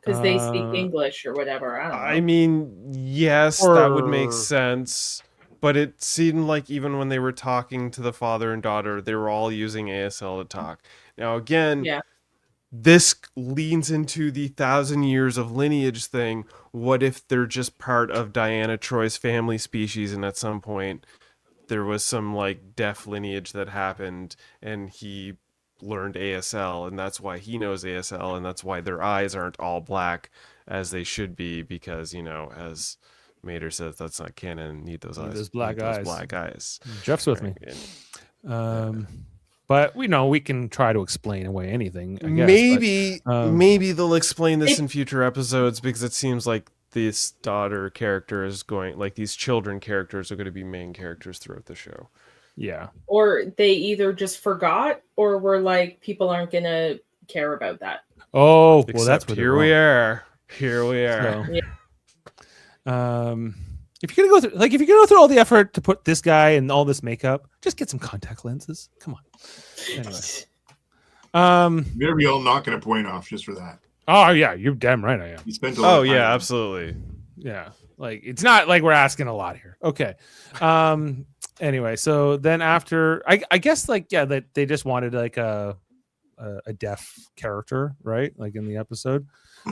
Because they speak English or whatever. I don't know. I mean, yes, that would make Or- sense. But it seemed like even when they were talking to the father and daughter, they were all using ASL to talk. Now, again, Yeah. this leans into the 1,000 years of lineage thing. What if they're just part of Diana Troy's family species, and at some point there was some like deaf lineage that happened, and he learned ASL, and that's why he knows ASL, and that's why their eyes aren't all black as they should be, because, you know, as Mater says, that's not canon. Need those eyes. those black eyes. Black eyes. Jeff's with me. And But we know we can try to explain away anything. I guess, maybe but, maybe they'll explain this It- in future episodes, because it seems like this daughter character is going, like these children characters are going to be main characters throughout the show. yeah. Or they either just forgot or were like, people aren't going to care about that. Oh, well, Except that's where here we are. Here we are. So, if you're gonna go through, if you're gonna go through all the effort to put this guy and all this makeup, just get some contact lenses. Come on. Anyway. Better be all knocking a point off just for that. Oh yeah, you're damn right I am. You spent a lot Oh of time yeah, on it. absolutely. Yeah. Like it's not like we're asking a lot here. Okay. Anyway, so then after I guess that they just wanted like a deaf character, right? Like in the episode.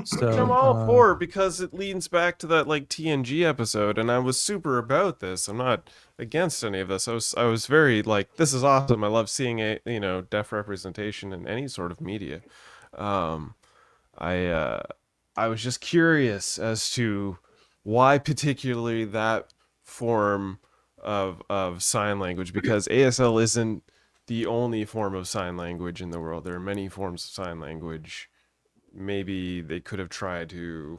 So Which I'm all for, because it leans back to that like TNG episode, and I was super about this. I'm not against any of this. I was very like, this is awesome. I love seeing a deaf representation in any sort of media. I was just curious as to why particularly that form of sign language, because ASL isn't the only form of sign language in the world. There are many forms of sign language. Maybe they could have tried to.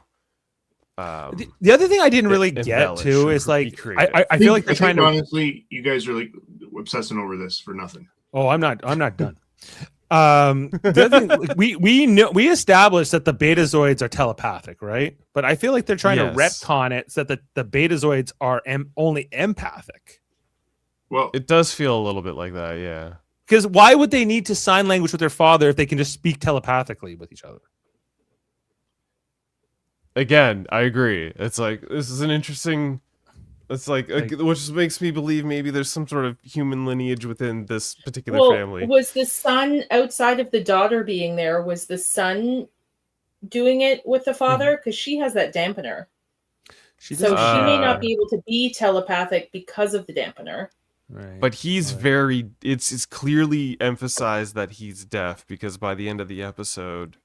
the other thing I didn't really get embellish to and is be like creative. I feel like they're trying to. Honestly, you guys are like obsessing over this for nothing. Oh, I'm not done. The other thing, like, we established that the Betazoids are telepathic, right? But I feel like they're trying to Yes. retcon it so that the Betazoids are only empathic. Well, It does feel a little bit like that, yeah. Because why would they need to sign language with their father if they can just speak telepathically with each other? Again, I agree. It's like, this is an interesting. It's like Like- which makes me believe maybe there's some sort of human lineage within this particular Well, family. was the son outside of the daughter being there? Was the son doing it with the father? Because she has that dampener. She So does- she may not be able to be telepathic because of the dampener. right. But he's Right. very. It's clearly emphasized that he's deaf, because by the end of the episode,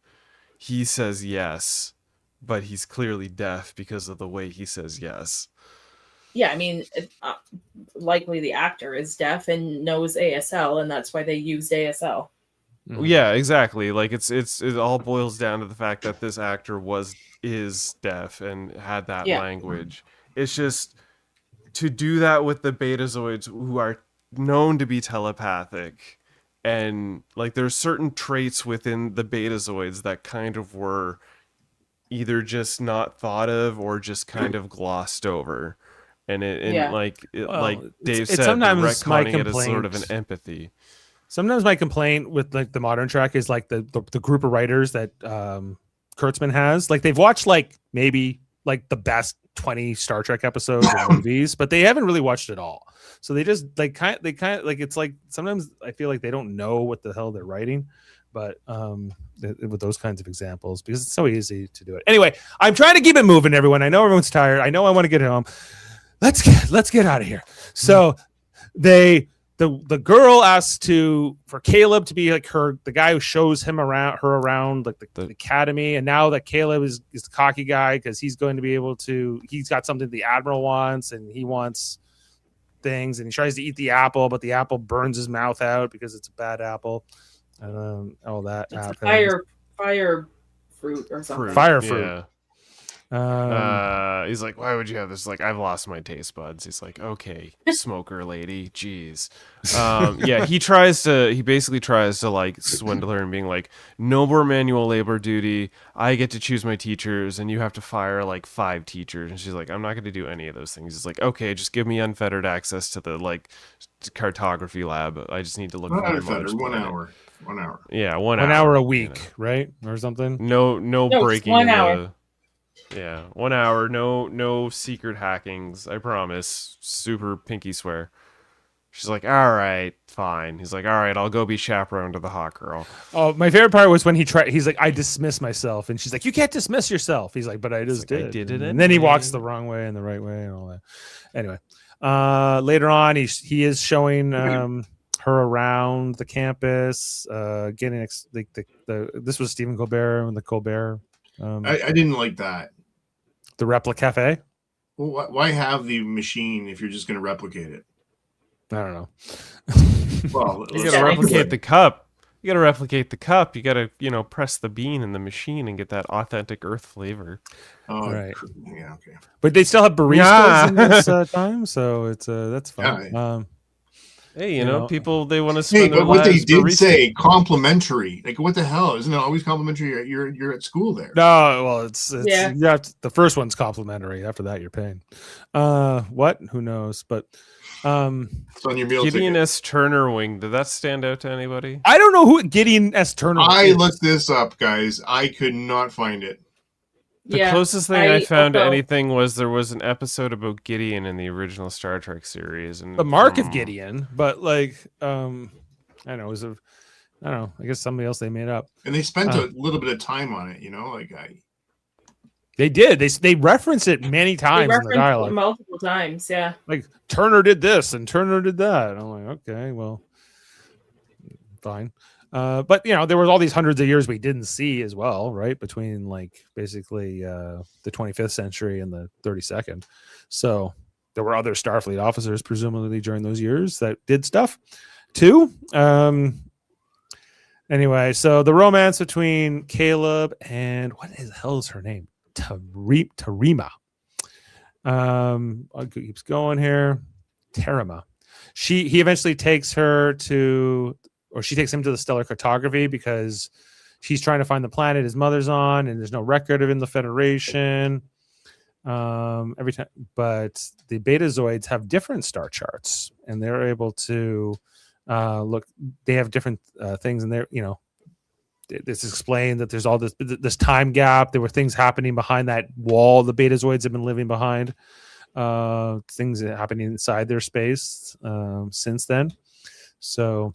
he says yes, but he's clearly deaf because of the way he says yes. Yeah, I mean, likely the actor is deaf and knows ASL, and that's why they used ASL. Mhm. Yeah, exactly. Like it all boils down to the fact that this actor is deaf and had that Yeah. language. It's just to do that with the Betazoids, who are known to be telepathic, and like there's certain traits within the Betazoids that kind of were either just not thought of or just kind of glossed over. And Yeah. like Well, like Dave it's said, sometimes my retconning it as sort of an complaint. empathy. Sometimes my complaint with like the modern Trek is like the group of writers that Kurtzman has. Like they've watched like maybe like the best 20 Star Trek episodes or movies, but they haven't really watched it all. So they just like kind of like it's like sometimes I feel like they don't know what the hell they're writing. But with those kinds of examples, because it's so easy to do it. Anyway, I'm trying to keep it moving, everyone. I know everyone's tired. I know I want to get home. Let's get out of here. So the girl asks for Caleb to be like the guy who shows her around like the academy, and now that Caleb is the cocky guy because he's going to be able to. He's got something the admiral wants, and he wants things, and he tries to eat the apple, but the apple burns his mouth out because it's a bad apple. All that It's a happens. fire fruit or something. Fire fruit. Yeah. He's like, why would you have this? Like, I've lost my taste buds. He's like, okay, smoker lady, jeez. Yeah, he basically tries to like swindle her and being like, no more manual labor duty. I get to choose my teachers, and you have to fire like 5 teachers. And she's like, I'm not going to do any of those things. He's like, okay, just give me unfettered access to the like cartography lab. I just need to look for my mother's 1 planet. hour. 1 hour. Yeah, 1 hour a week, you know. right, or something. No it's breaking 1 in hour. Yeah, 1 hour. No secret hackings. I promise. Super pinky swear. She's like, all right, fine. He's like, all right, I'll go be chaperone to the hot girl. Oh, my favorite part was when he's like, I dismiss myself, and she's like, you can't dismiss yourself. He's like, but I just like, did. I did it and then he anyway. walks the wrong way and the right way and all that. Anyway, later on, he is showing her around the campus, getting this was Stephen Colbert and the Colbert. I didn't like that. The Replica Cafe. Well, why have the machine if you're just going to replicate it? I don't know. Well, You let's gotta talk replicate about the cup. You gotta replicate the cup. You gotta, press the bean in the machine and get that authentic Earth flavor. Oh, Right. Yeah. Okay. But they still have baristas Yeah. in this time, so it's that's fun. Yeah. Hey, You know. people they want to Hey, spend their but what they lives did barista- say, complimentary. Like, what the hell? Isn't it always complimentary? You're at school there. No, well, it's Yeah. you have to, the first one's complimentary. After that, you're paying. What? Who knows? But It's on your meal Gideon ticket. S. Turner wing. Did that stand out to anybody? I don't know who Gideon S. Turner I is. looked this up, guys. I could not find it. The Yeah, closest thing I found to also- anything was there was an episode about Gideon in the original Star Trek series, and The Mark of from- Gideon, but like, I don't know. It was I don't know. I guess somebody else they made up. And they spent a little bit of time on it, They did. They reference it many They times in the referenced it dialogue. multiple times. Yeah. Like Turner did this and Turner did that. And I'm like, okay, well, fine. But there was all these hundreds of years we didn't see as well, right? Between like basically the 25th century and the 32nd. So there were other Starfleet officers presumably during those years that did stuff too. Anyway, so the romance between Caleb and what the hell is her name? Tarima. Keeps going here. Terima. He eventually takes her she takes him to the stellar cartography because she's trying to find the planet his mother's on, and there's no record of it in the Federation. Every time, but the Betazoids have different star charts, and they're able to look. They have different things, and they're it's explained that there's all this time gap. There were things happening behind that wall the Betazoids have been living behind. Things happening inside their space since then. So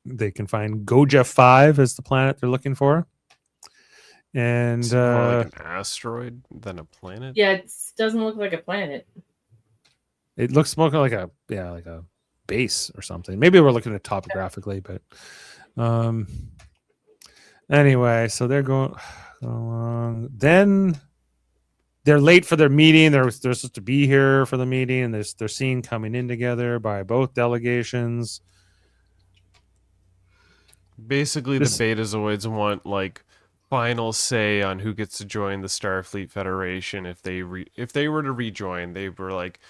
they can find Goja 5 as the planet they're looking for. And It's more like an asteroid than a planet. Yeah, it doesn't look like a planet. it looks more like a base or something. Maybe we're looking at it topographically, but anyway, so they're going along. Then they're late for their meeting. They're supposed to be here for the meeting, and they're seen coming in together by both delegations. Basically, the Betazoids want like final say on who gets to join the Starfleet Federation. If they were to rejoin, they were like,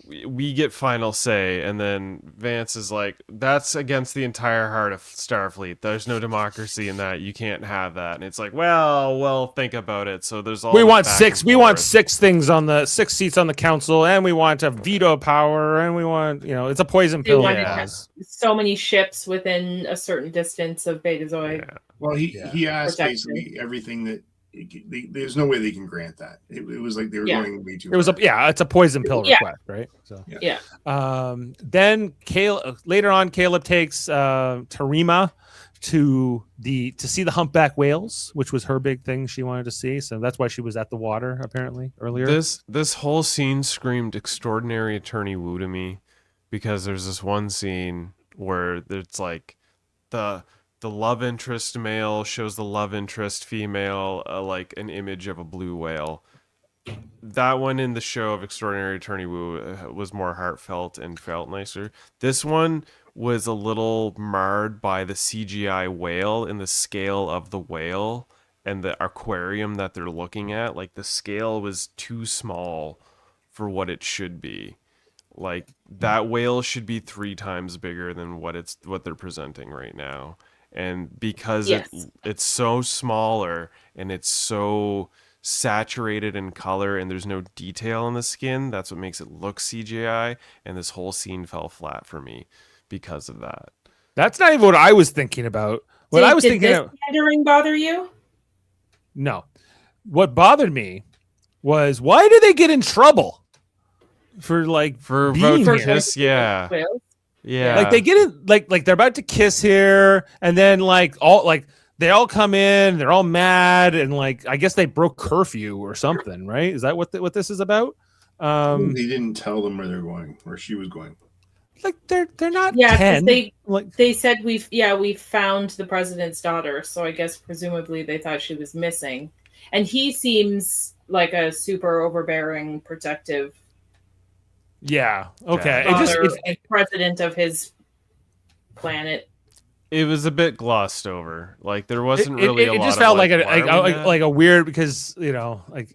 we get final say, and then Vance is like, that's against the entire heart of Starfleet. There's no democracy in that. You can't have that. And it's like, well, think about it. So there's all We this want back six. and We want forth. six seats on the council, and we want a veto power, and we want, it's a poison They pill. wanted Yeah. so many ships within a certain distance of Betazoid. Yeah. Well, he asked Protection. basically everything that there's no way they can grant that. It was like they were Yeah. going way too. It was far. it's a poison pill Yeah. request, right? So Yeah. then later on, Caleb takes Tarima to see the humpback whales, which was her big thing she wanted to see. So that's why she was at the water apparently earlier. This whole scene screamed extraordinary attorney Woo to me, because there's this one scene where it's like the love interest male shows the love interest female like an image of a blue whale. That one in the show of Extraordinary Attorney Woo was more heartfelt and felt nicer. This one was a little marred by the CGI whale and the scale of the whale and the aquarium that they're looking at. Like, the scale was too small for what it should be. Like, that whale should be 3 times bigger than what they're presenting right now. And because Yes. it's so smaller and it's so saturated in color and there's no detail in the skin, that's what makes it look CGI, and this whole scene fell flat for me because of that. That's not even what I was thinking about. What I was did thinking this of, pandering bother you? no. What bothered me was, why do they get in trouble for For being about to here? kiss, yeah. Whales? Yeah. Like they get in, like they're about to kiss here, and then they all come in, they're all mad, and I guess they broke curfew or something, right? Is that what this is about? They didn't tell them where they're going, where she was going. Like they're not Yeah, 10. because they said we found the president's daughter, so I guess presumably they thought she was missing. And he seems like a super overbearing, protective Yeah. Okay. father It and president of his planet. It was a bit glossed over. Like, there wasn't really a lot just of, felt why are we like a weird, because it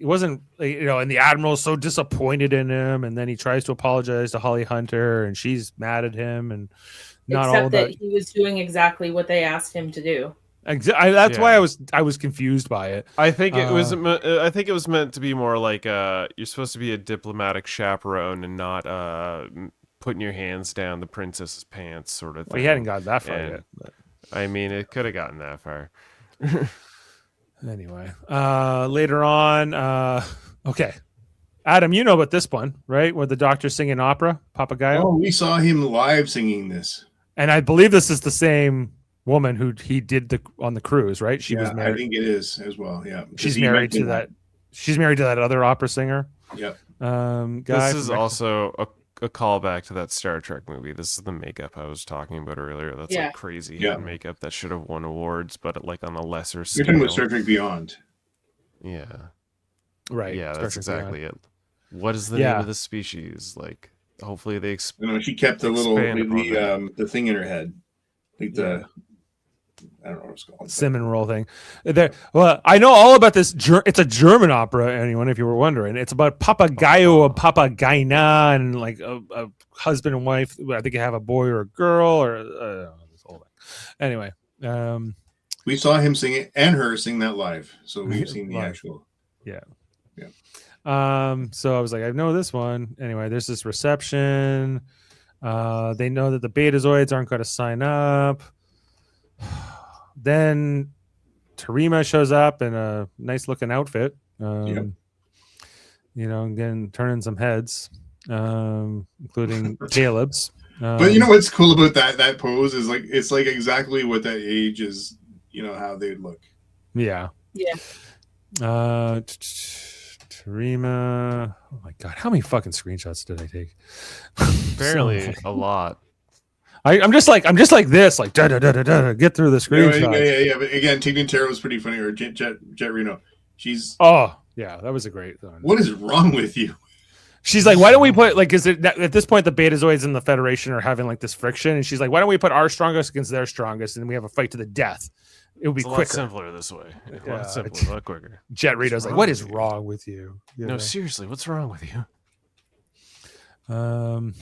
wasn't and the admiral's so disappointed in him, and then he tries to apologize to Holly Hunter, and she's mad at him, and not Except all that that. he was doing exactly what they asked him to do. That's why I was confused by it. I think it was. I think it was meant to be more like you're supposed to be a diplomatic chaperone and not putting your hands down the princess's pants sort of thing. Well, he hadn't gotten that far And- yet. But I mean, it could have gotten that far. anyway, later on, okay, Adam, you know about this one, right? Where the doctor's singing opera, Papagayo, Oh, we saw him live singing this. and I believe this is the same woman who he did on the cruise, right? She was I married. think it is as well. Yeah, She's married to that. She's married to that other opera singer. Yep. Guy. This is from- also a callback to that Star Trek movie. This is the makeup I was talking about earlier. That's Yeah. like crazy Yeah. hidden makeup that should have won awards, but like on a lesser You're scale. talking about Star Trek Beyond. Yeah. right. Yeah, Star that's Trek exactly it. What is the Yeah. name of the species? Like, hopefully they She kept the little Expand upon the thing in her head, like the I don't know what it's called. Cinnamon roll thing. Well, I know all about this. It's a German opera. Anyone, if you were wondering, it's about Papagayo or Papagaina, and like a husband and wife. I think you have a boy or a girl, or this whole thing. Anyway, We saw him sing it and her sing that live, so we've seen the Live. actual. so I was like, I know this one. Anyway, there's this reception. They know that the Betazoids aren't going to sign up. Then Tarima shows up in a nice looking outfit. Again, turning some heads, including Caleb's. But you know what's cool about that pose is like it's like exactly what that age is. You know how they'd look. Yeah. Yeah. Tarima. Oh my god, how many fucking screenshots did I take? apparently So- a lot. I'm just like this, like da da da da da. Get through the screenshots. Yeah. But again, Tignan Tara was pretty funny. Or Jet Reno. She's. Oh yeah, that was a great one. What is wrong with you? She's like, why don't we put is it at this point the Betazoids and the Federation are having like this friction, and she's like, why don't we put our strongest against their strongest, and then we have a fight to the death. It would be It's a lot quicker. simpler this way. A Yeah, lot simpler, a lot quicker. Jet Rito's like, wrong what with is you?" wrong with you? You No, know? seriously, what's wrong with you? Anyway,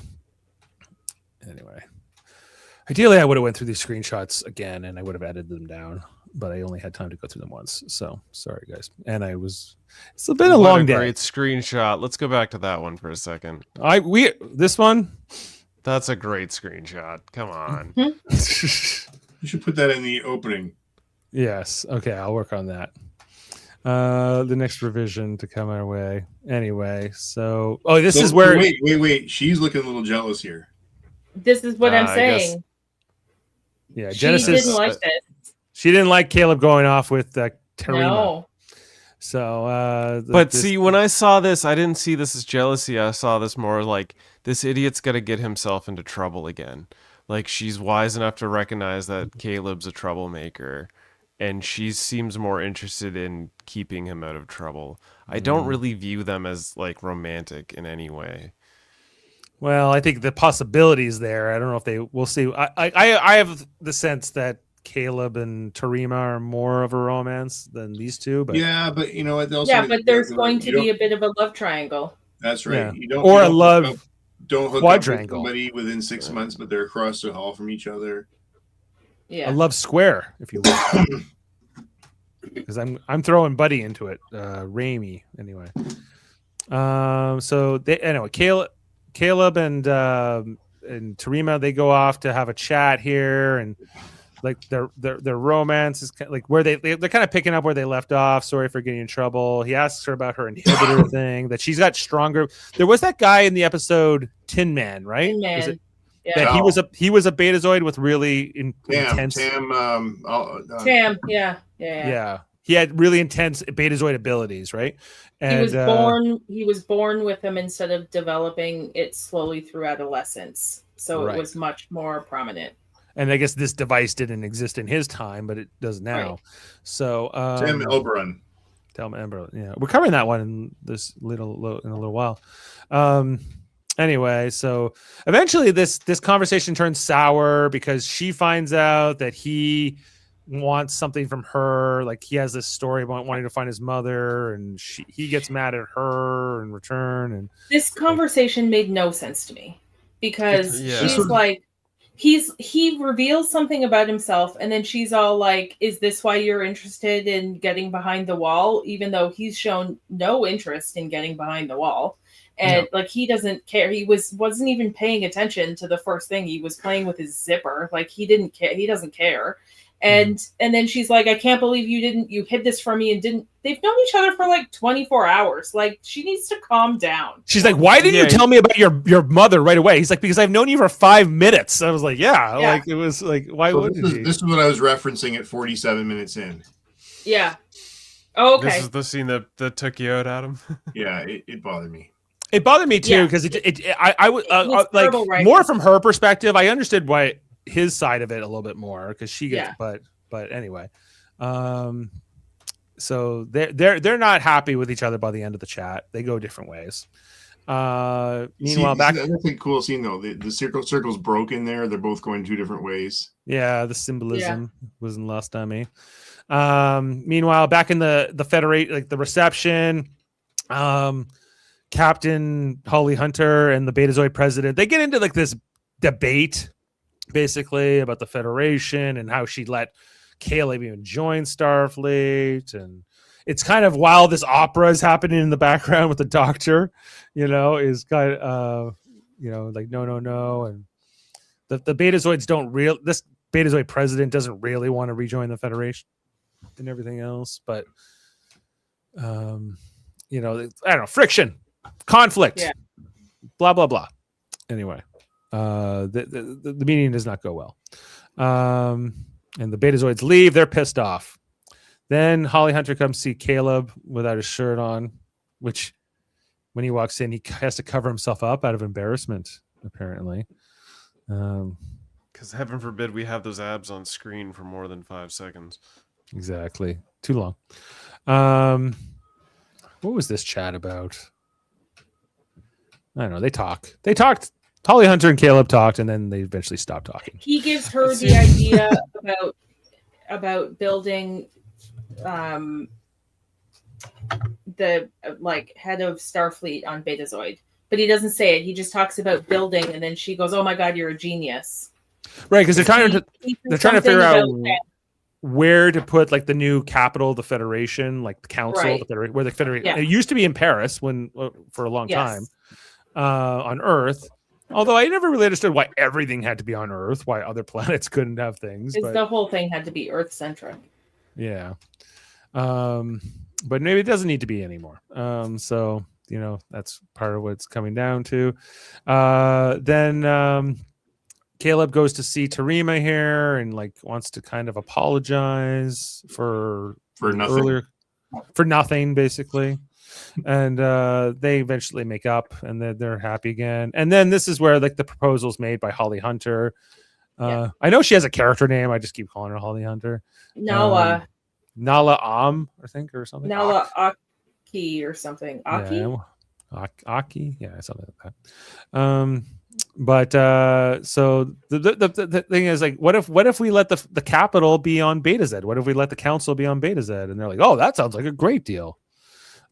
ideally, I would have went through these screenshots again, and I would have edited them down. But I only had time to go through them once, so sorry, guys. And it's been a long day. Great screenshot. Let's go back to that one for a second. This one. That's a great screenshot. Come on. You should put that in the opening. Yes. Okay, I'll work on that. The next revision to come our way. Anyway, so this is where. Wait. She's looking a little jealous here. This is what I'm saying. Yeah, She Genesis didn't like this. She didn't like Caleb going off with Tarima. No. So, see, when I saw this, I didn't see this as jealousy. I saw this more like this idiot's got to get himself into trouble again. Like she's wise enough to recognize that Caleb's a troublemaker, and she seems more interested in keeping him out of trouble. I don't really view them as like romantic in any way. Well, I think the possibilities there. I don't know if we'll see. I have the sense that Caleb and Tarima are more of a romance than these two, but yeah, but you know what? But there's going to be a bit of a love triangle. That's right. Yeah. Don't hook quadrangle. Up with somebody within 6 months, but they're across the hall from each other. Yeah, a love square, if you will. Because I'm throwing Buddy into it, Raimi anyway. So Caleb and Tarima, they go off to have a chat here, and like their romance is kind of like where they're kind of picking up where they left off. Sorry for getting in trouble. He asks her about her inhibitor thing, that she's got stronger. There was that guy in the episode Tin Man, right? Tin Man. That he was a Betazoid with really intense. Tam. Yeah. He had really intense Betazoid abilities, right? And he was born with them instead of developing it slowly through adolescence. So it was much more prominent. And I guess this device didn't exist in his time, but it does now. Right. So Tim Elberon. Yeah, we're covering that one in a little while. Anyway, so eventually this conversation turns sour because she finds out that he wants something from her. Like he has this story about wanting to find his mother, and he gets mad at her in return. And this conversation made no sense to me because she's like, he reveals something about himself, and then she's all like, is this why you're interested in getting behind the wall? Even though he's shown no interest in getting behind the wall. And like he doesn't care. He wasn't even paying attention to the first thing. He was playing with his zipper. Like he didn't care. He doesn't care. And then she's like, I can't believe you hid this from me and didn't. They've known each other for like 24 hours. Like she needs to calm down. She's like, why didn't you tell me about your mother right away? He's like, because I've known you for 5 minutes. I was like, like it was like, why wouldn't you? This is what I was referencing at 47 minutes in. Yeah. Oh, okay. This is the scene that took you out, Adam. Yeah, it bothered me. It bothered me too because I would like more from her perspective. I understood why his side of it a little bit more because she gets, but anyway, so they're not happy with each other by the end of the chat. They go different ways. Meanwhile, back that's a cool scene though. The circle's broken there. They're both going 2 different ways. Yeah, the symbolism wasn't lost on me. Meanwhile, back in the Federate, like the reception, Captain Holly Hunter and the Betazoid president, they get into like this debate basically about the Federation and how she let Caleb even join Starfleet. And it's kind of while this opera is happening in the background with the doctor, is kind of, like, no. And the Betazoids this Betazoid president doesn't really want to rejoin the Federation and everything else. But, I don't know, friction. Conflict, blah blah blah. Anyway, the meeting does not go well, and the Betazoids leave. They're pissed off. Then Holly Hunter comes see Caleb without his shirt on, which when he walks in, he has to cover himself up out of embarrassment, apparently. Because heaven forbid we have those abs on screen for more than 5 seconds. Exactly, too long. What was this chat about? I don't know. They talked. Holly Hunter and Caleb talked, and then they eventually stopped talking. He gives her the idea about building the head of Starfleet on Betazoid, but he doesn't say it. He just talks about building, and then she goes, "Oh my God, you're a genius!" Right, because they're trying to figure out that. where to put like the new capital of the Federation, like the council, Right. where the Federation. Yeah. It used to be in Paris for a long time on Earth. Although I never really understood why everything had to be on Earth, why other planets couldn't have things. Because But the whole thing had to be Earth centric. yeah, but maybe it doesn't need to be anymore. So that's part of what it's coming down to. Then Caleb goes to see Tarima here and like wants to kind of apologize for nothing. for nothing basically. And they eventually make up and they're happy again. And then this is where like the proposal's made by Holly Hunter. I know she has a character name. I just keep calling her Holly Hunter. Nala I think, or something. Nala Aki or something. Aki? Yeah, Aki, yeah, something like that. But so the thing is like, what if we let the capital be on Beta Z? What if we let the council be on Beta Z? And they're like, oh, that sounds like a great deal.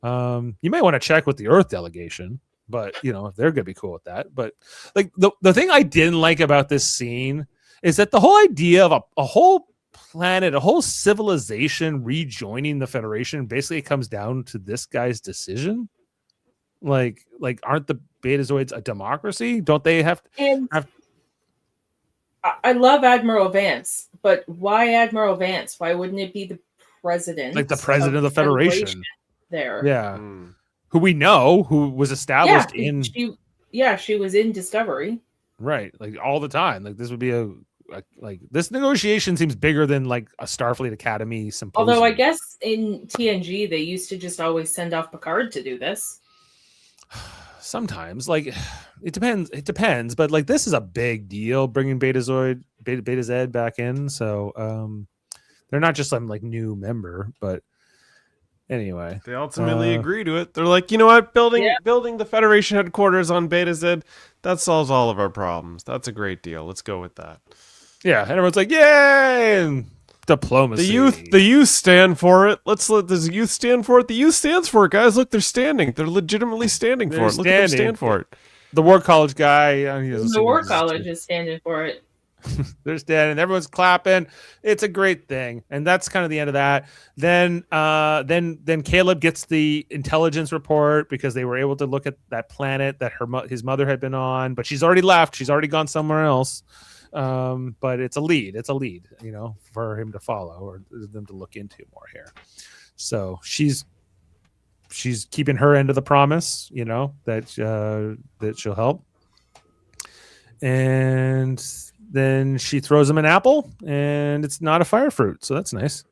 You may want to check with the Earth delegation, but if they're gonna be cool with that. But like the thing I didn't like about this scene is that the whole idea of a whole planet, a whole civilization rejoining the Federation basically comes down to this guy's decision. Like aren't the Betazoids a democracy? Don't they have? And I love Admiral Vance, but why Admiral Vance? Why wouldn't it be the president? Like the president of the Federation. There. Yeah. Who we know, who was established in. She was in Discovery. Right. Like all the time. Like this would be like this negotiation seems bigger than like a Starfleet Academy symposium. Although I guess in TNG they used to just always send off Picard to do this. Sometimes, like it depends, but like this is a big deal bringing Beta Z back in. So they're not just some like new member, but anyway, they ultimately agree to it. They're like, you know what, building the Federation headquarters on Beta Z, that solves all of our problems. That's a great deal. Let's go with that. Yeah, and everyone's like, yay! And diplomacy. The youth stand for it. Let's let the youth stand for it. The youth stands for it, guys. Look, they're standing. They're legitimately standing for it. Look at them stand for it. The War College guy. The War College is standing for it. They're standing. Everyone's clapping. It's a great thing, and that's kind of the end of that. Then Caleb gets the intelligence report because they were able to look at that planet that his mother had been on, but she's already left. She's already gone somewhere else. But it's a lead, for him to follow or them to look into more here. So she's keeping her end of the promise, that she'll help. And then she throws him an apple and it's not a fire fruit. So that's nice.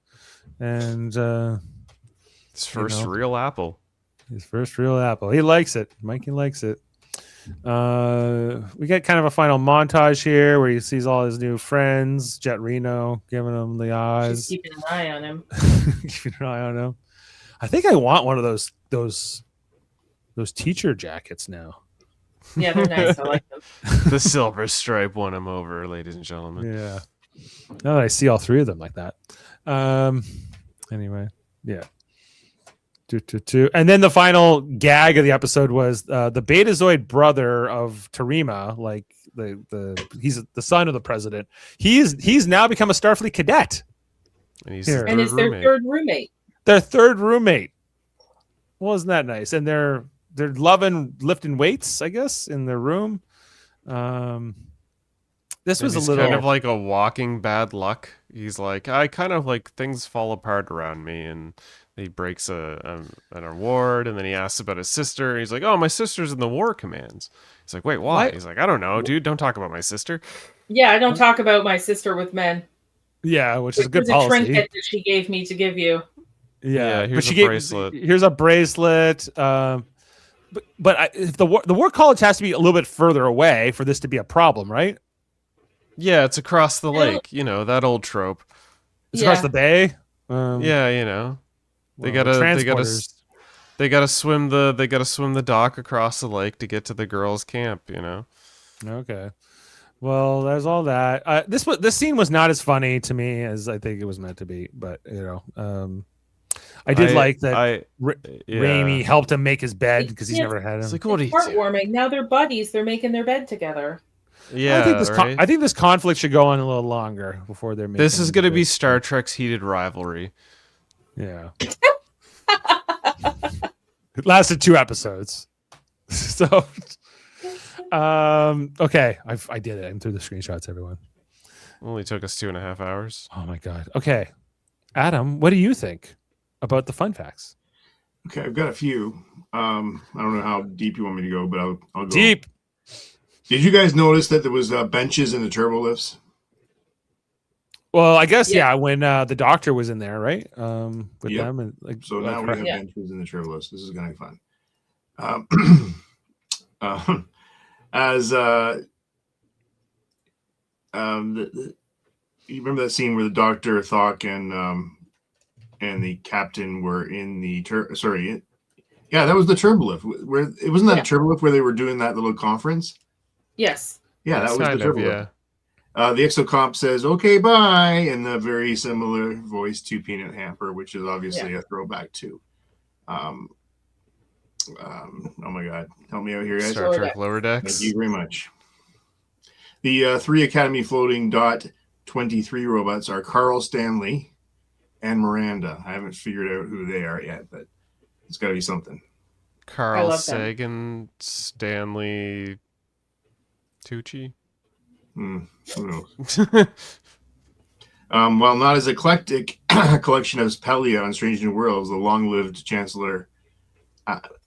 And, his first real apple. His first real apple. He likes it. Mikey likes it. We get kind of a final montage here where he sees all his new friends, Jet Reno giving him the eyes. Just keeping an eye on him. Keeping an eye on him. I think I want one of those teacher jackets now. Yeah, they're nice. I like them. The silver stripe won him over, ladies and gentlemen. Yeah. Now that I see all three of them like that. Anyway, yeah. And then the final gag of the episode was the Betazoid brother of Tarima, like he's the son of the president. He's now become a Starfleet cadet. And he's their third roommate. Their third roommate. Wasn't that nice? And they're loving lifting weights, I guess, in their room. This was a little kind of like a walking bad luck. He's like, I kind of like things fall apart around me, and he breaks an award, and then he asks about his sister. He's like, oh, my sister's in the war commands. He's like, wait, why? What? He's like, I don't know, dude. Don't talk about my sister. Yeah, I don't talk about my sister with men. Yeah, which is a good policy. policy. A trinket that she gave me to give you. Yeah, here's but a bracelet. Here's a bracelet. But if the war college has to be a little bit further away for this to be a problem, right? Yeah, it's across the lake. That old trope. It's across the bay. Yeah, They gotta swim the dock across the lake to get to the girls' camp. Okay. Well, there's all that. This scene was not as funny to me as I think it was meant to be, but I did like that. Yeah. Raimi helped him make his bed because he's never had him. It's like, what are It's you doing? heartwarming. Now they're buddies. They're making their bed together. Yeah, I think this conflict should go on a little longer before they're making. This is going to be bed. Star Trek's heated rivalry. Yeah. It lasted 2 episodes. So, okay, I did it. I'm through the screenshots, everyone. Only took us 2.5 hours. Oh my god. Okay, Adam, what do you think about the fun facts? Okay, I've got a few. I don't know how deep you want me to go, but I'll go Deep. Did you guys notice that there was benches in the turbo lifts? Well, I guess when the doctor was in there, right? With them and like. So now we have Yeah. benches in the turbo lifts. This is gonna be fun. You remember that scene where the doctor, Thok, and the captain were in the that was the turbo lift. Where it wasn't that a turbo lift where they were doing that little conference. Yes. Yeah, that was the Kind of, turbo lift. The exocomp says, "Okay, bye," in a very similar voice to Peanut Hamper, which is obviously a throwback to. Oh my God, help me out here, guys. Star Trek Lower Decks. Thank you very much. The 3 Academy floating Dot 23 robots are Carl Stanley and Miranda. I haven't figured out who they are yet, but it's got to be something. Carl love them. Sagan, Stanley Tucci. Who knows? While not as eclectic a collection as Pelia on Strange New Worlds, the long-lived Chancellor,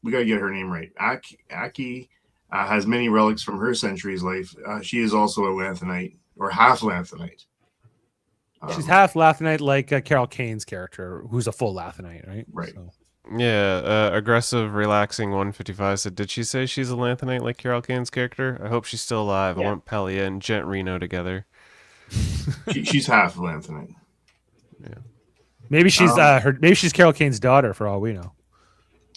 we got to get her name right, Aki, has many relics from her century's life. She is also a Lanthanite, or half Lanthanite. She's half Lathanite, like Carol Kane's character, who's a full Lathanite, right? Right. So. Yeah, aggressive, relaxing 155 said, did she say she's a Lanthanite like Carol Kane's character? I hope she's still alive. Yeah. I want Pelia and Gent Reno together. She's half Lanthanite. Yeah. Maybe she's maybe she's Carol Kane's daughter, for all we know.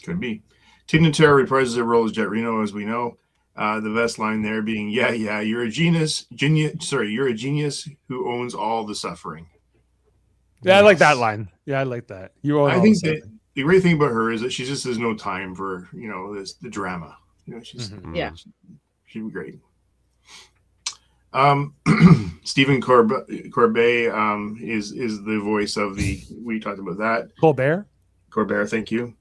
Could be. Tina Terra reprises her role as Jet Reno, as we know. The best line there being, "Yeah, you're a genius. You're a genius who owns all the suffering." Yeah, I like that line. Yeah, I like that. You own I all think the that the great thing about her is that she just has no time for the drama. She's Yeah. she'd be great. Stephen Corbet is the voice of the. We talked about that. Colbert. Corbett, thank you.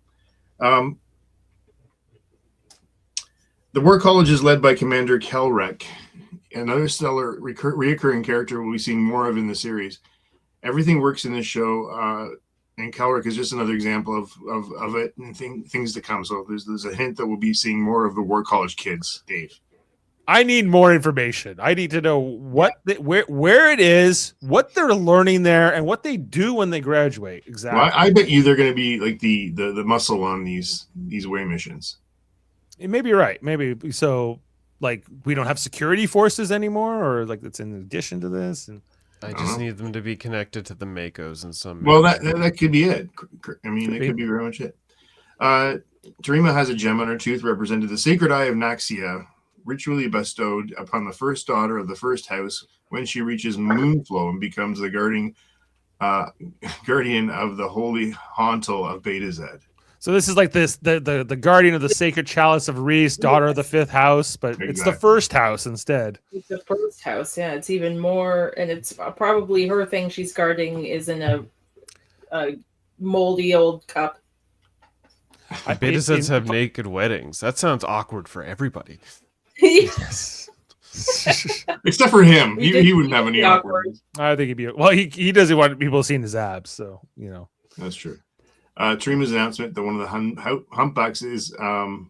The War College is led by Commander Kelrek, another stellar reoccurring character we'll be seeing more of in the series. Everything works in this show, and Kelrek is just another example of it and things to come. So there's a hint that we'll be seeing more of the War College kids, Dave. I need more information. I need to know where it is, what they're learning there, and what they do when they graduate. Exactly. Well, I bet you they're going to be like the muscle on these away missions. Maybe you're right. Maybe so. Like we don't have security forces anymore, or like it's in addition to this. And I just need them to be connected to the Makos in some. Well, manner. that could be it. I mean, it could be very much it. Terima has a gem on her tooth, represented the sacred eye of Naxia, ritually bestowed upon the first daughter of the first house when she reaches Moonflow and becomes the guardian of the holy hauntal of Beta Z. so this is like the guardian of the sacred chalice of Reese, daughter of the fifth house, but it's the first house instead. It's the first house. Yeah, it's even more, and it's probably her thing she's guarding is in a moldy old cup. Beta Zeds have naked weddings. That sounds awkward for everybody. Yes. Except for him. He wouldn't have any awkward. I think he'd be well. He doesn't want people seeing his abs, so That's true. Terima's announcement that one of the humpbacks is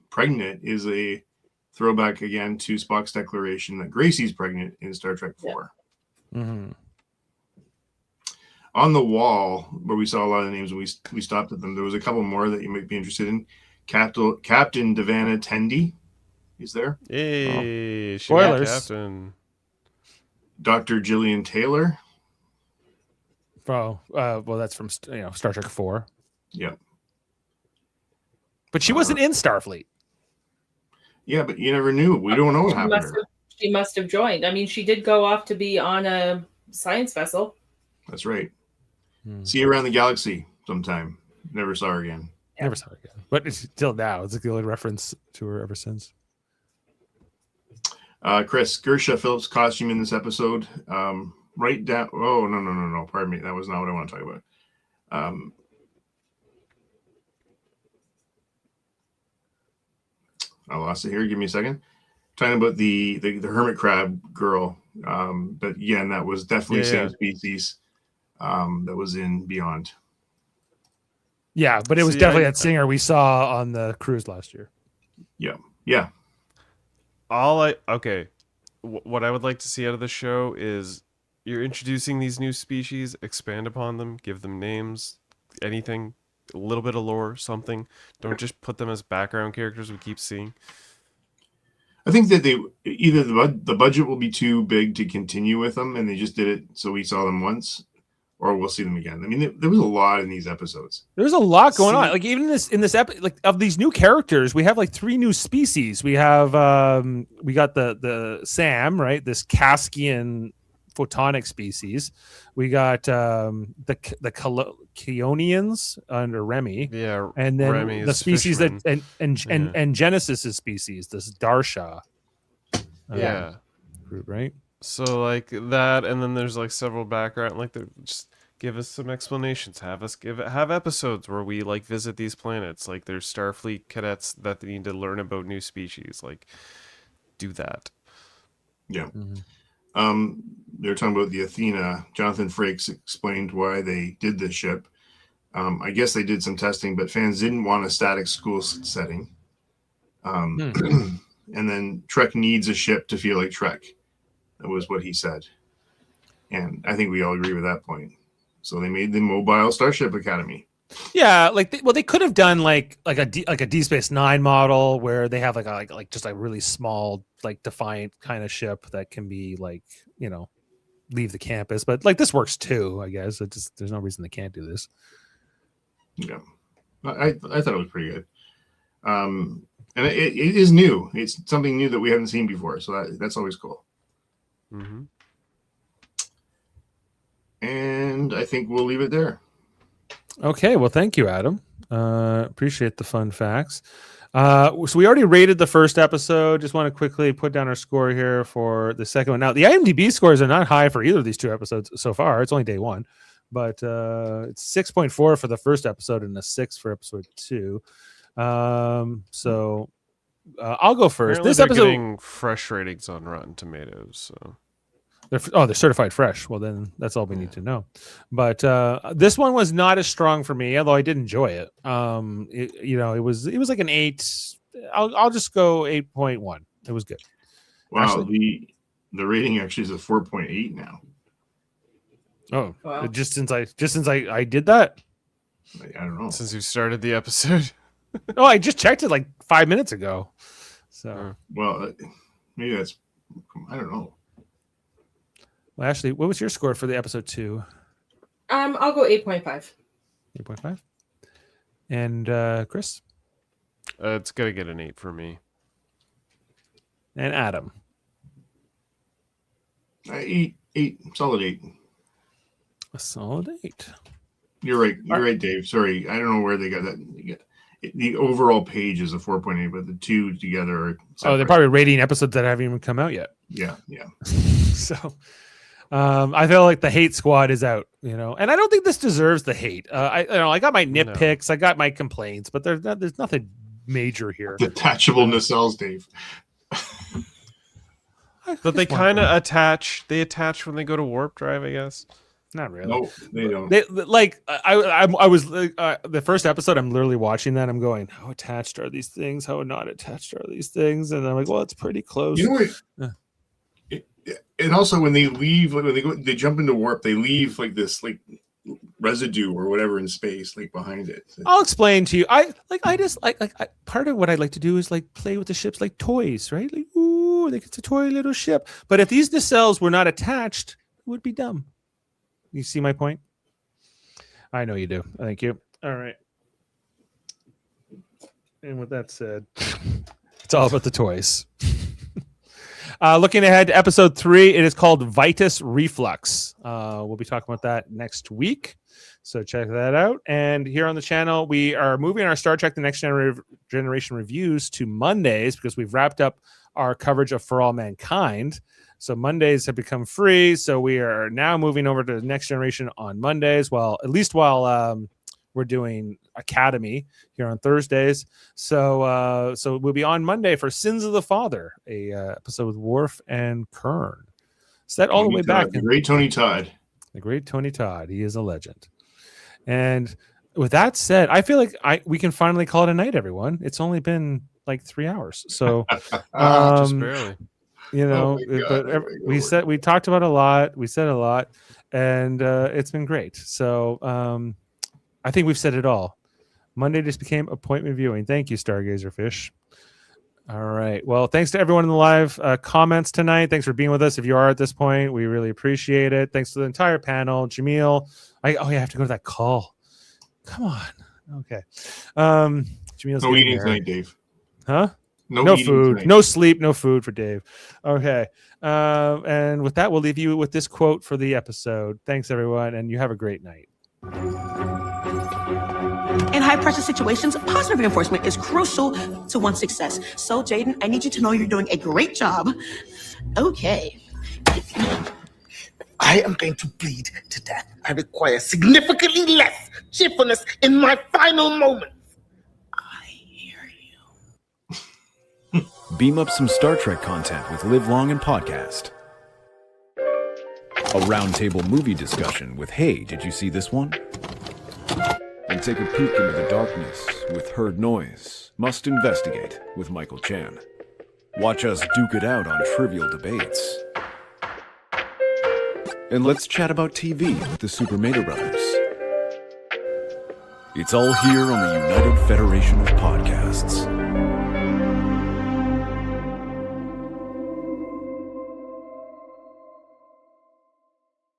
pregnant is a throwback again to Spock's declaration that Gracie's pregnant in Star Trek 4. Yeah. Mm-hmm. On the wall, where we saw a lot of names when we stopped at them, there was a couple more that you might be interested in. Captain Devana Tendi is there. Hey, she Spoilers. Captain. Dr. Gillian Taylor. Oh, well, that's from Star Trek 4. Yep. But she wasn't in Starfleet. Yeah, but you never knew. We don't know what happened to her. She must have joined. I mean, she did go off to be on a science vessel. That's right. See you around the galaxy sometime. never saw her again. Never saw her again. But it's still now. It's like the only reference to her ever since. Chris, Gersha Phillips' costume in this episode. Right down. Oh, no. Pardon me. That was not what I want to talk about. I lost it here. Give me a second. Talking about the hermit crab girl. But again, that was definitely same species that was in Beyond. Yeah, but it was definitely that singer we saw on the cruise last year. Yeah. What I would like to see out of the show is you're introducing these new species, expand upon them, give them names, anything, a little bit of lore, something. Don't just put them as background characters we keep seeing. I think that they either the budget will be too big to continue with them, and they just did it so we saw them once, or we'll see them again. I mean, there was a lot in these episodes. There's a lot going on. Like even in this episode, like of these new characters, we have like 3 new species. We have we got the Sam, right? This Kaskian photonic species. We got the Keonians under Remy. Yeah, and then Remy the is species fisherman. and Genesis's species, this Darsha. Group, right? So like that, and then there's like several background, like they're just give us some explanations. Have episodes where we like visit these planets. Like there's Starfleet cadets that they need to learn about new species. Like do that. Yeah. They're talking about the Athena. Jonathan Frakes explained why they did this ship. I guess they did some testing, but fans didn't want a static school setting. And then Trek needs a ship to feel like Trek. That was what he said. And I think we all agree with that point. So they made the Mobile Starship Academy. Yeah, like they could have done like a Deep Space Nine model where they have like just like really small, like Defiant kind of ship that can be like, you know, leave the campus. But like this works too, I guess. There's no reason they can't do this. Yeah, I thought it was pretty good. And it is new. It's something new that we haven't seen before, so that's always cool. Mm-hmm. And I think we'll leave it there. Okay, well, thank you, Adam. Appreciate the fun facts. So we already rated the first episode. Just want to quickly put down our score here for the second one. Now, the IMDb scores are not high for either of these 2 episodes so far. It's only day 1, but it's 6.4 for the first episode and a 6 for episode 2. So I'll go first. Apparently This they're episode getting fresh ratings on Rotten Tomatoes. So. they're certified fresh. Well, then that's all we need to know. But this one was not as strong for me, although I did enjoy it. It was like an 8. I'll just go 8.1. It was good. Wow, actually, the rating actually is a 4.8 now. Oh, Wow. just since I did that. I don't know. Since you started the episode. Oh, I just checked it like 5 minutes ago. So, Well, maybe that's, I don't know. well, Ashley, what was your score for the episode 2? I'll go 8.5. 8.5. And Chris It's gonna get an 8 for me. and Adam. 8, solid 8. A solid 8. You're right, Dave. Sorry, I don't know where they got that. The overall page is a 4.8, but the 2 together are separate. Oh, they're probably rating episodes that haven't even come out yet. Yeah. So I feel like the hate squad is out, and I don't think this deserves the hate. I got my nitpicks, I got my complaints, but there's nothing major here. Detachable nacelles, Dave. But they kind of attach. They attach when they go to warp drive, I guess. Not really. No, they don't. I was the first episode. I'm literally watching that. I'm going, how attached are these things? How not attached are these things? And I'm like, well, it's pretty close. You know what? And also, when they leave, like when they jump into warp, they leave like this, like residue or whatever in space, like behind it. I'll explain to you. I just part of what I like to do is like play with the ships like toys, right? Like, ooh, like it's a toy little ship. But if these nacelles were not attached, it would be dumb. You see my point? I know you do. Thank you. All right. And with that said, it's all about the toys. Looking ahead to episode 3, it is called Vitus Reflux. We'll be talking about that next week. So check that out. And here on the channel, we are moving our Star Trek The Next Generation reviews to Mondays because we've wrapped up our coverage of For All Mankind. So Mondays have become free. So we are now moving over to The Next Generation on Mondays. Well, at least while we're doing Academy here on Thursdays. So we'll be on Monday for Sins of the Father, a episode with Worf and Kern. Set all the way back. The great Tony Todd. The great Tony Todd. He is a legend. And with that said, I feel like we can finally call it a night, everyone. It's only been like 3 hours. So Just barely. you know, we talked about a lot. We said a lot, and it's been great. So I think we've said it all. Monday just became appointment viewing. Thank you, Stargazer Fish. All right. Well, thanks to everyone in the live comments tonight. Thanks for being with us. If you are at this point, we really appreciate it. Thanks to the entire panel. Jaemeel. I have to go to that call. Come on. Okay. Jameel's no eating there. tonight, Dave. Huh? No food. Tonight. No sleep. No food for Dave. Okay. And with that, we'll leave you with this quote for the episode. Thanks, everyone, and you have a great night. In high-pressure situations, positive reinforcement is crucial to one's success. So, Jaden, I need you to know you're doing a great job. Okay. I am going to bleed to death. I require significantly less cheerfulness in my final moments. I hear you. Beam up some Star Trek content with Live Long and Podcast. A roundtable movie discussion with Hey, did you see this one? And take a peek into the darkness with Heard Noise, Must Investigate with Michael Chan. Watch us duke it out on trivial debates. And let's chat about TV with the Super Mater Brothers. It's all here on the United Federation of Podcasts.